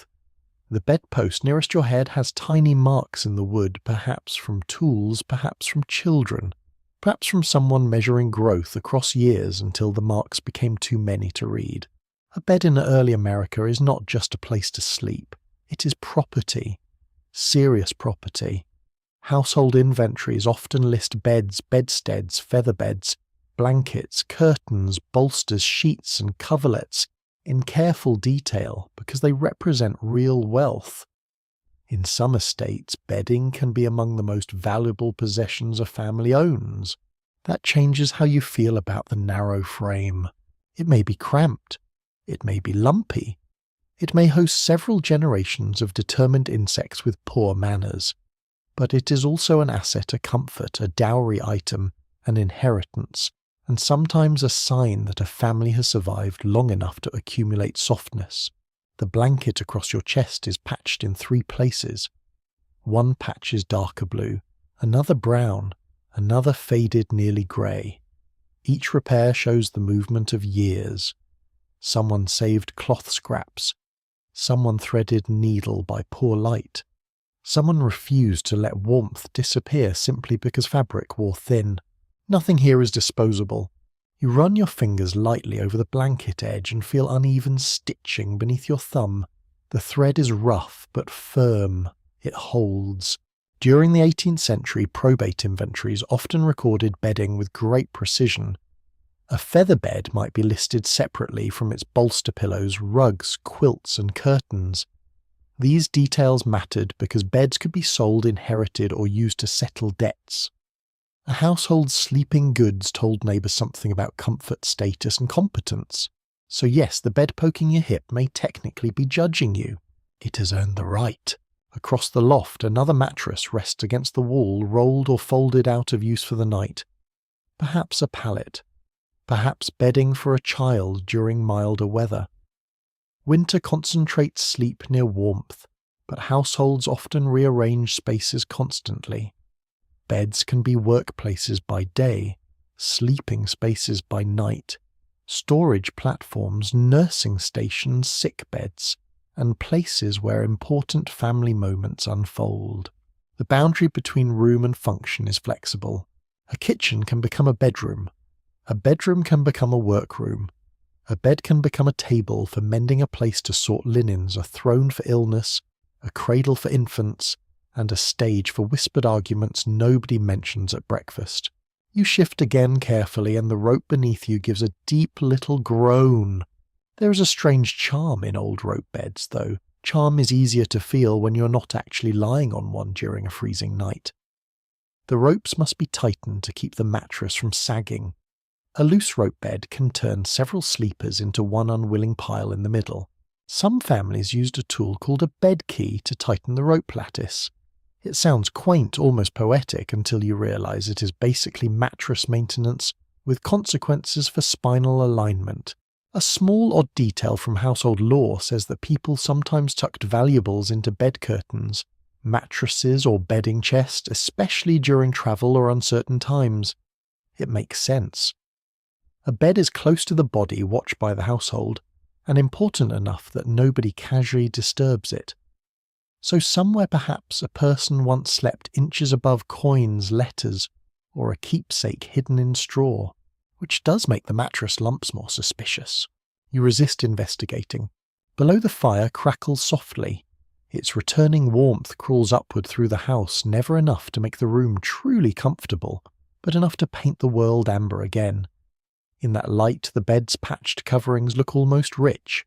The bedpost nearest your head has tiny marks in the wood, perhaps from tools, perhaps from children, perhaps from someone measuring growth across years until the marks became too many to read. A bed in early America is not just a place to sleep. It is property, serious property. Household inventories often list beds, bedsteads, feather beds, blankets, curtains, bolsters, sheets, and coverlets in careful detail because they represent real wealth. In some estates, bedding can be among the most valuable possessions a family owns. That changes how you feel about the narrow frame. It may be cramped. It may be lumpy. It may host several generations of determined insects with poor manners. But it is also an asset, a comfort, a dowry item, an inheritance, and sometimes a sign that a family has survived long enough to accumulate softness. The blanket across your chest is patched in 3 places. One patch is darker blue, another brown, another faded nearly grey. Each repair shows the movement of years. Someone saved cloth scraps. Someone threaded needle by poor light. Someone refused to let warmth disappear simply because fabric wore thin. Nothing here is disposable. You run your fingers lightly over the blanket edge and feel uneven stitching beneath your thumb. The thread is rough but firm. It holds. During the 18th century, probate inventories often recorded bedding with great precision. A feather bed might be listed separately from its bolster pillows, rugs, quilts, and curtains. These details mattered because beds could be sold, inherited, or used to settle debts. A household's sleeping goods told neighbours something about comfort, status, and competence. So yes, the bed poking your hip may technically be judging you. It has earned the right. Across the loft, another mattress rests against the wall, rolled or folded out of use for the night. Perhaps a pallet. Perhaps bedding for a child during milder weather. Winter concentrates sleep near warmth, but households often rearrange spaces constantly. Beds can be workplaces by day, sleeping spaces by night, storage platforms, nursing stations, sick beds, and places where important family moments unfold. The boundary between room and function is flexible. A kitchen can become a bedroom can become a workroom. A bed can become a table for mending, a place to sort linens, a throne for illness, a cradle for infants, and a stage for whispered arguments nobody mentions at breakfast. You shift again carefully, and the rope beneath you gives a deep little groan. There is a strange charm in old rope beds, though. Charm is easier to feel when you're not actually lying on one during a freezing night. The ropes must be tightened to keep the mattress from sagging. A loose rope bed can turn several sleepers into one unwilling pile in the middle. Some families used a tool called a bed key to tighten the rope lattice. It sounds quaint, almost poetic, until you realise it is basically mattress maintenance with consequences for spinal alignment. A small odd detail from household law says that people sometimes tucked valuables into bed curtains, mattresses or bedding chest, especially during travel or uncertain times. It makes sense. A bed is close to the body, watched by the household, and important enough that nobody casually disturbs it. So somewhere perhaps a person once slept inches above coins, letters, or a keepsake hidden in straw, which does make the mattress lumps more suspicious. You resist investigating. Below the fire crackles softly. Its returning warmth crawls upward through the house, never enough to make the room truly comfortable, but enough to paint the world amber again. In that light, the bed's patched coverings look almost rich.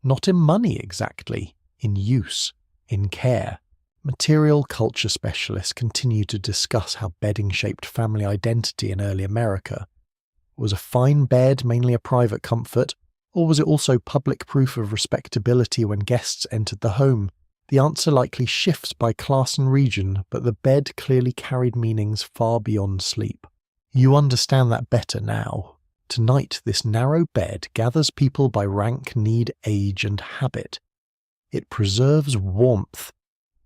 Not in money exactly, in use, in care. Material culture specialists continue to discuss how bedding shaped family identity in early America. Was a fine bed mainly a private comfort, or was it also public proof of respectability when guests entered the home? The answer likely shifts by class and region, but the bed clearly carried meanings far beyond sleep. You understand that better now. Tonight, this narrow bed gathers people by rank, need, age, and habit. It preserves warmth.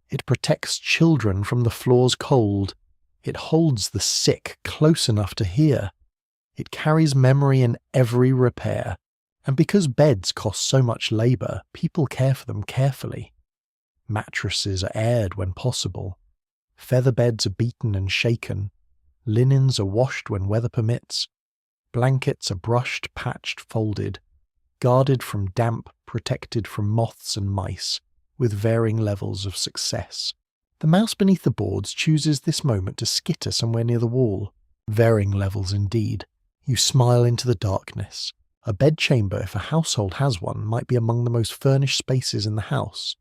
It protects children from the floor's cold. It holds the sick close enough to hear. It carries memory in every repair. And because beds cost so much labour, people care for them carefully. Mattresses are aired when possible. Feather beds are beaten and shaken. Linens are washed when weather permits. Blankets are brushed, patched, folded, guarded from damp, protected from moths and mice, with varying levels of success. The mouse beneath the boards chooses this moment to skitter somewhere near the wall. Varying levels indeed. You smile into the darkness. A bedchamber, if a household has one, might be among the most furnished spaces in the house.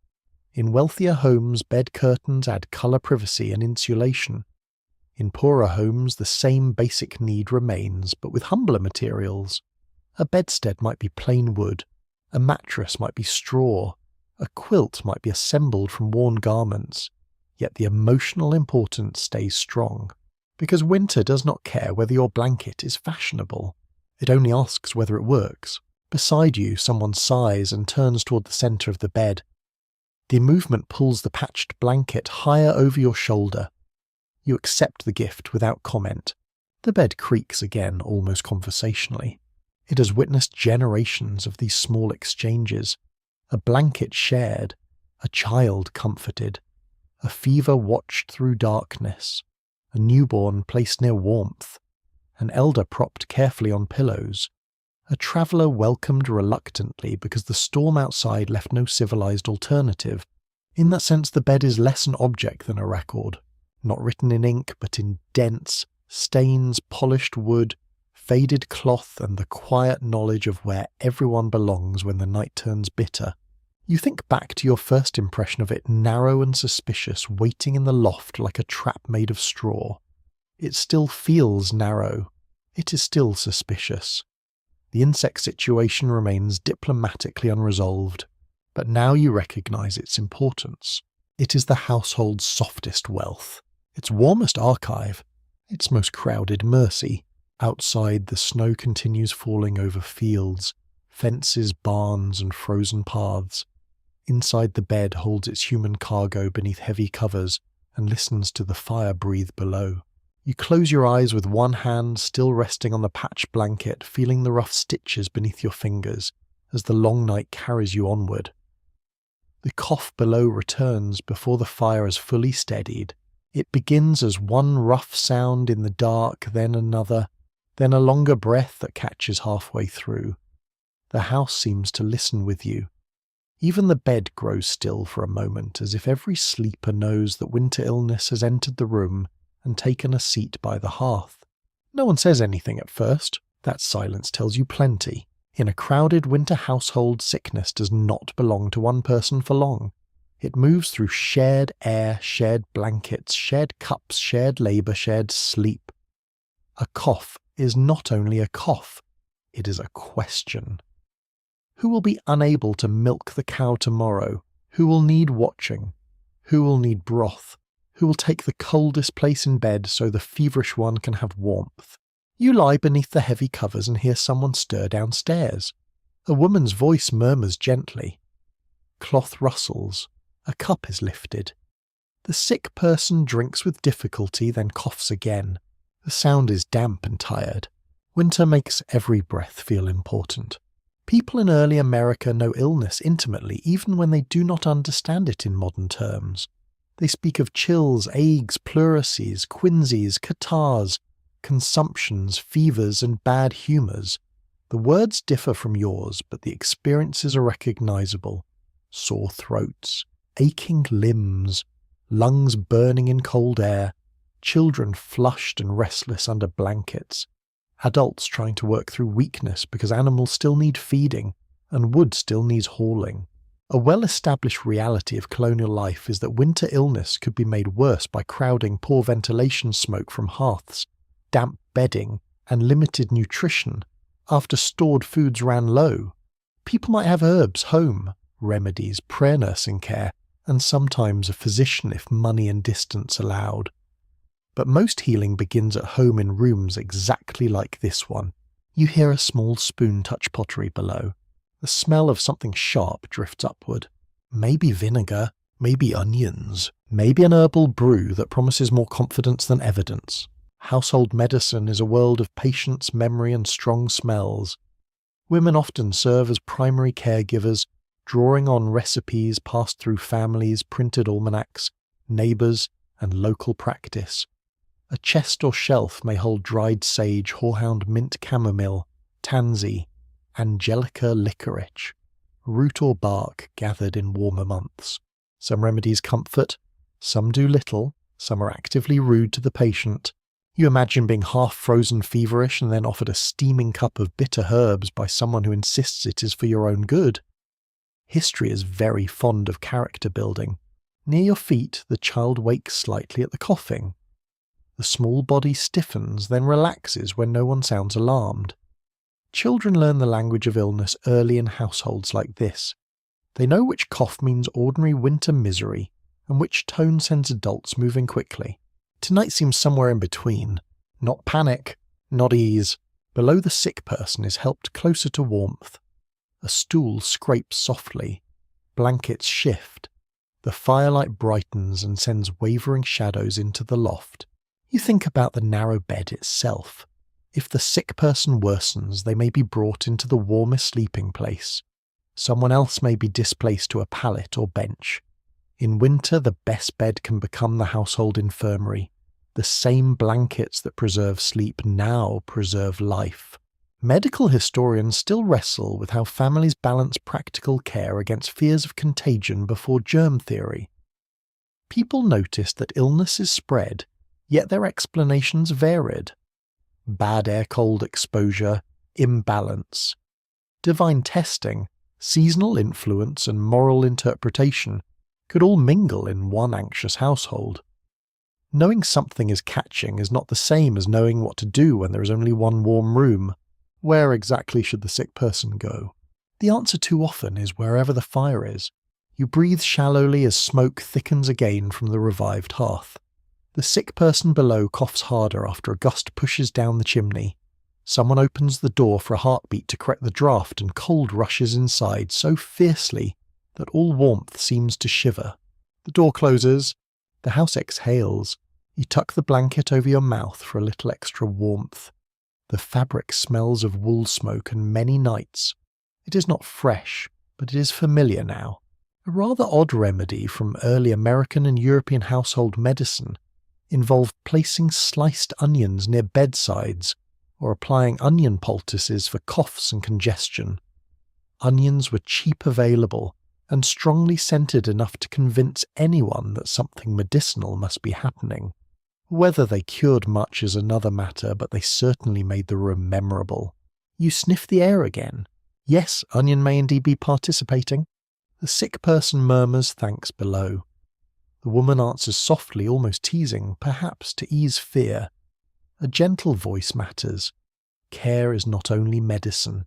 In wealthier homes, bed curtains add colour, privacy and insulation. In poorer homes, the same basic need remains, but with humbler materials. A bedstead might be plain wood, a mattress might be straw, a quilt might be assembled from worn garments, yet the emotional importance stays strong. Because winter does not care whether your blanket is fashionable. It only asks whether it works. Beside you, someone sighs and turns toward the centre of the bed. The movement pulls the patched blanket higher over your shoulder. You accept the gift without comment. The bed creaks again, almost conversationally. It has witnessed generations of these small exchanges. A blanket shared, a child comforted, a fever watched through darkness, a newborn placed near warmth, an elder propped carefully on pillows, a traveller welcomed reluctantly because the storm outside left no civilized alternative. In that sense, the bed is less an object than a record. not written in ink but in dents, stains, polished wood, faded cloth, and the quiet knowledge of where everyone belongs when the night turns bitter. You think back to your first impression of it, narrow and suspicious, waiting in the loft like a trap made of straw. It still feels narrow. It is still suspicious. The insect situation remains diplomatically unresolved, but now you recognise its importance. It is the household's softest wealth, its warmest archive, its most crowded mercy. Outside, the snow continues falling over fields, fences, barns, and frozen paths. Inside, the bed holds its human cargo beneath heavy covers and listens to the fire breathe below. You close your eyes with one hand still resting on the patched blanket, feeling the rough stitches beneath your fingers as the long night carries you onward. The cough below returns before the fire is fully steadied. It begins as one rough sound in the dark, then another, then a longer breath that catches halfway through. The house seems to listen with you. Even the bed grows still for a moment, as if every sleeper knows that winter illness has entered the room and taken a seat by the hearth. No one says anything at first. That silence tells you plenty. In a crowded winter household, sickness does not belong to one person for long. It moves through shared air, shared blankets, shared cups, shared labour, shared sleep. A cough is not only a cough, it is a question. Who will be unable to milk the cow tomorrow? Who will need watching? Who will need broth? Who will take the coldest place in bed so the feverish one can have warmth? You lie beneath the heavy covers and hear someone stir downstairs. A woman's voice murmurs gently. Cloth rustles. A cup is lifted. The sick person drinks with difficulty, then coughs again. The sound is damp and tired. Winter makes every breath feel important. People in early America know illness intimately, even when they do not understand it in modern terms. They speak of chills, agues, pleurisy, quinsies, catarrhs, consumptions, fevers, and bad humours. The words differ from yours, but the experiences are recognisable. Sore throats, aching limbs, lungs burning in cold air, children flushed and restless under blankets, adults trying to work through weakness because animals still need feeding and wood still needs hauling. A well-established reality of colonial life is that winter illness could be made worse by crowding poor ventilation smoke from hearths, damp bedding, and limited nutrition. After stored foods ran low, people might have herbs home, remedies, prayer nursing care, and sometimes a physician if money and distance allowed. But most healing begins at home in rooms exactly like this one. You hear a small spoon touch pottery below. The smell of something sharp drifts upward. Maybe vinegar, maybe onions, maybe an herbal brew that promises more confidence than evidence. Household medicine is a world of patience, memory, and strong smells. Women often serve as primary caregivers, drawing on recipes passed through families, printed almanacs, neighbours, and local practice. A chest or shelf may hold dried sage, horehound mint chamomile, tansy, angelica licorice, root or bark gathered in warmer months. Some remedies comfort, some do little, some are actively rude to the patient. You imagine being half-frozen feverish and then offered a steaming cup of bitter herbs by someone who insists it is for your own good. History is very fond of character building. Near your feet, the child wakes slightly at the coughing. The small body stiffens, then relaxes when no one sounds alarmed. Children learn the language of illness early in households like this. They know which cough means ordinary winter misery, and which tone sends adults moving quickly. Tonight seems somewhere in between. Not panic, not ease. Below the sick person is helped closer to warmth. A stool scrapes softly. Blankets shift. The firelight brightens and sends wavering shadows into the loft. You think about the narrow bed itself. If the sick person worsens, they may be brought into the warmest sleeping place. Someone else may be displaced to a pallet or bench. In winter, the best bed can become the household infirmary. The same blankets that preserve sleep now preserve life. Medical historians still wrestle with how families balance practical care against fears of contagion before germ theory. People noticed that illnesses spread, yet their explanations varied. Bad air-cold exposure, imbalance. Divine testing, seasonal influence, and moral interpretation could all mingle in one anxious household. Knowing something is catching is not the same as knowing what to do when there is only one warm room. Where exactly should the sick person go? The answer too often is wherever the fire is. You breathe shallowly as smoke thickens again from the revived hearth. The sick person below coughs harder after a gust pushes down the chimney. Someone opens the door for a heartbeat to correct the draught, and cold rushes inside so fiercely that all warmth seems to shiver. The door closes. The house exhales. You tuck the blanket over your mouth for a little extra warmth. The fabric smells of wool smoke and many nights. It is not fresh, but it is familiar now. A rather odd remedy from early American and European household medicine involved placing sliced onions near bedsides or applying onion poultices for coughs and congestion. Onions were cheap available and strongly scented enough to convince anyone that something medicinal must be happening. Whether they cured much is another matter, but they certainly made the room memorable. You sniff the air again. Yes, onion may indeed be participating. The sick person murmurs thanks below. The woman answers softly, almost teasing, perhaps to ease fear. A gentle voice matters. Care is not only medicine.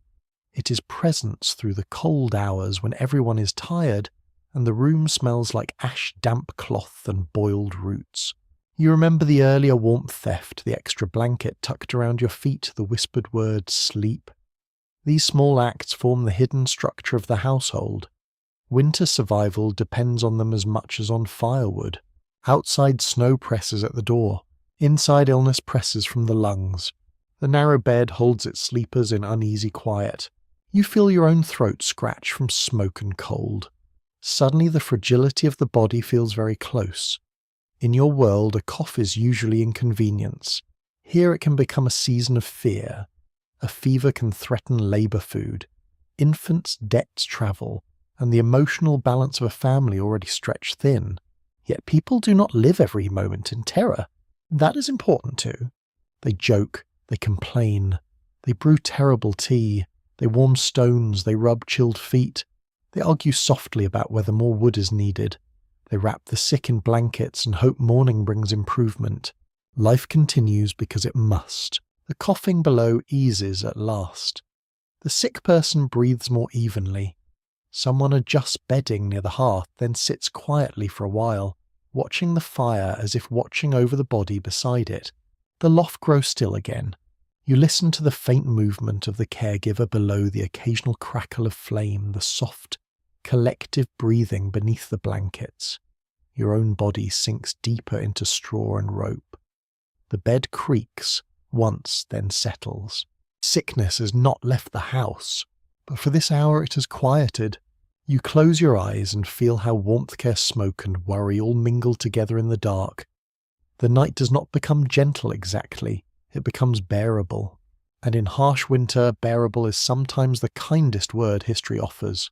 It is presence through the cold hours when everyone is tired and the room smells like ash-damp cloth and boiled roots. You remember the earlier warmth theft, the extra blanket tucked around your feet, the whispered word sleep. These small acts form the hidden structure of the household. Winter survival depends on them as much as on firewood. Outside snow presses at the door. Inside illness presses from the lungs. The narrow bed holds its sleepers in uneasy quiet. You feel your own throat scratch from smoke and cold. Suddenly the fragility of the body feels very close. In your world, a cough is usually inconvenience. Here it can become a season of fear. A fever can threaten labour food. Infants' debts travel, and the emotional balance of a family already stretched thin. Yet people do not live every moment in terror. That is important too. They joke, they complain, they brew terrible tea, they warm stones, they rub chilled feet, they argue softly about whether more wood is needed. They wrap the sick in blankets and hope morning brings improvement. Life continues because it must. The coughing below eases at last. The sick person breathes more evenly. Someone adjusts bedding near the hearth, then sits quietly for a while, watching the fire as if watching over the body beside it. The loft grows still again. You listen to the faint movement of the caregiver below, the occasional crackle of flame, the soft, collective breathing beneath the blankets. Your own body sinks deeper into straw and rope. The bed creaks, once, then settles. Sickness has not left the house, but for this hour it has quieted. You close your eyes and feel how warmth care, smoke and worry all mingle together in the dark. The night does not become gentle exactly, it becomes bearable. And in harsh winter, bearable is sometimes the kindest word history offers.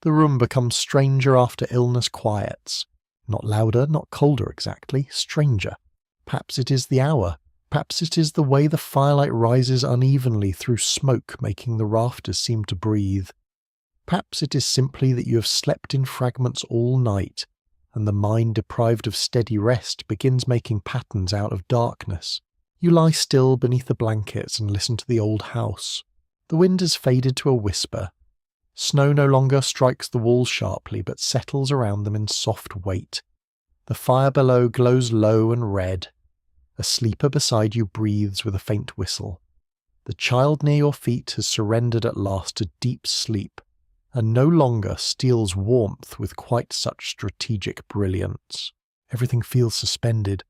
The room becomes stranger after illness quiets. Not louder, not colder exactly, stranger. Perhaps it is the hour. Perhaps it is the way the firelight rises unevenly through smoke, making the rafters seem to breathe. Perhaps it is simply that you have slept in fragments all night, and the mind deprived of steady rest begins making patterns out of darkness. You lie still beneath the blankets and listen to the old house. The wind has faded to a whisper. Snow no longer strikes the walls sharply, but settles around them in soft weight. The fire below glows low and red. A sleeper beside you breathes with a faint whistle. The child near your feet has surrendered at last to deep sleep, and no longer steals warmth with quite such strategic brilliance. Everything feels suspended.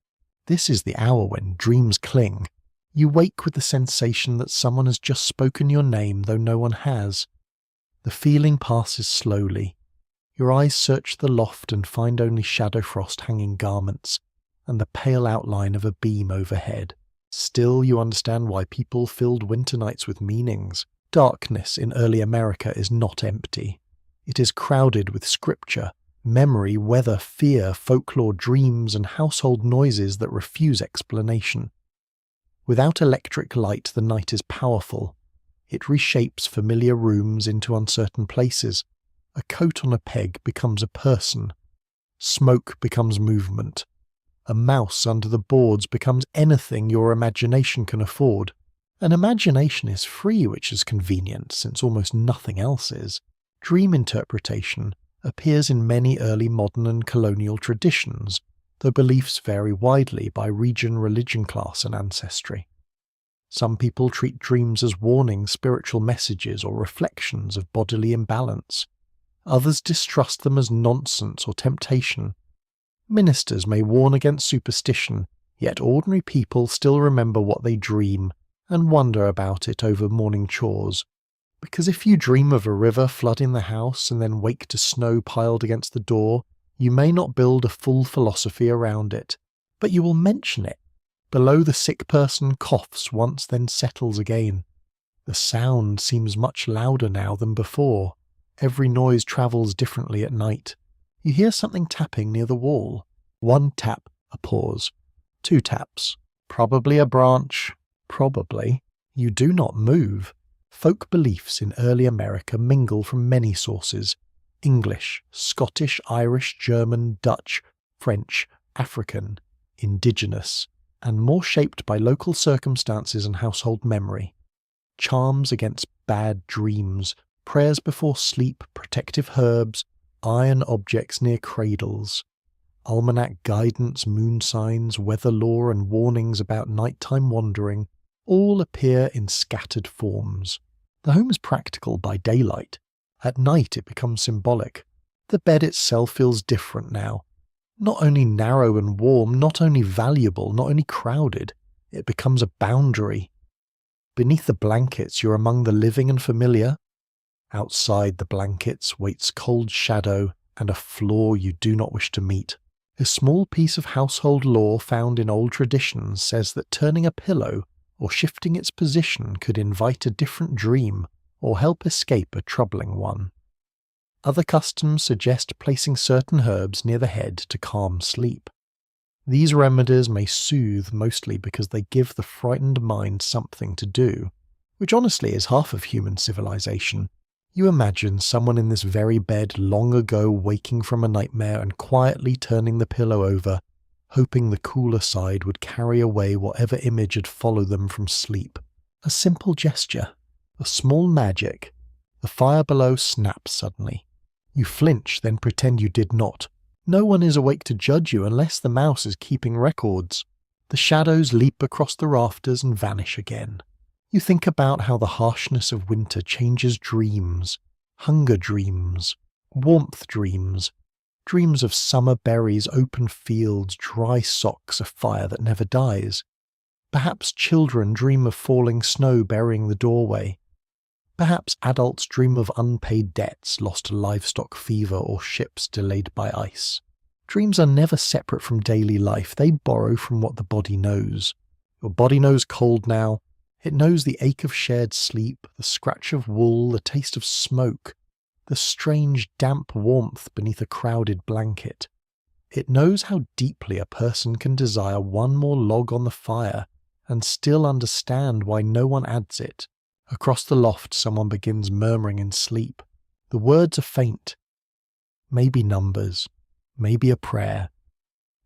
This is the hour when dreams cling. You wake with the sensation that someone has just spoken your name, though no one has. The feeling passes slowly. Your eyes search the loft and find only shadow frost hanging garments, and the pale outline of a beam overhead. Still, you understand why people filled winter nights with meanings. Darkness in early America is not empty. It is crowded with scripture, Memory, weather, fear, folklore, dreams, and household noises that refuse explanation. Without electric light, the night is powerful. It reshapes familiar rooms into uncertain places. A coat on a peg becomes a person. Smoke becomes movement. A mouse under the boards becomes anything your imagination can afford. And imagination is free, which is convenient, since almost nothing else is. Dream interpretation appears in many early modern and colonial traditions, though beliefs vary widely by region, religion, class, and ancestry. Some people treat dreams as warning, spiritual messages, or reflections of bodily imbalance. Others distrust them as nonsense or temptation. Ministers may warn against superstition, yet ordinary people still remember what they dream and wonder about it over morning chores. Because if you dream of a river flooding the house and then wake to snow piled against the door, you may not build a full philosophy around it, but you will mention it. Below, the sick person coughs once, then settles again. The sound seems much louder now than before. Every noise travels differently at night. You hear something tapping near the wall. One tap, a pause. 2 taps. Probably a branch. Probably. You do not move. Folk beliefs in early America mingle from many sources: English, Scottish, Irish, German, Dutch, French, African, indigenous, and more shaped by local circumstances and household memory. Charms against bad dreams, prayers before sleep, protective herbs, iron objects near cradles, almanac guidance, moon signs, weather lore, and warnings about nighttime wandering all appear in scattered forms. The home is practical by daylight. At night it becomes symbolic. The bed itself feels different now. Not only narrow and warm, not only valuable, not only crowded, it becomes a boundary. Beneath the blankets you're among the living and familiar. Outside the blankets waits cold shadow and a flaw you do not wish to meet. A small piece of household lore found in old traditions says that turning a pillow or shifting its position could invite a different dream or help escape a troubling one. Other customs suggest placing certain herbs near the head to calm sleep. These remedies may soothe mostly because they give the frightened mind something to do, which honestly is half of human civilization. You imagine someone in this very bed long ago waking from a nightmare and quietly turning the pillow over, hoping the cooler side would carry away whatever image had followed them from sleep. A simple gesture, a small magic. The fire below snaps suddenly. You flinch, then pretend you did not. No one is awake to judge you unless the mouse is keeping records. The shadows leap across the rafters and vanish again. You think about how the harshness of winter changes dreams, hunger dreams, warmth dreams, dreams of summer berries, open fields, dry socks, a fire that never dies. Perhaps children dream of falling snow burying the doorway. Perhaps adults dream of unpaid debts, lost to livestock fever, or ships delayed by ice. Dreams are never separate from daily life. They borrow from what the body knows. Your body knows cold now. It knows the ache of shared sleep, the scratch of wool, the taste of smoke, the strange damp warmth beneath a crowded blanket. It knows how deeply a person can desire one more log on the fire and still understand why no one adds it. Across the loft someone begins murmuring in sleep. The words are faint. Maybe numbers, maybe a prayer,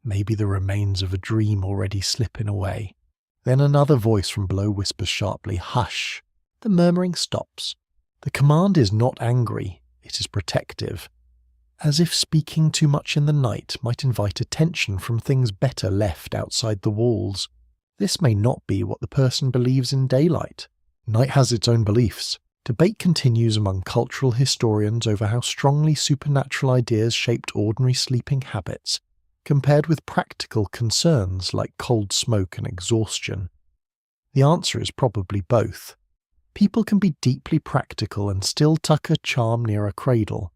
maybe the remains of a dream already slipping away. Then another voice from below whispers sharply, "Hush!" The murmuring stops. The command is not angry, it is protective. As if speaking too much in the night might invite attention from things better left outside the walls. This may not be what the person believes in daylight. Night has its own beliefs. Debate continues among cultural historians over how strongly supernatural ideas shaped ordinary sleeping habits, compared with practical concerns like cold smoke and exhaustion. The answer is probably both. People can be deeply practical and still tuck a charm near a cradle.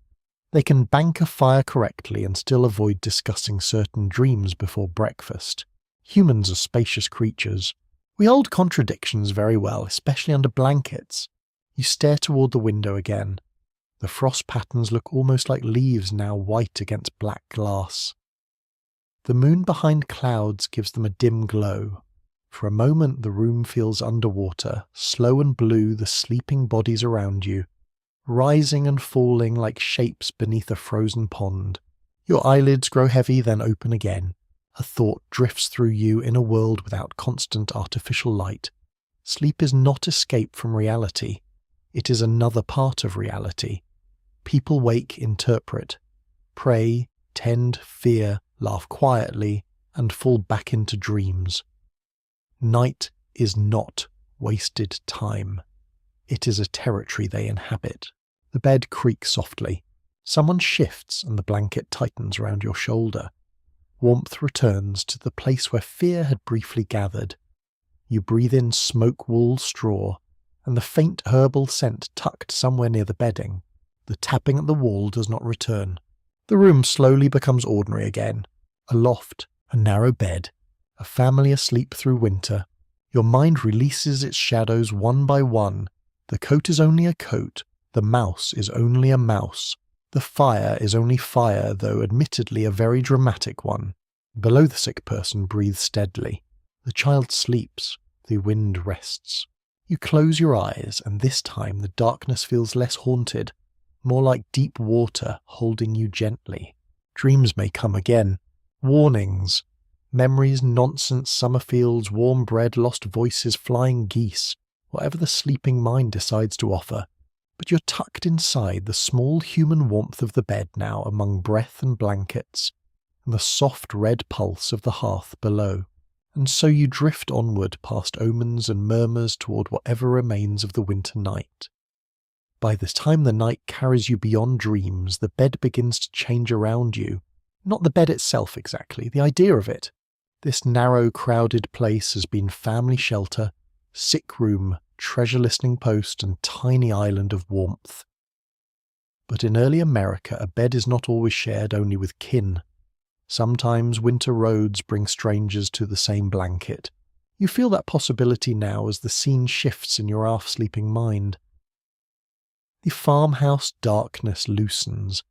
They can bank a fire correctly and still avoid discussing certain dreams before breakfast. Humans are spacious creatures. We hold contradictions very well, especially under blankets. You stare toward the window again. The The frost patterns look almost like leaves now white against black glass. The moon behind clouds gives them a dim glow. For a moment the room feels underwater, slow and blue the sleeping bodies around you, rising and falling like shapes beneath a frozen pond. Your eyelids grow heavy, then open again. A thought drifts through you in a world without constant artificial light. Sleep is not escape from reality. It is another part of reality. People wake, interpret, pray, tend, fear, laugh quietly, and fall back into dreams. Night is not wasted time. It is a territory they inhabit. The bed creaks softly. Someone shifts and the blanket tightens around your shoulder. Warmth returns to the place where fear had briefly gathered. You breathe in smoke wool straw, and the faint herbal scent tucked somewhere near the bedding. The tapping at the wall does not return. The room slowly becomes ordinary again. A loft, a narrow bed, a family asleep through winter. Your mind releases its shadows one by one. The coat is only a coat. The mouse is only a mouse. The fire is only fire, though admittedly a very dramatic one. Below the sick person breathes steadily. The child sleeps. The wind rests. You close your eyes, and this time the darkness feels less haunted, more like deep water holding you gently. Dreams may come again. Warnings. Memories, nonsense, summer fields, warm bread, lost voices, flying geese, whatever the sleeping mind decides to offer. But you're tucked inside the small human warmth of the bed now among breath and blankets, and the soft red pulse of the hearth below. And so you drift onward past omens and murmurs toward whatever remains of the winter night. By the time the night carries you beyond dreams, the bed begins to change around you. Not the bed itself exactly, the idea of it. This narrow, crowded place has been family shelter, sick room, treasure listening post, and tiny island of warmth. But in early America, a bed is not always shared only with kin. Sometimes winter roads bring strangers to the same blanket. You feel that possibility now as the scene shifts in your half-sleeping mind. The farmhouse darkness loosens,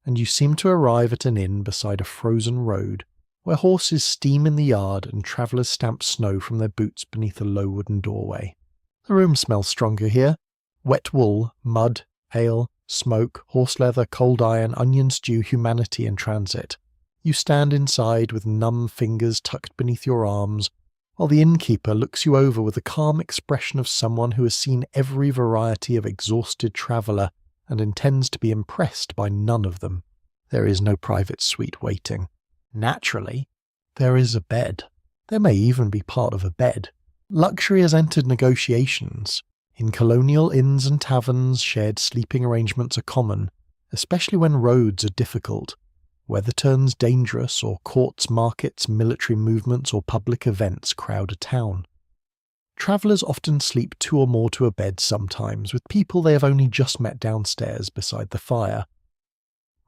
and you seem to arrive at an inn beside a frozen road, where horses steam in the yard and travellers stamp snow from their boots beneath a low wooden doorway. The room smells stronger here. Wet wool, mud, ale, smoke, horse leather, cold iron, onion stew, humanity in transit. You stand inside with numb fingers tucked beneath your arms, while the innkeeper looks you over with the calm expression of someone who has seen every variety of exhausted traveller and intends to be impressed by none of them. There is no private suite waiting. Naturally, there is a bed. There may even be part of a bed. Luxury has entered negotiations. In colonial inns and taverns, shared sleeping arrangements are common, especially when roads are difficult, weather turns dangerous, or courts, markets, military movements, or public events crowd a town. Travellers often sleep two or more to a bed sometimes, with people they have only just met downstairs beside the fire.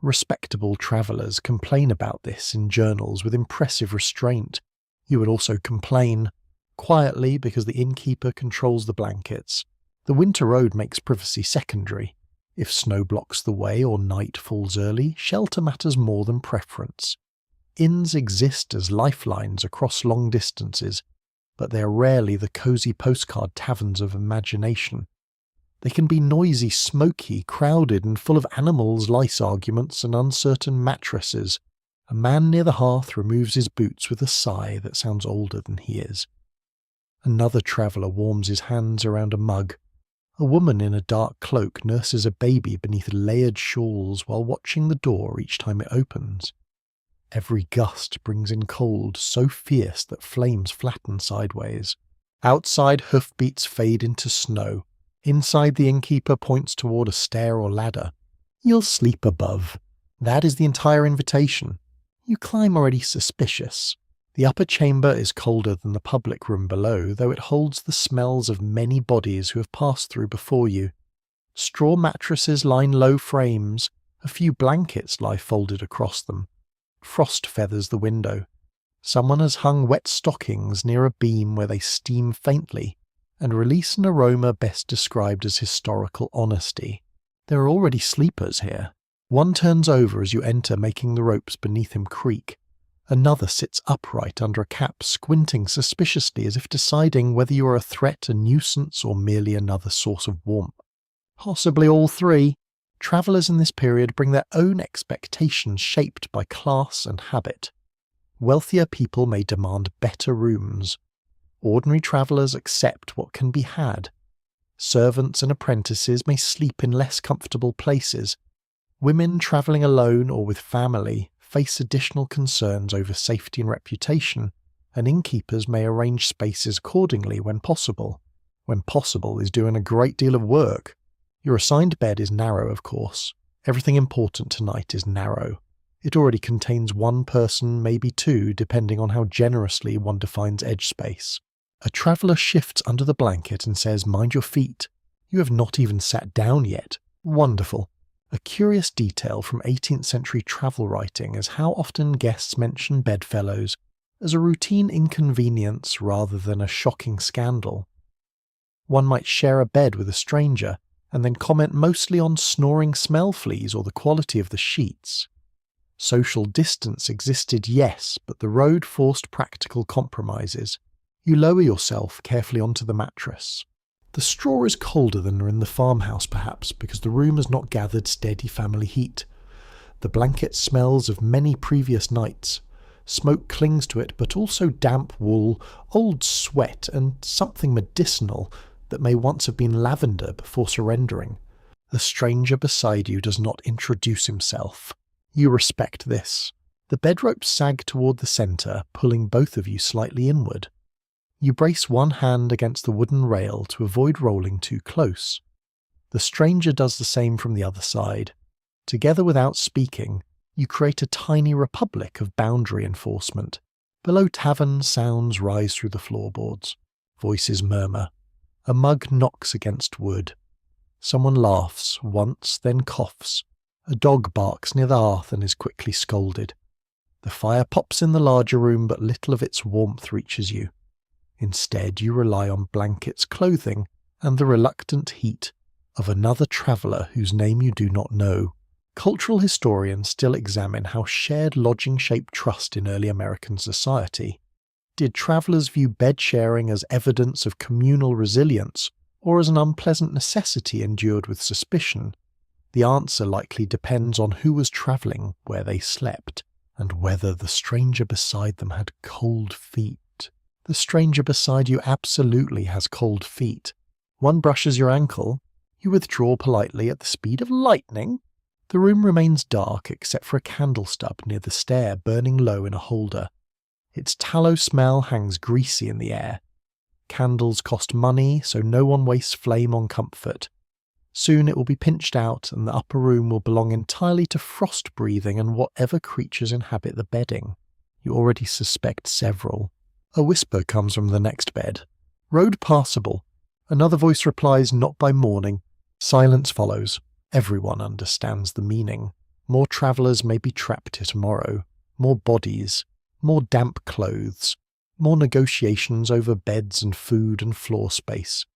Respectable travellers complain about this in journals with impressive restraint. You would also complain, quietly, because the innkeeper controls the blankets. The winter road makes privacy secondary. If snow blocks the way or night falls early, shelter matters more than preference. Inns exist as lifelines across long distances, but they are rarely the cosy postcard taverns of imagination. They can be noisy, smoky, crowded, and full of animals, lice arguments, and uncertain mattresses. A man near the hearth removes his boots with a sigh that sounds older than he is. Another traveller warms his hands around a mug. A woman in a dark cloak nurses a baby beneath layered shawls while watching the door each time it opens. Every gust brings in cold so fierce that flames flatten sideways. Outside, hoofbeats fade into snow. Inside, the innkeeper points toward a stair or ladder. You'll sleep above. That is the entire invitation. You climb already suspicious. The upper chamber is colder than the public room below, though it holds the smells of many bodies who have passed through before you. Straw mattresses line low frames. A few blankets lie folded across them. Frost feathers the window. Someone has hung wet stockings near a beam where they steam faintly and release an aroma best described as historical honesty. There are already sleepers here. One turns over as you enter, making the ropes beneath him creak. Another sits upright under a cap, squinting suspiciously as if deciding whether you are a threat, a nuisance, or merely another source of warmth. Possibly all three. Travellers in this period bring their own expectations shaped by class and habit. Wealthier people may demand better rooms. Ordinary travellers accept what can be had. Servants and apprentices may sleep in less comfortable places. Women travelling alone or with family face additional concerns over safety and reputation, and innkeepers may arrange spaces accordingly when possible. When possible is doing a great deal of work. Your assigned bed is narrow, of course. Everything important tonight is narrow. It already contains one person, maybe two, depending on how generously one defines edge space. A traveller shifts under the blanket and says, "Mind your feet." You have not even sat down yet. Wonderful. A curious detail from 18th century travel writing is how often guests mention bedfellows as a routine inconvenience rather than a shocking scandal. One might share a bed with a stranger and then comment mostly on snoring smell fleas or the quality of the sheets. Social distance existed, yes, but the road forced practical compromises. You lower yourself carefully onto the mattress. The straw is colder than in the farmhouse perhaps, because the room has not gathered steady family heat. The blanket smells of many previous nights. Smoke clings to it, but also damp wool, old sweat, and something medicinal that may once have been lavender before surrendering. The stranger beside you does not introduce himself. You respect this. The bedropes sag toward the centre, pulling both of you slightly inward. You brace one hand against the wooden rail to avoid rolling too close. The stranger does the same from the other side. Together without speaking, you create a tiny republic of boundary enforcement. Below tavern, sounds rise through the floorboards. Voices murmur. A mug knocks against wood. Someone laughs, once, then coughs. A dog barks near the hearth and is quickly scolded. The fire pops in the larger room, but little of its warmth reaches you. Instead, you rely on blankets, clothing, and the reluctant heat of another traveller whose name you do not know. Cultural historians still examine how shared lodging shaped trust in early American society. Did travellers view bed sharing as evidence of communal resilience, or as an unpleasant necessity endured with suspicion? The answer likely depends on who was travelling, where they slept, and whether the stranger beside them had cold feet. The stranger beside you absolutely has cold feet. One brushes your ankle. You withdraw politely at the speed of lightning. The room remains dark except for a candle stub near the stair burning low in a holder. Its tallow smell hangs greasy in the air. Candles cost money, so no one wastes flame on comfort. Soon it will be pinched out and the upper room will belong entirely to frost-breathing and whatever creatures inhabit the bedding. You already suspect several. A whisper comes from the next bed. "Road passable." Another voice replies, "Not by morning." Silence follows. Everyone understands the meaning. More travellers may be trapped here tomorrow. More bodies. More damp clothes. More negotiations over beds and food and floor space.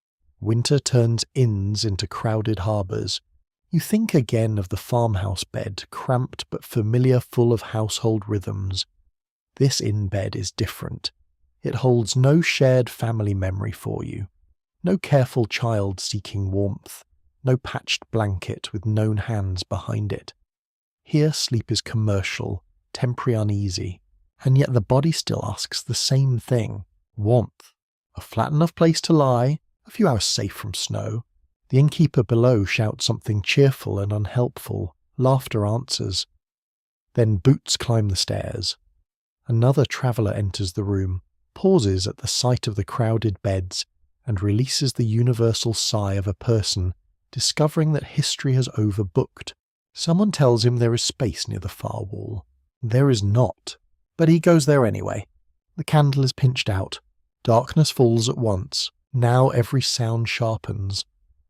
Winter turns inns into crowded harbours. You think again of the farmhouse bed, cramped but familiar, full of household rhythms. This inn bed is different. It holds no shared family memory for you. No careful child seeking warmth. No patched blanket with known hands behind it. Here sleep is commercial, temporary uneasy, and yet the body still asks the same thing. Warmth. A flat enough place to lie, a few hours safe from snow. The innkeeper below shouts something cheerful and unhelpful. Laughter answers. Then boots climb the stairs. Another traveller enters the room, pauses at the sight of the crowded beds, and releases the universal sigh of a person discovering that history has overbooked. Someone tells him there is space near the far wall. There is not, but he goes there anyway. The candle is pinched out. Darkness falls at once. Now every sound sharpens.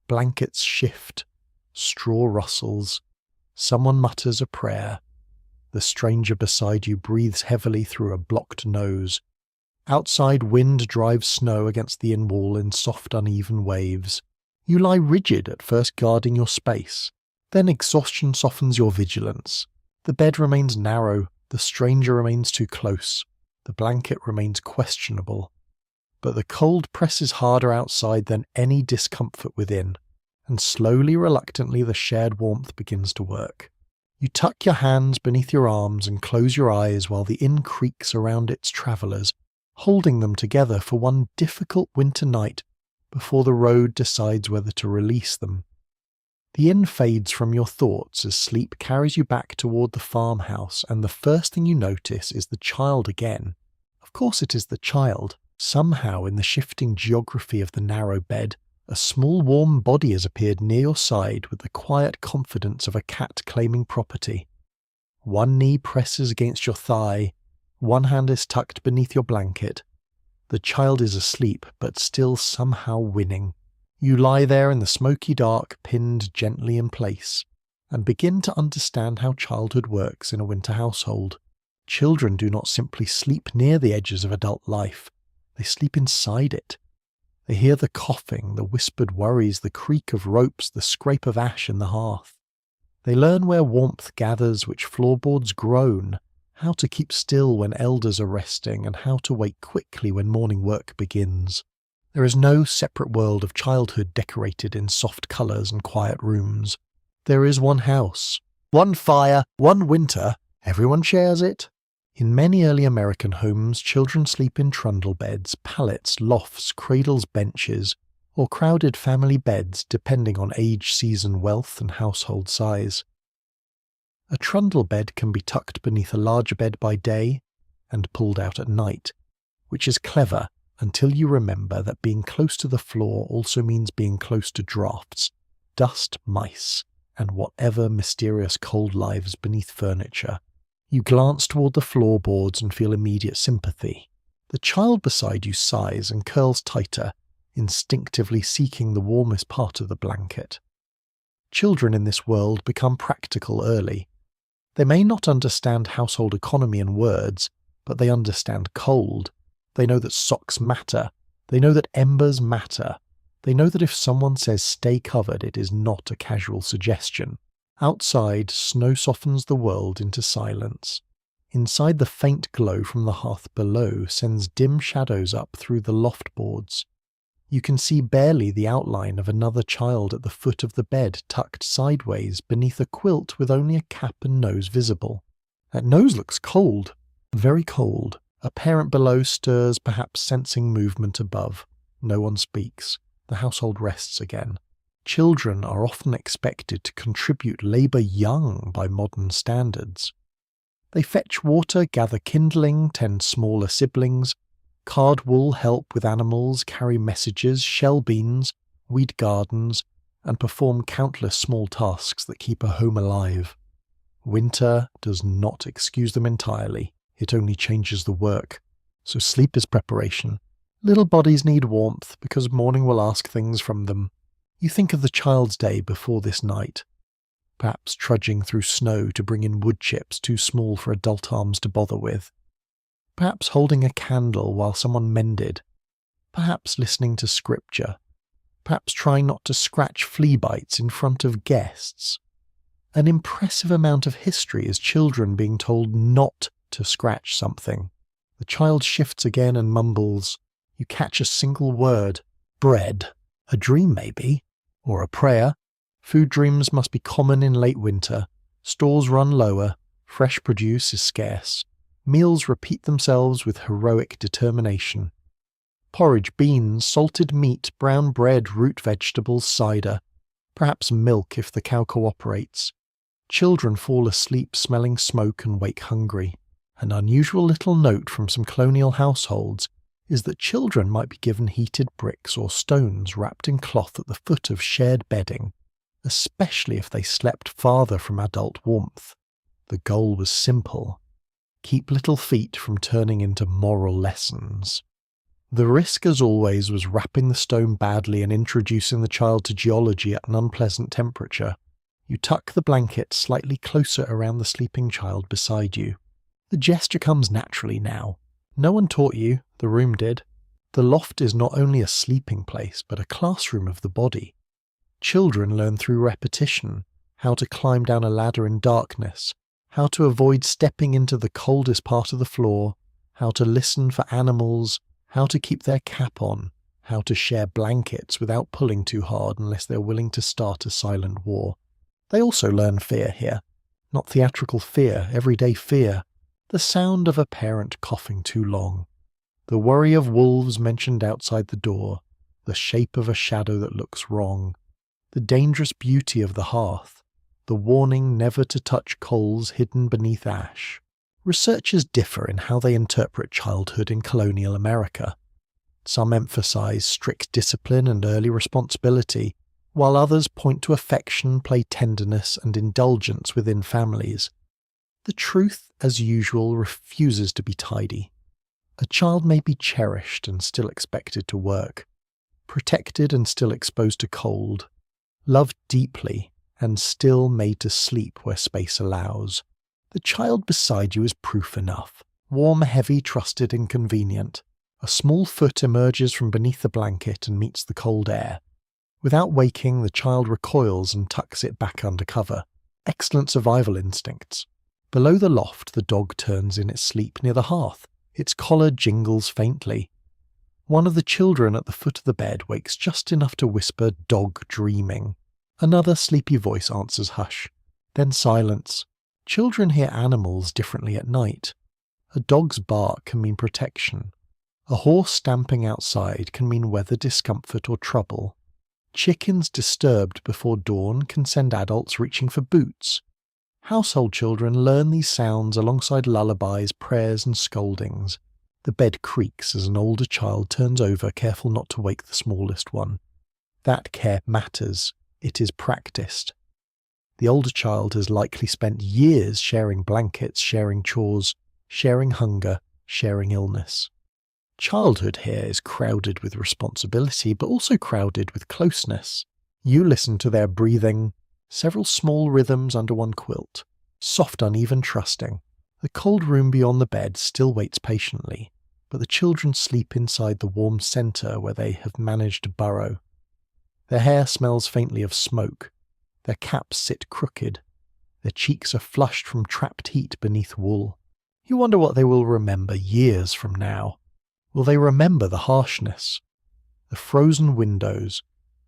Blankets shift. Straw rustles. Someone mutters a prayer. The stranger beside you breathes heavily through a blocked nose. Outside, wind drives snow against the inn wall in soft, uneven waves. You lie rigid at first, guarding your space. Then exhaustion softens your vigilance. The bed remains narrow, the stranger remains too close, the blanket remains questionable. But the cold presses harder outside than any discomfort within, and slowly, reluctantly, the shared warmth begins to work. You tuck your hands beneath your arms and close your eyes while the inn creaks around its travellers, holding them together for one difficult winter night before the road decides whether to release them. The inn fades from your thoughts as sleep carries you back toward the farmhouse, and the first thing you notice is the child again. Of course it is the child. Somehow, in the shifting geography of the narrow bed, a small warm body has appeared near your side with the quiet confidence of a cat claiming property. One knee presses against your thigh, one hand is tucked beneath your blanket. The child is asleep, but still somehow winning. You lie there in the smoky dark, pinned gently in place, and begin to understand how childhood works in a winter household. Children do not simply sleep near the edges of adult life. They sleep inside it. They hear the coughing, the whispered worries, the creak of ropes, the scrape of ash in the hearth. They learn where warmth gathers, which floorboards groan, how to keep still when elders are resting, and how to wake quickly when morning work begins. There is no separate world of childhood decorated in soft colours and quiet rooms. There is one house, one fire, one winter. Everyone shares it. In many early American homes, children sleep in trundle beds, pallets, lofts, cradles, benches, or crowded family beds depending on age, season, wealth, and household size. A trundle bed can be tucked beneath a larger bed by day and pulled out at night, which is clever until you remember that being close to the floor also means being close to drafts, dust, mice, and whatever mysterious cold lives beneath furniture. You glance toward the floorboards and feel immediate sympathy. The child beside you sighs and curls tighter, instinctively seeking the warmest part of the blanket. Children in this world become practical early. They may not understand household economy in words, but they understand cold. They know that socks matter. They know that embers matter. They know that if someone says stay covered, it is not a casual suggestion. Outside, snow softens the world into silence. Inside, the faint glow from the hearth below sends dim shadows up through the loft boards. You can see barely the outline of another child at the foot of the bed, tucked sideways beneath a quilt with only a cap and nose visible. That nose looks cold, very cold. A parent below stirs, perhaps sensing movement above. No one speaks. The household rests again. Children are often expected to contribute labour young by modern standards. They fetch water, gather kindling, tend smaller siblings, card wool, help with animals, carry messages, shell beans, weed gardens, and perform countless small tasks that keep a home alive. Winter does not excuse them entirely. It only changes the work. So sleep is preparation. Little bodies need warmth because morning will ask things from them. You think of the child's day before this night, perhaps trudging through snow to bring in wood chips too small for adult arms to bother with, perhaps holding a candle while someone mended, perhaps listening to scripture, perhaps trying not to scratch flea bites in front of guests. An impressive amount of history is children being told not to scratch something. The child shifts again and mumbles. You catch a single word. Bread. A dream, maybe. Or a prayer. Food dreams must be common in late winter. Stores run lower. Fresh produce is scarce. Meals repeat themselves with heroic determination. Porridge, beans, salted meat, brown bread, root vegetables, cider. Perhaps milk if the cow cooperates. Children fall asleep smelling smoke and wake hungry. An unusual little note from some colonial households is that children might be given heated bricks or stones wrapped in cloth at the foot of shared bedding, especially if they slept farther from adult warmth. The goal was simple: keep little feet from turning into moral lessons. The risk, as always, was wrapping the stone badly and introducing the child to geology at an unpleasant temperature. You tuck the blanket slightly closer around the sleeping child beside you. The gesture comes naturally now. No one taught you, the room did. The loft is not only a sleeping place, but a classroom of the body. Children learn through repetition how to climb down a ladder in darkness, how to avoid stepping into the coldest part of the floor, how to listen for animals, how to keep their cap on, how to share blankets without pulling too hard unless they're willing to start a silent war. They also learn fear here. Not theatrical fear, everyday fear. The sound of a parent coughing too long. The worry of wolves mentioned outside the door. The shape of a shadow that looks wrong. The dangerous beauty of the hearth. The warning never to touch coals hidden beneath ash. Researchers differ in how they interpret childhood in colonial America. Some emphasize strict discipline and early responsibility, while others point to affection, play tenderness, and indulgence within families. The truth, as usual, refuses to be tidy. A child may be cherished and still expected to work, protected and still exposed to cold, loved deeply and still made to sleep where space allows. The child beside you is proof enough. Warm, heavy, trusted, and convenient. A small foot emerges from beneath the blanket and meets the cold air. Without waking, the child recoils and tucks it back under cover. Excellent survival instincts. Below the loft, the dog turns in its sleep near the hearth. Its collar jingles faintly. One of the children at the foot of the bed wakes just enough to whisper, "Dog dreaming." Another sleepy voice answers, "Hush." Then silence. Children hear animals differently at night. A dog's bark can mean protection. A horse stamping outside can mean weather discomfort or trouble. Chickens disturbed before dawn can send adults reaching for boots. Household children learn these sounds alongside lullabies, prayers, and scoldings. The bed creaks as an older child turns over, careful not to wake the smallest one. That care matters. It is practiced. The older child has likely spent years sharing blankets, sharing chores, sharing hunger, sharing illness. Childhood here is crowded with responsibility, but also crowded with closeness. You listen to their breathing, several small rhythms under one quilt, soft, uneven, trusting. The cold room beyond the bed still waits patiently, but the children sleep inside the warm centre where they have managed to burrow. Their hair smells faintly of smoke. Their caps sit crooked. Their cheeks are flushed from trapped heat beneath wool. You wonder what they will remember years from now. Will they remember the harshness, the frozen windows,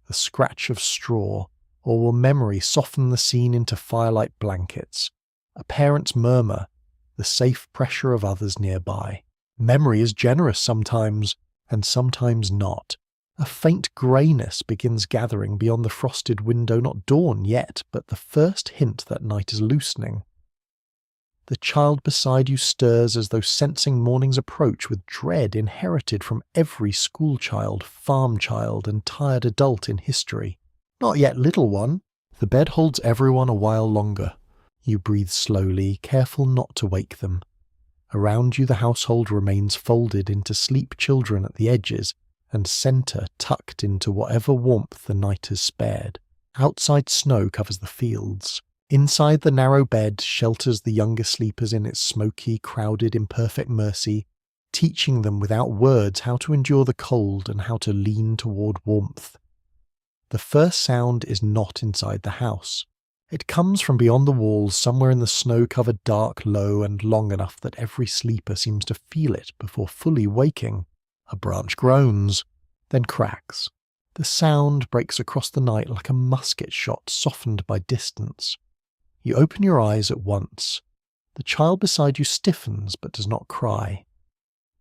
the scratch of straw, or will memory soften the scene into firelight blankets, a parent's murmur, the safe pressure of others nearby? Memory is generous sometimes, and sometimes not. A faint greyness begins gathering beyond the frosted window, not dawn yet, but the first hint that night is loosening. The child beside you stirs as though sensing morning's approach with dread inherited from every schoolchild, farm child, and tired adult in history. Not yet, little one. The bed holds everyone a while longer. You breathe slowly, careful not to wake them. Around you the household remains folded into sleep children at the edges, and centre tucked into whatever warmth the night has spared. Outside snow covers the fields. Inside the narrow bed shelters the younger sleepers in its smoky, crowded, imperfect mercy, teaching them without words how to endure the cold and how to lean toward warmth. The first sound is not inside the house. It comes from beyond the walls, somewhere in the snow-covered dark, low, and long enough that every sleeper seems to feel it before fully waking. A branch groans, then cracks. The sound breaks across the night like a musket shot softened by distance. You open your eyes at once. The child beside you stiffens but does not cry.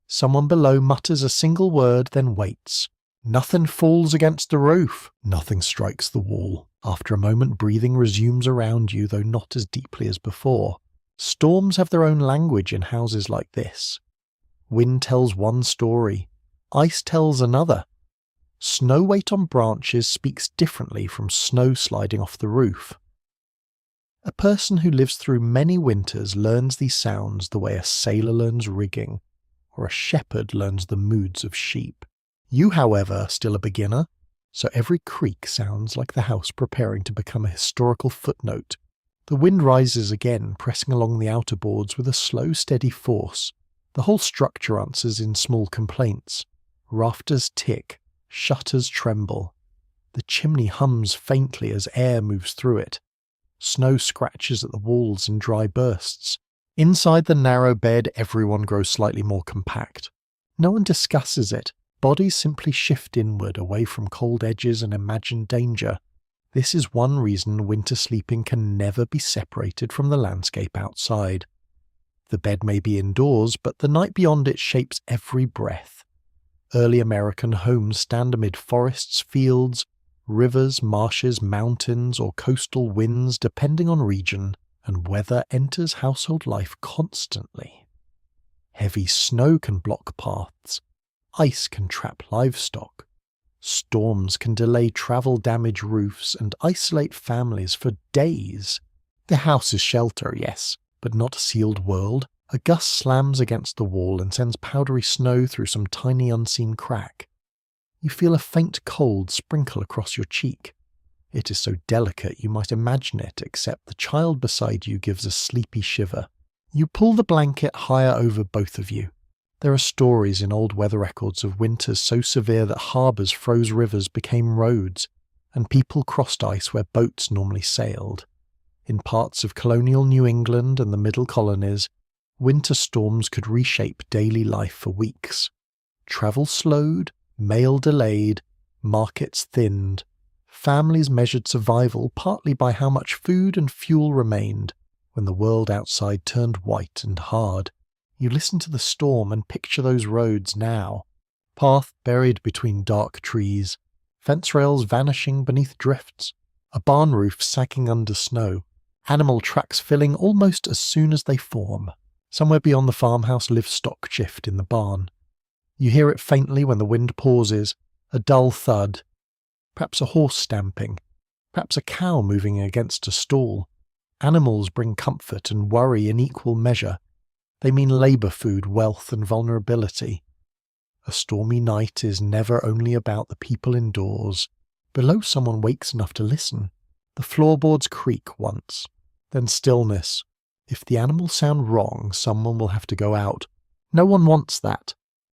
Someone below mutters a single word, then waits. Nothing falls against the roof. Nothing strikes the wall. After a moment, breathing resumes around you, though not as deeply as before. Storms have their own language in houses like this. Wind tells one story. Ice tells another. Snow weight on branches speaks differently from snow sliding off the roof. A person who lives through many winters learns these sounds the way a sailor learns rigging, or a shepherd learns the moods of sheep. You, however, are still a beginner, so every creak sounds like the house preparing to become a historical footnote. The wind rises again, pressing along the outer boards with a slow, steady force. The whole structure answers in small complaints. Rafters tick, shutters tremble. The chimney hums faintly as air moves through it. Snow scratches at the walls in dry bursts. Inside the narrow bed, everyone grows slightly more compact. No one discusses it. Bodies simply shift inward, away from cold edges and imagined danger. This is one reason winter sleeping can never be separated from the landscape outside. The bed may be indoors, but the night beyond it shapes every breath. Early American homes stand amid forests, fields, rivers, marshes, mountains, or coastal winds, depending on region, and weather enters household life constantly. Heavy snow can block paths. Ice can trap livestock. Storms can delay travel, damage roofs, and isolate families for days. The house is shelter, yes, but not a sealed world. A gust slams against the wall and sends powdery snow through some tiny unseen crack. You feel a faint cold sprinkle across your cheek. It is so delicate you might imagine it, except the child beside you gives a sleepy shiver. You pull the blanket higher over both of you. There are stories in old weather records of winters so severe that harbours froze, rivers became roads, and people crossed ice where boats normally sailed. In parts of colonial New England and the middle colonies, winter storms could reshape daily life for weeks. Travel slowed, mail delayed, markets thinned. Families measured survival partly by how much food and fuel remained when the world outside turned white and hard. You listen to the storm and picture those roads now. Path buried between dark trees, fence rails vanishing beneath drifts, a barn roof sagging under snow, animal tracks filling almost as soon as they form. Somewhere beyond the farmhouse lives stock shift in the barn. You hear it faintly when the wind pauses, a dull thud. Perhaps a horse stamping, perhaps a cow moving against a stall. Animals bring comfort and worry in equal measure. They mean labour food, wealth and vulnerability. A stormy night is never only about the people indoors. Below someone wakes enough to listen. The floorboards creak once, then stillness. If the animals sound wrong, someone will have to go out. No one wants that.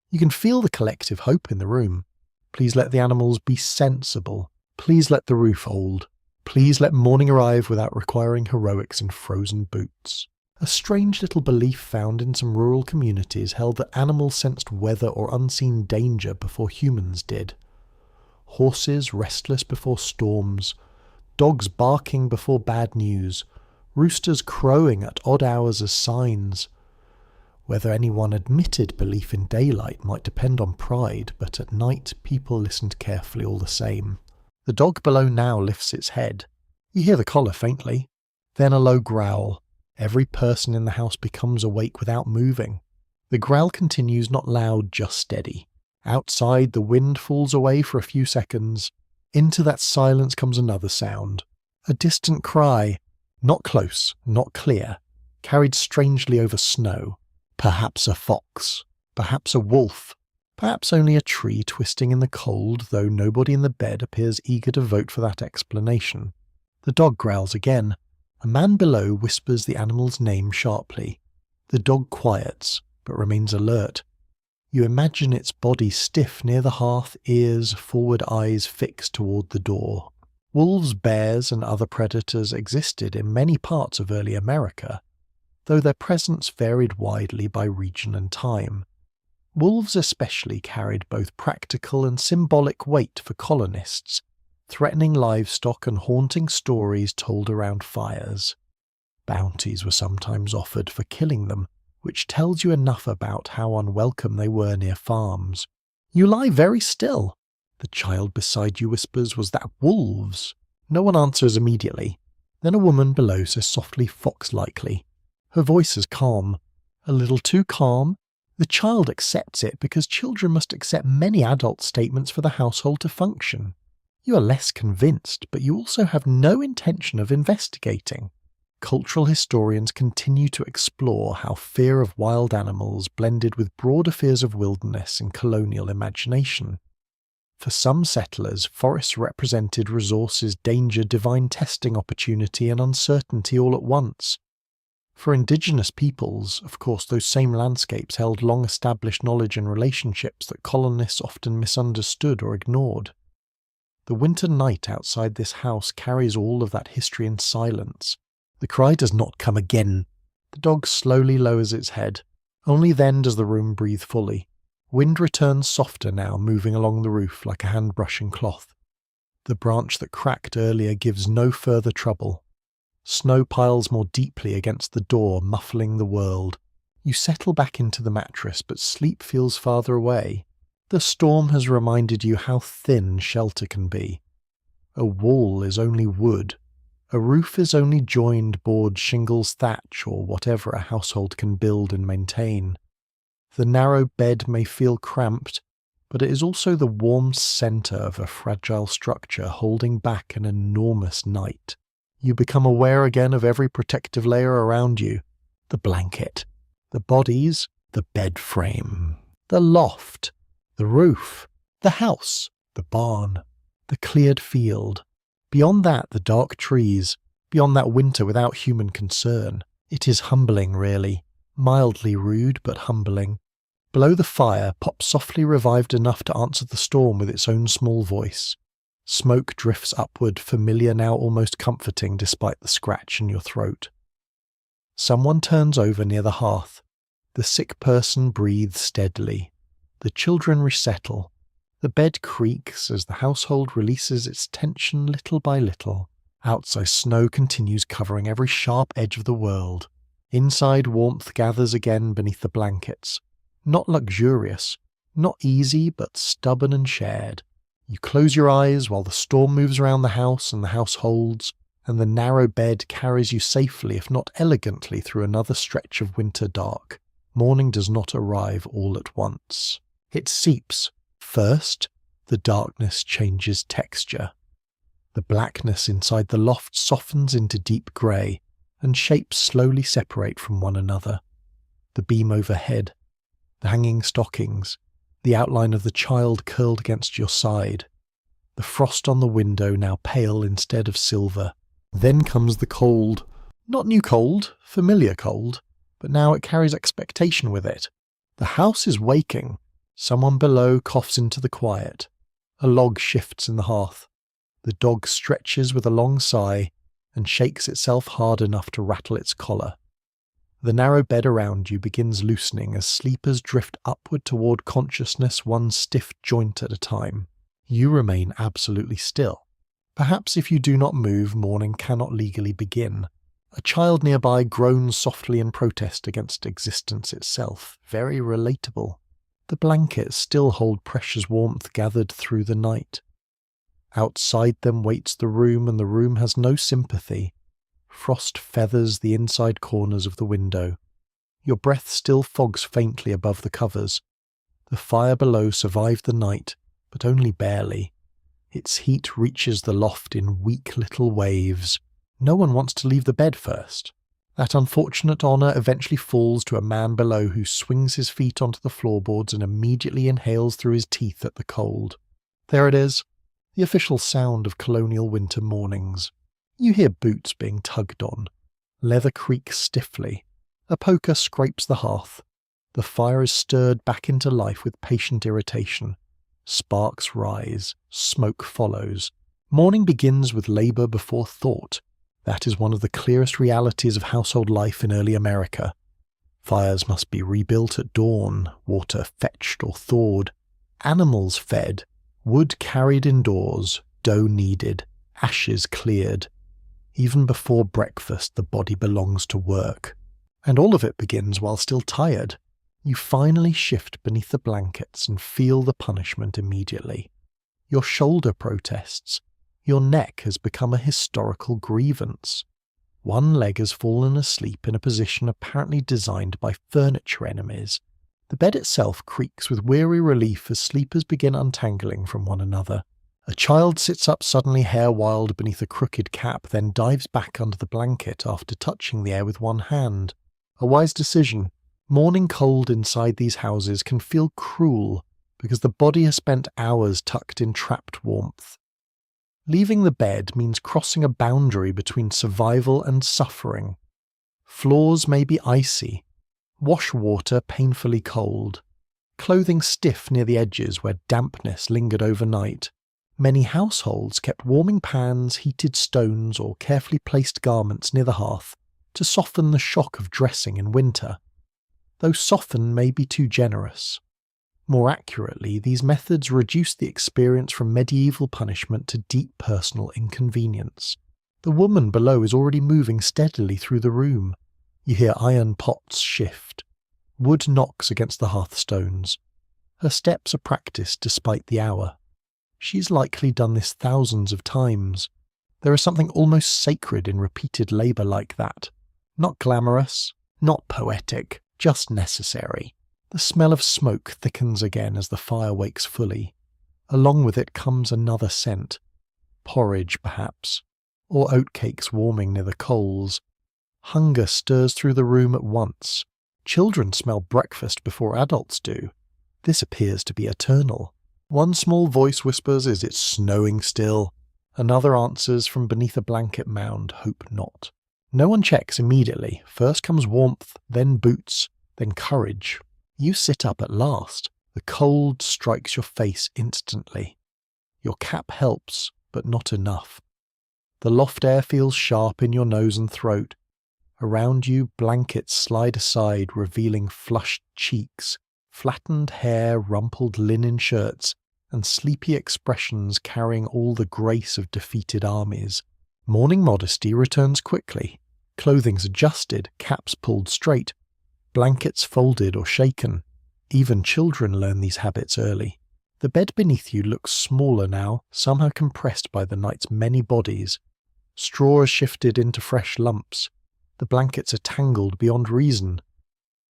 You can feel the collective hope in the room. Please let the animals be sensible. Please let the roof hold. Please let morning arrive without requiring heroics in frozen boots. A strange little belief found in some rural communities held that animals sensed weather or unseen danger before humans did. Horses restless before storms, dogs barking before bad news, roosters crowing at odd hours as signs. Whether anyone admitted belief in daylight might depend on pride, but at night people listened carefully all the same. The dog below now lifts its head. You hear the collar faintly. Then a low growl. Every person in the house becomes awake without moving. The growl continues, not loud, just steady. Outside, the wind falls away for a few seconds. Into that silence comes another sound. A distant cry. Not close, not clear. Carried strangely over snow. Perhaps a fox. Perhaps a wolf. Perhaps only a tree twisting in the cold, though nobody in the bed appears eager to vote for that explanation. The dog growls again. A man below whispers the animal's name sharply. The dog quiets, but remains alert. You imagine its body stiff near the hearth, ears, forward eyes fixed toward the door. Wolves, bears, and other predators existed in many parts of early America, though their presence varied widely by region and time. Wolves especially carried both practical and symbolic weight for colonists, threatening livestock and haunting stories told around fires. Bounties were sometimes offered for killing them, which tells you enough about how unwelcome they were near farms. You lie very still. The child beside you whispers, "Was that wolves?" No one answers immediately. Then a woman below says softly, fox-likely. Her voice is calm. A little too calm. The child accepts it because children must accept many adult statements for the household to function. You are less convinced, but you also have no intention of investigating. Cultural historians continue to explore how fear of wild animals blended with broader fears of wilderness in colonial imagination. For some settlers, forests represented resources, danger, divine testing opportunity, and uncertainty all at once. For indigenous peoples, of course, those same landscapes held long-established knowledge and relationships that colonists often misunderstood or ignored. The winter night outside this house carries all of that history in silence. The cry does not come again. The dog slowly lowers its head. Only then does the room breathe fully. Wind returns softer now, moving along the roof like a hand brushing cloth. The branch that cracked earlier gives no further trouble. Snow piles more deeply against the door, muffling the world. You settle back into the mattress, but sleep feels farther away. The storm has reminded you how thin shelter can be. A wall is only wood. A roof is only joined board, shingles, thatch, or whatever a household can build and maintain. The narrow bed may feel cramped, but it is also the warm centre of a fragile structure holding back an enormous night. You become aware again of every protective layer around you. The blanket, the bodies, the bed frame, the loft, the roof, the house, the barn, the cleared field. Beyond that, the dark trees. Beyond that, winter without human concern. It is humbling, really. Mildly rude, but humbling. Below the fire, Pop softly revived enough to answer the storm with its own small voice. Smoke drifts upward, familiar now, almost comforting despite the scratch in your throat. Someone turns over near the hearth. The sick person breathes steadily. The children resettle. The bed creaks as the household releases its tension little by little. Outside, snow continues covering every sharp edge of the world. Inside, warmth gathers again beneath the blankets. Not luxurious, not easy, but stubborn and shared. You close your eyes while the storm moves around the house and the house holds, and the narrow bed carries you safely, if not elegantly, through another stretch of winter dark. Morning does not arrive all at once. It seeps. First, the darkness changes texture. The blackness inside the loft softens into deep grey, and shapes slowly separate from one another. The beam overhead, the hanging stockings, the outline of the child curled against your side, the frost on the window now pale instead of silver. Then comes the cold. Not new cold, familiar cold, but now it carries expectation with it. The house is waking. Someone below coughs into the quiet. A log shifts in the hearth. The dog stretches with a long sigh and shakes itself hard enough to rattle its collar. The narrow bed around you begins loosening as sleepers drift upward toward consciousness, one stiff joint at a time. You remain absolutely still. Perhaps if you do not move, morning cannot legally begin. A child nearby groans softly in protest against existence itself. Very relatable. The blankets still hold precious warmth gathered through the night. Outside them waits the room, and the room has no sympathy. Frost feathers the inside corners of the window. Your breath still fogs faintly above the covers. The fire below survived the night, but only barely. Its heat reaches the loft in weak little waves. No one wants to leave the bed first. That unfortunate honour eventually falls to a man below who swings his feet onto the floorboards and immediately inhales through his teeth at the cold. There it is, the official sound of colonial winter mornings. You hear boots being tugged on. Leather creaks stiffly. A poker scrapes the hearth. The fire is stirred back into life with patient irritation. Sparks rise. Smoke follows. Morning begins with labour before thought. That is one of the clearest realities of household life in early America. Fires must be rebuilt at dawn, water fetched or thawed, animals fed, wood carried indoors, dough kneaded, ashes cleared. Even before breakfast, the body belongs to work. And all of it begins while still tired. You finally shift beneath the blankets and feel the punishment immediately. Your shoulder protests. Your neck has become a historical grievance. One leg has fallen asleep in a position apparently designed by furniture enemies. The bed itself creaks with weary relief as sleepers begin untangling from one another. A child sits up suddenly hair wild beneath a crooked cap, then dives back under the blanket after touching the air with one hand. A wise decision. Morning cold inside these houses can feel cruel because the body has spent hours tucked in trapped warmth. Leaving the bed means crossing a boundary between survival and suffering. Floors may be icy, wash water painfully cold, clothing stiff near the edges where dampness lingered overnight. Many households kept warming pans, heated stones, or carefully placed garments near the hearth to soften the shock of dressing in winter. Though soften may be too generous. More accurately, these methods reduce the experience from medieval punishment to deep personal inconvenience. The woman below is already moving steadily through the room. You hear iron pots shift. Wood knocks against the hearthstones. Her steps are practiced despite the hour. She's likely done this thousands of times. There is something almost sacred in repeated labour like that. Not glamorous, not poetic, just necessary. The smell of smoke thickens again as the fire wakes fully. Along with it comes another scent. Porridge, perhaps, or oatcakes warming near the coals. Hunger stirs through the room at once. Children smell breakfast before adults do. This appears to be eternal. One small voice whispers, "Is it snowing still?" Another answers from beneath a blanket mound, "Hope not." No one checks immediately. First comes warmth, then boots, then courage. You sit up at last. The cold strikes your face instantly. Your cap helps, but not enough. The loft air feels sharp in your nose and throat. Around you, blankets slide aside, revealing flushed cheeks, flattened hair, rumpled linen shirts, and sleepy expressions carrying all the grace of defeated armies. Morning modesty returns quickly. Clothing's adjusted, caps pulled straight, blankets folded or shaken. Even children learn these habits early. The bed beneath you looks smaller now, somehow compressed by the night's many bodies. Straw is shifted into fresh lumps. The blankets are tangled beyond reason.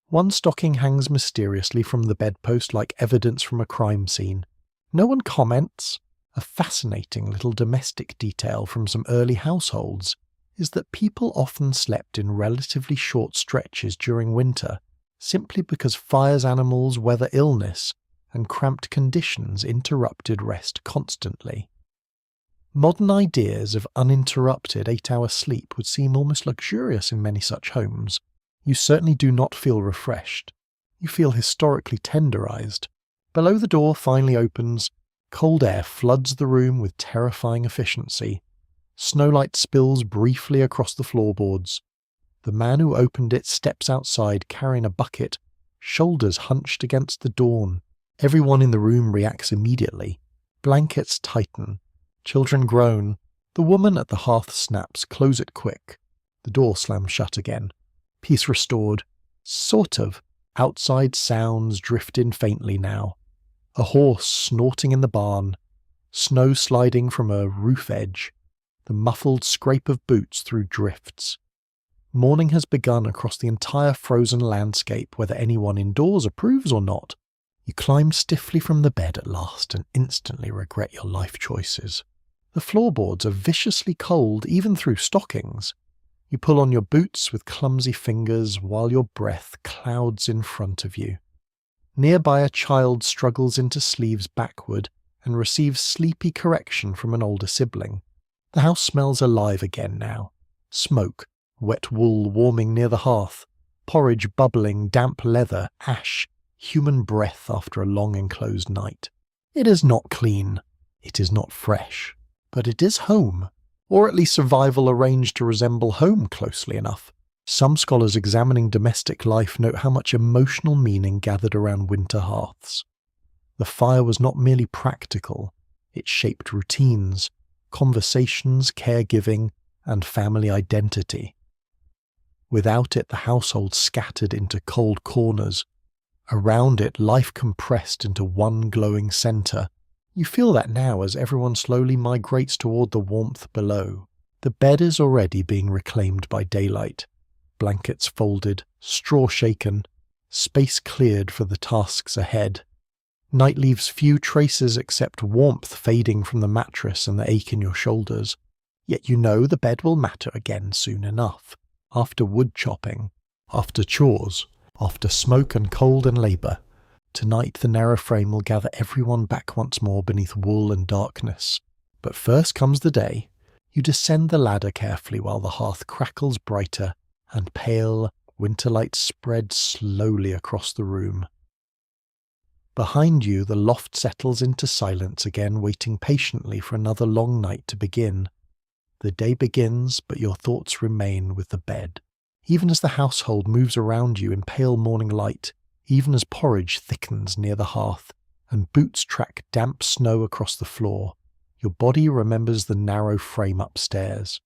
One stocking hangs mysteriously from the bedpost like evidence from a crime scene. No one comments. A fascinating little domestic detail from some early households is that people often slept in relatively short stretches during winter, simply because fires, animals, weather, illness, and cramped conditions interrupted rest constantly. Modern ideas of uninterrupted 8-hour sleep would seem almost luxurious in many such homes. You certainly do not feel refreshed. You feel historically tenderized. Below the door finally opens. Cold air floods the room with terrifying efficiency. Snowlight spills briefly across the floorboards. The man who opened it steps outside carrying a bucket, shoulders hunched against the dawn. Everyone in the room reacts immediately. Blankets tighten. Children groan. The woman at the hearth snaps, "Close it quick." The door slams shut again. Peace restored. Sort of. Outside sounds drift in faintly now. A horse snorting in the barn. Snow sliding from a roof edge. The muffled scrape of boots through drifts. Morning has begun across the entire frozen landscape, whether anyone indoors approves or not. You climb stiffly from the bed at last and instantly regret your life choices. The floorboards are viciously cold even through stockings. You pull on your boots with clumsy fingers while your breath clouds in front of you. Nearby a child struggles into sleeves backward and receives sleepy correction from an older sibling. The house smells alive again now. Smoke, wet wool warming near the hearth, porridge bubbling, damp leather, ash, human breath after a long enclosed night. It is not clean. It is not fresh. But it is home. Or at least survival arranged to resemble home closely enough. Some scholars examining domestic life note how much emotional meaning gathered around winter hearths. The fire was not merely practical, it shaped routines, conversations, caregiving, and family identity. Without it, the household scattered into cold corners. Around it, life compressed into one glowing centre. You feel that now as everyone slowly migrates toward the warmth below. The bed is already being reclaimed by daylight. Blankets folded, straw shaken, space cleared for the tasks ahead. Night leaves few traces except warmth fading from the mattress and the ache in your shoulders. Yet you know the bed will matter again soon enough. After wood chopping, after chores, after smoke and cold and labour. Tonight the narrow frame will gather everyone back once more beneath wool and darkness. But first comes the day. You descend the ladder carefully while the hearth crackles brighter, and pale winter light spreads slowly across the room. Behind you, the loft settles into silence again, waiting patiently for another long night to begin. The day begins, but your thoughts remain with the bed. Even as the household moves around you in pale morning light, even as porridge thickens near the hearth, and boots track damp snow across the floor, your body remembers the narrow frame upstairs.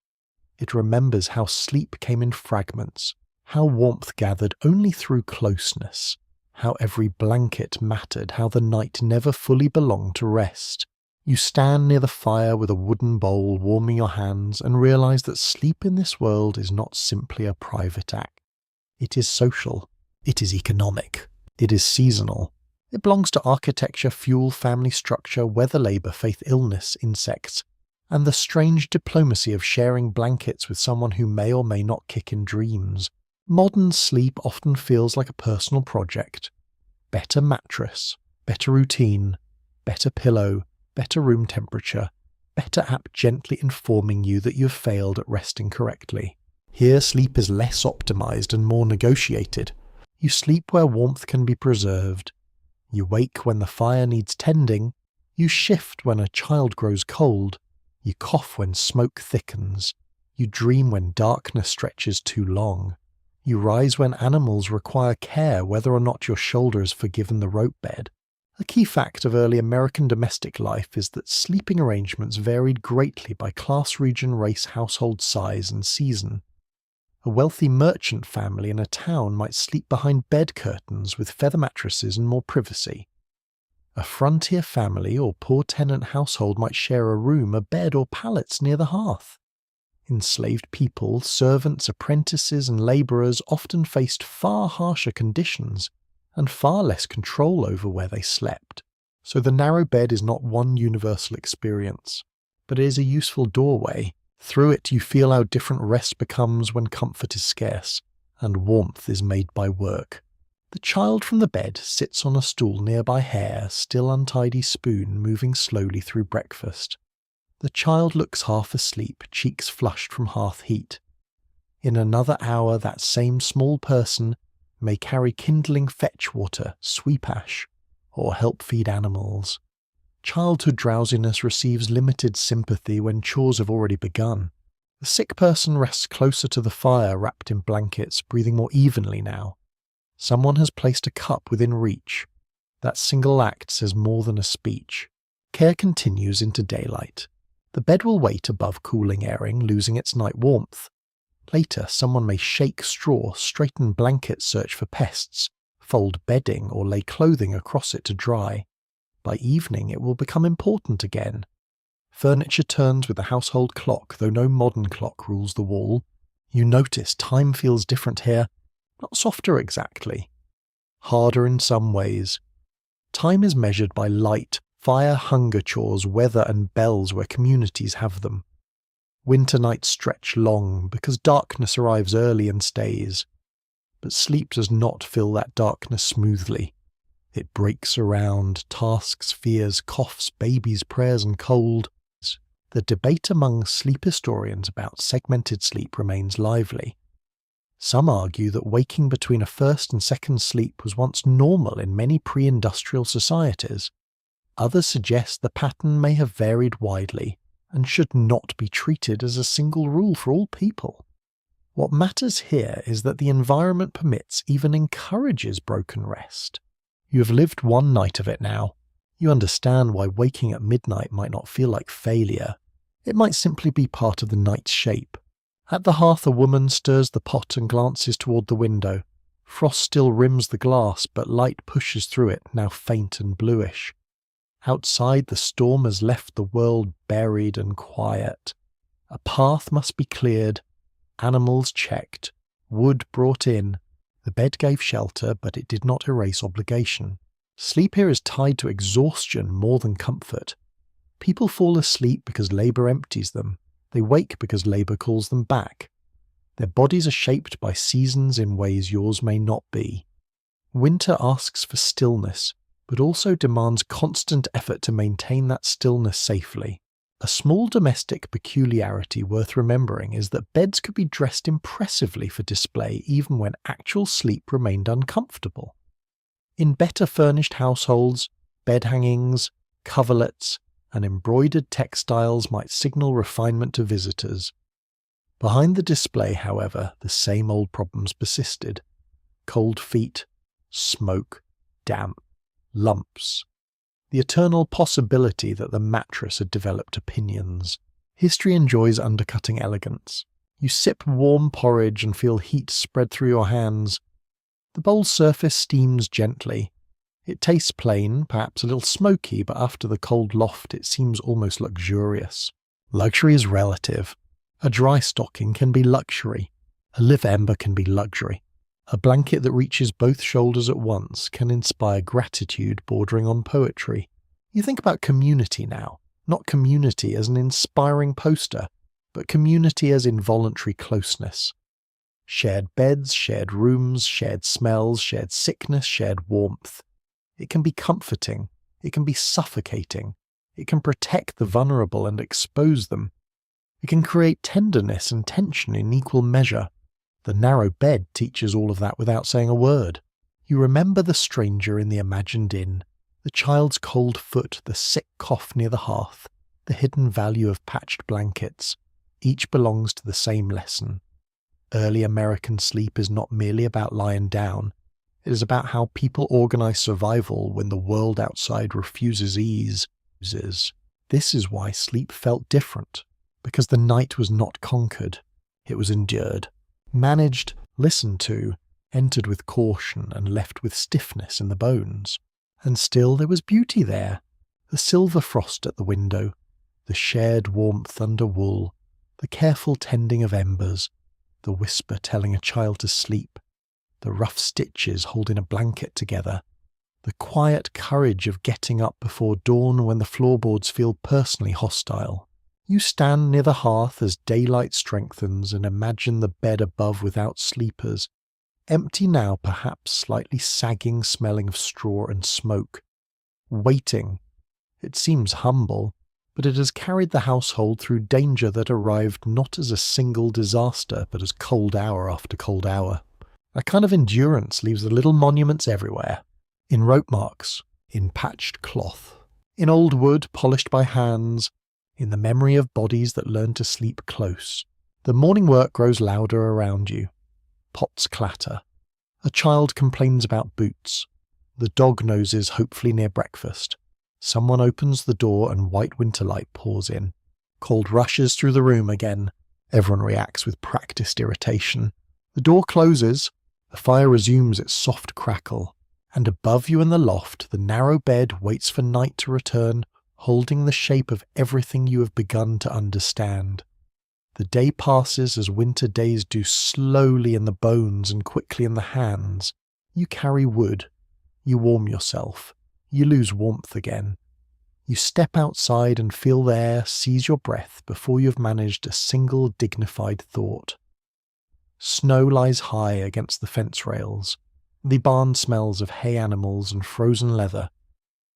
It remembers how sleep came in fragments, how warmth gathered only through closeness, how every blanket mattered, how the night never fully belonged to rest. You stand near the fire with a wooden bowl warming your hands and realize that sleep in this world is not simply a private act. It is social. It is economic. It is seasonal. It belongs to architecture, fuel, family structure, weather, labor, faith, illness, insects, and the strange diplomacy of sharing blankets with someone who may or may not kick in dreams. Modern sleep often feels like a personal project. Better mattress, better routine, better pillow, better room temperature, better app gently informing you that you have failed at resting correctly. Here sleep is less optimized and more negotiated. You sleep where warmth can be preserved. You wake when the fire needs tending. You shift when a child grows cold. You cough when smoke thickens. You dream when darkness stretches too long. You rise when animals require care, whether or not your shoulder has forgiven the rope bed. A key fact of early American domestic life is that sleeping arrangements varied greatly by class, region, race, household size, and season. A wealthy merchant family in a town might sleep behind bed curtains with feather mattresses and more privacy. A frontier family or poor tenant household might share a room, a bed, or pallets near the hearth. Enslaved people, servants, apprentices, and labourers often faced far harsher conditions and far less control over where they slept. So the narrow bed is not one universal experience, but it is a useful doorway. Through it you feel how different rest becomes when comfort is scarce, and warmth is made by work. The child from the bed sits on a stool nearby hair, still untidy spoon moving slowly through breakfast. The child looks half asleep, cheeks flushed from hearth heat. In another hour that same small person may carry kindling fetch water, sweep ash, or help feed animals. Childhood drowsiness receives limited sympathy when chores have already begun. The sick person rests closer to the fire, wrapped in blankets, breathing more evenly now. Someone has placed a cup within reach. That single act says more than a speech. Care continues into daylight. The bed will wait above cooling airing, losing its night warmth. Later, someone may shake straw, straighten blankets, search for pests, fold bedding, or lay clothing across it to dry. By evening it will become important again. Furniture turns with the household clock, though no modern clock rules the wall. You notice time feels different here, not softer exactly. Harder in some ways. Time is measured by light, fire, hunger chores, weather, and bells where communities have them. Winter nights stretch long because darkness arrives early and stays. But sleep does not fill that darkness smoothly. It breaks around tasks, fears, coughs, babies, prayers, and cold. The debate among sleep historians about segmented sleep remains lively. Some argue that waking between a first and second sleep was once normal in many pre-industrial societies. Others suggest the pattern may have varied widely and should not be treated as a single rule for all people. What matters here is that the environment permits, even encourages broken rest. You have lived one night of it now. You understand why waking at midnight might not feel like failure. It might simply be part of the night's shape. At the hearth a woman stirs the pot and glances toward the window. Frost still rims the glass, but light pushes through it, now faint and bluish. Outside the storm has left the world buried and quiet. A path must be cleared, animals checked, wood brought in. The bed gave shelter, but it did not erase obligation. Sleep here is tied to exhaustion more than comfort. People fall asleep because labour empties them. They wake because labour calls them back. Their bodies are shaped by seasons in ways yours may not be. Winter asks for stillness, but also demands constant effort to maintain that stillness safely. A small domestic peculiarity worth remembering is that beds could be dressed impressively for display even when actual sleep remained uncomfortable. In better furnished households, bed hangings, coverlets, and embroidered textiles might signal refinement to visitors. Behind the display, however, the same old problems persisted. Cold feet, smoke, damp, lumps. The eternal possibility that the mattress had developed opinions. History enjoys undercutting elegance. You sip warm porridge and feel heat spread through your hands. The bowl's surface steams gently. It tastes plain, perhaps a little smoky, but after the cold loft it seems almost luxurious. Luxury is relative. A dry stocking can be luxury. A live ember can be luxury. A blanket that reaches both shoulders at once can inspire gratitude bordering on poetry. You think about community now, not community as an inspiring poster, but community as involuntary closeness. Shared beds, shared rooms, shared smells, shared sickness, shared warmth. It can be comforting. It can be suffocating. It can protect the vulnerable and expose them. It can create tenderness and tension in equal measure. The narrow bed teaches all of that without saying a word. You remember the stranger in the imagined inn, the child's cold foot, the sick cough near the hearth, the hidden value of patched blankets. Each belongs to the same lesson. Early American sleep is not merely about lying down. It is about how people organize survival when the world outside refuses ease. This is why sleep felt different, because the night was not conquered. It was endured. Managed, listened to, entered with caution and left with stiffness in the bones. And still there was beauty there. The silver frost at the window, the shared warmth under wool, the careful tending of embers, the whisper telling a child to sleep, the rough stitches holding a blanket together, the quiet courage of getting up before dawn when the floorboards feel personally hostile. You stand near the hearth as daylight strengthens and imagine the bed above without sleepers, empty now perhaps slightly sagging, smelling of straw and smoke. Waiting. It seems humble, but it has carried the household through danger that arrived not as a single disaster, but as cold hour after cold hour. That kind of endurance leaves the little monuments everywhere. In rope marks, in patched cloth, in old wood polished by hands, in the memory of bodies that learn to sleep close. The morning work grows louder around you. Pots clatter. A child complains about boots. The dog noses hopefully near breakfast. Someone opens the door and white winter light pours in. Cold rushes through the room again. Everyone reacts with practiced irritation. The door closes. The fire resumes its soft crackle. And above you in the loft, the narrow bed waits for night to return, holding the shape of everything you have begun to understand. The day passes as winter days do, slowly in the bones and quickly in the hands. You carry wood. You warm yourself. You lose warmth again. You step outside and feel the air seize your breath before you have managed a single dignified thought. Snow lies high against the fence rails. The barn smells of hay animals and frozen leather.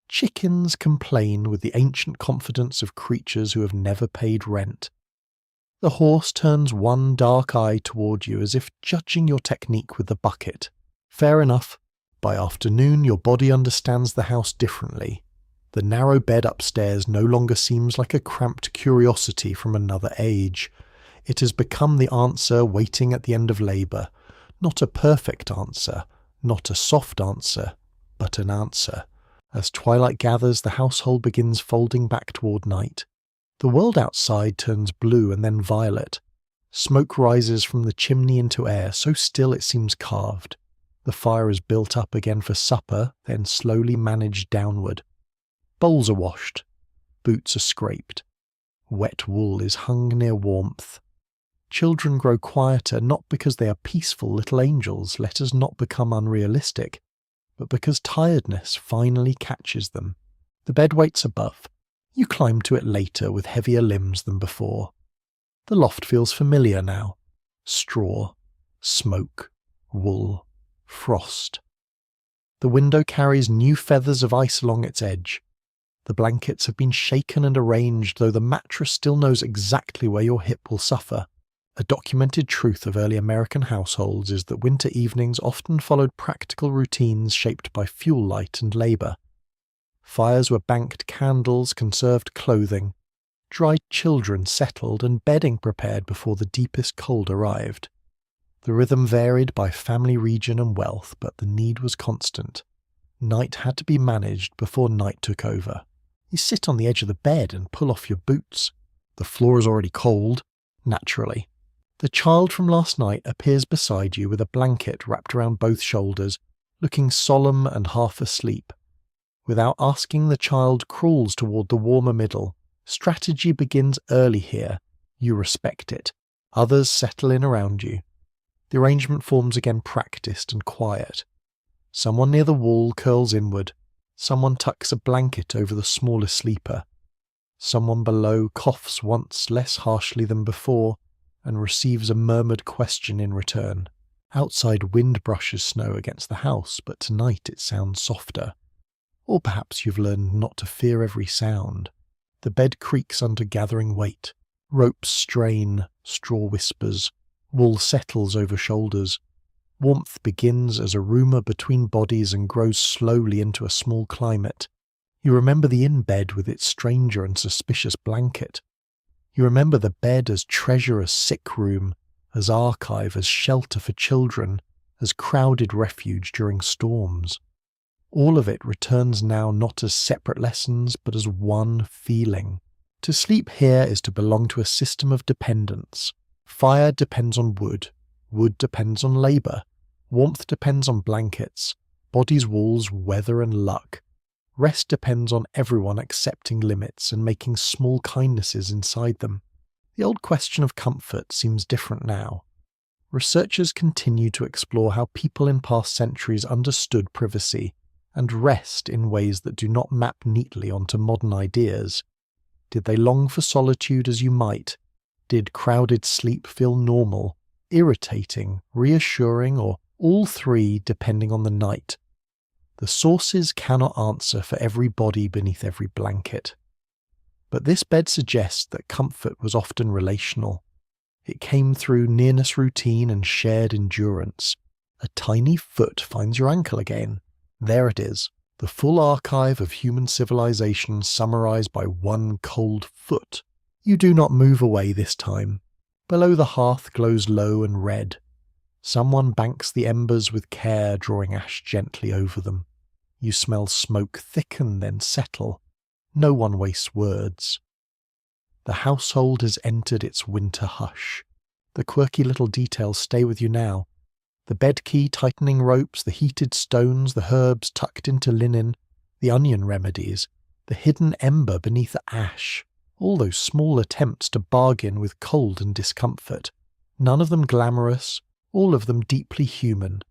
Chickens complain with the ancient confidence of creatures who have never paid rent. The horse turns one dark eye toward you as if judging your technique with the bucket. Fair enough. By afternoon your body understands the house differently. The narrow bed upstairs no longer seems like a cramped curiosity from another age. It has become the answer waiting at the end of labour. Not a perfect answer, not a soft answer, but an answer. As twilight gathers, the household begins folding back toward night. The world outside turns blue and then violet. Smoke rises from the chimney into air, so still it seems carved. The fire is built up again for supper, then slowly managed downward. Bowls are washed. Boots are scraped. Wet wool is hung near warmth. Children grow quieter not because they are peaceful little angels, let us not become unrealistic, but because tiredness finally catches them. The bed waits above. You climb to it later with heavier limbs than before. The loft feels familiar now. Straw, smoke, wool, frost. The window carries new feathers of ice along its edge. The blankets have been shaken and arranged, though the mattress still knows exactly where your hip will suffer. A documented truth of early American households is that winter evenings often followed practical routines shaped by fuel light and labour. Fires were banked candles, conserved clothing, dried children settled, and bedding prepared before the deepest cold arrived. The rhythm varied by family region and wealth, but the need was constant. Night had to be managed before night took over. You sit on the edge of the bed and pull off your boots. The floor is already cold, naturally. The child from last night appears beside you with a blanket wrapped around both shoulders, looking solemn and half asleep. Without asking, the child crawls toward the warmer middle. Strategy begins early here. You respect it. Others settle in around you. The arrangement forms again practiced and quiet. Someone near the wall curls inward. Someone tucks a blanket over the smaller sleeper. Someone below coughs once less harshly than before and receives a murmured question in return. Outside wind brushes snow against the house, but tonight it sounds softer. Or perhaps you've learned not to fear every sound. The bed creaks under gathering weight. Ropes strain, straw whispers. Wool settles over shoulders. Warmth begins as a rumour between bodies and grows slowly into a small climate. You remember the inn-bed with its stranger and suspicious blanket. You remember the bed as treasure, as sick room, as archive, as shelter for children, as crowded refuge during storms. All of it returns now not as separate lessons, but as one feeling. To sleep here is to belong to a system of dependence. Fire depends on wood. Wood depends on labour. Warmth depends on blankets. Bodies' walls, weather and luck. Rest depends on everyone accepting limits and making small kindnesses inside them. The old question of comfort seems different now. Researchers continue to explore how people in past centuries understood privacy and rest in ways that do not map neatly onto modern ideas. Did they long for solitude as you might? Did crowded sleep feel normal, irritating, reassuring, or all three depending on the night? The sources cannot answer for every body beneath every blanket. But this bed suggests that comfort was often relational. It came through nearness routine and shared endurance. A tiny foot finds your ankle again. There it is, the full archive of human civilization summarized by one cold foot. You do not move away this time. Below the hearth glows low and red. Someone banks the embers with care, drawing ash gently over them. You smell smoke thicken, then settle. No one wastes words. The household has entered its winter hush. The quirky little details stay with you now. The bed key tightening ropes, the heated stones, the herbs tucked into linen, the onion remedies, the hidden ember beneath the ash, all those small attempts to bargain with cold and discomfort. None of them glamorous, all of them deeply human.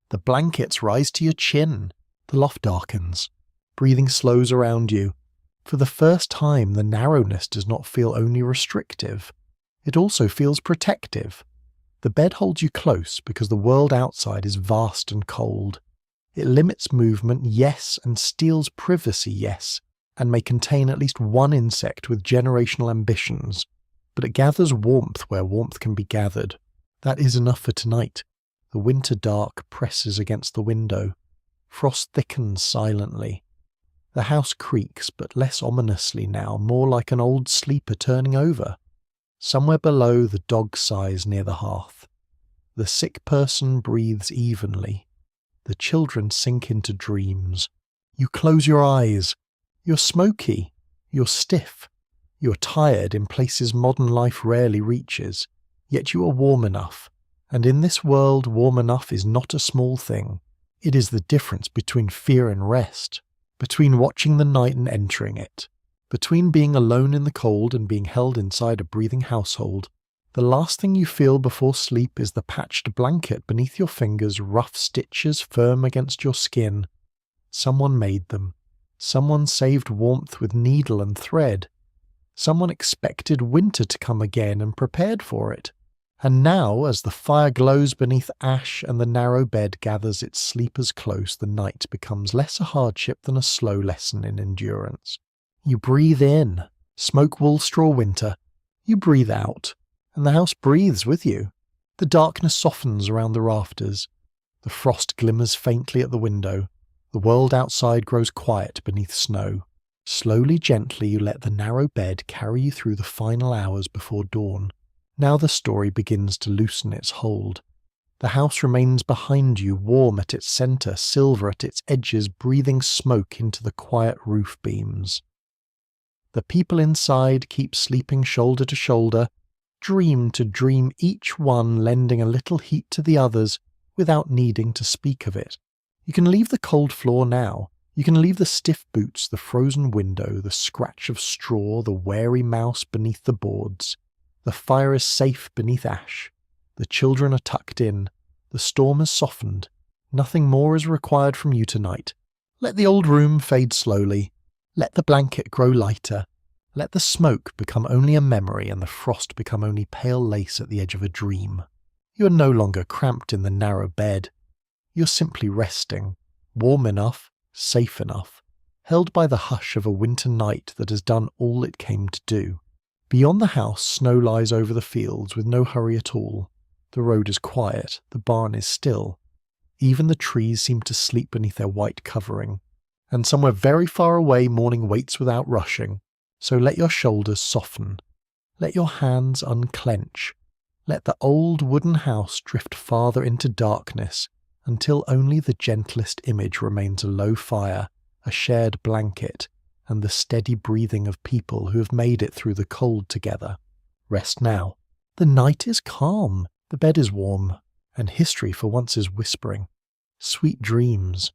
The blankets rise to your chin. The loft darkens. Breathing slows around you. For the first time, the narrowness does not feel only restrictive. It also feels protective. The bed holds you close because the world outside is vast and cold. It limits movement, yes, and steals privacy, yes, and may contain at least one insect with generational ambitions, but it gathers warmth where warmth can be gathered. That is enough for tonight. The winter dark presses against the window. Frost thickens silently. The house creaks, but less ominously now, more like an old sleeper turning over. Somewhere below, the dog sighs near the hearth. The sick person breathes evenly. The children sink into dreams. You close your eyes. You're smoky. You're stiff. You're tired in places modern life rarely reaches. Yet you are warm enough. And in this world, warm enough is not a small thing. It is the difference between fear and rest, between watching the night and entering it, between being alone in the cold and being held inside a breathing household. The last thing you feel before sleep is the patched blanket beneath your fingers, rough stitches firm against your skin. Someone made them. Someone saved warmth with needle and thread. Someone expected winter to come again and prepared for it. And now, as the fire glows beneath ash and the narrow bed gathers its sleepers close, the night becomes less a hardship than a slow lesson in endurance. You breathe in, smoke wool straw winter. You breathe out, and the house breathes with you. The darkness softens around the rafters. The frost glimmers faintly at the window. The world outside grows quiet beneath snow. Slowly, gently, you let the narrow bed carry you through the final hours before dawn. Now the story begins to loosen its hold. The house remains behind you, warm at its centre, silver at its edges, breathing smoke into the quiet roof beams. The people inside keep sleeping shoulder to shoulder, dream to dream, each one lending a little heat to the others without needing to speak of it. You can leave the cold floor now. You can leave the stiff boots, the frozen window, the scratch of straw, the wary mouse beneath the boards. The fire is safe beneath ash. The children are tucked in. The storm has softened. Nothing more is required from you tonight. Let the old room fade slowly. Let the blanket grow lighter. Let the smoke become only a memory and the frost become only pale lace at the edge of a dream. You are no longer cramped in the narrow bed. You're simply resting, warm enough, safe enough, held by the hush of a winter night that has done all it came to do. Beyond the house, snow lies over the fields with no hurry at all. The road is quiet, the barn is still. Even the trees seem to sleep beneath their white covering. And somewhere very far away morning waits without rushing. So let your shoulders soften. Let your hands unclench. Let the old wooden house drift farther into darkness until only the gentlest image remains a low fire, a shared blanket, and the steady breathing of people who have made it through the cold together. Rest now. The night is calm, the bed is warm, and history for once is whispering. Sweet dreams.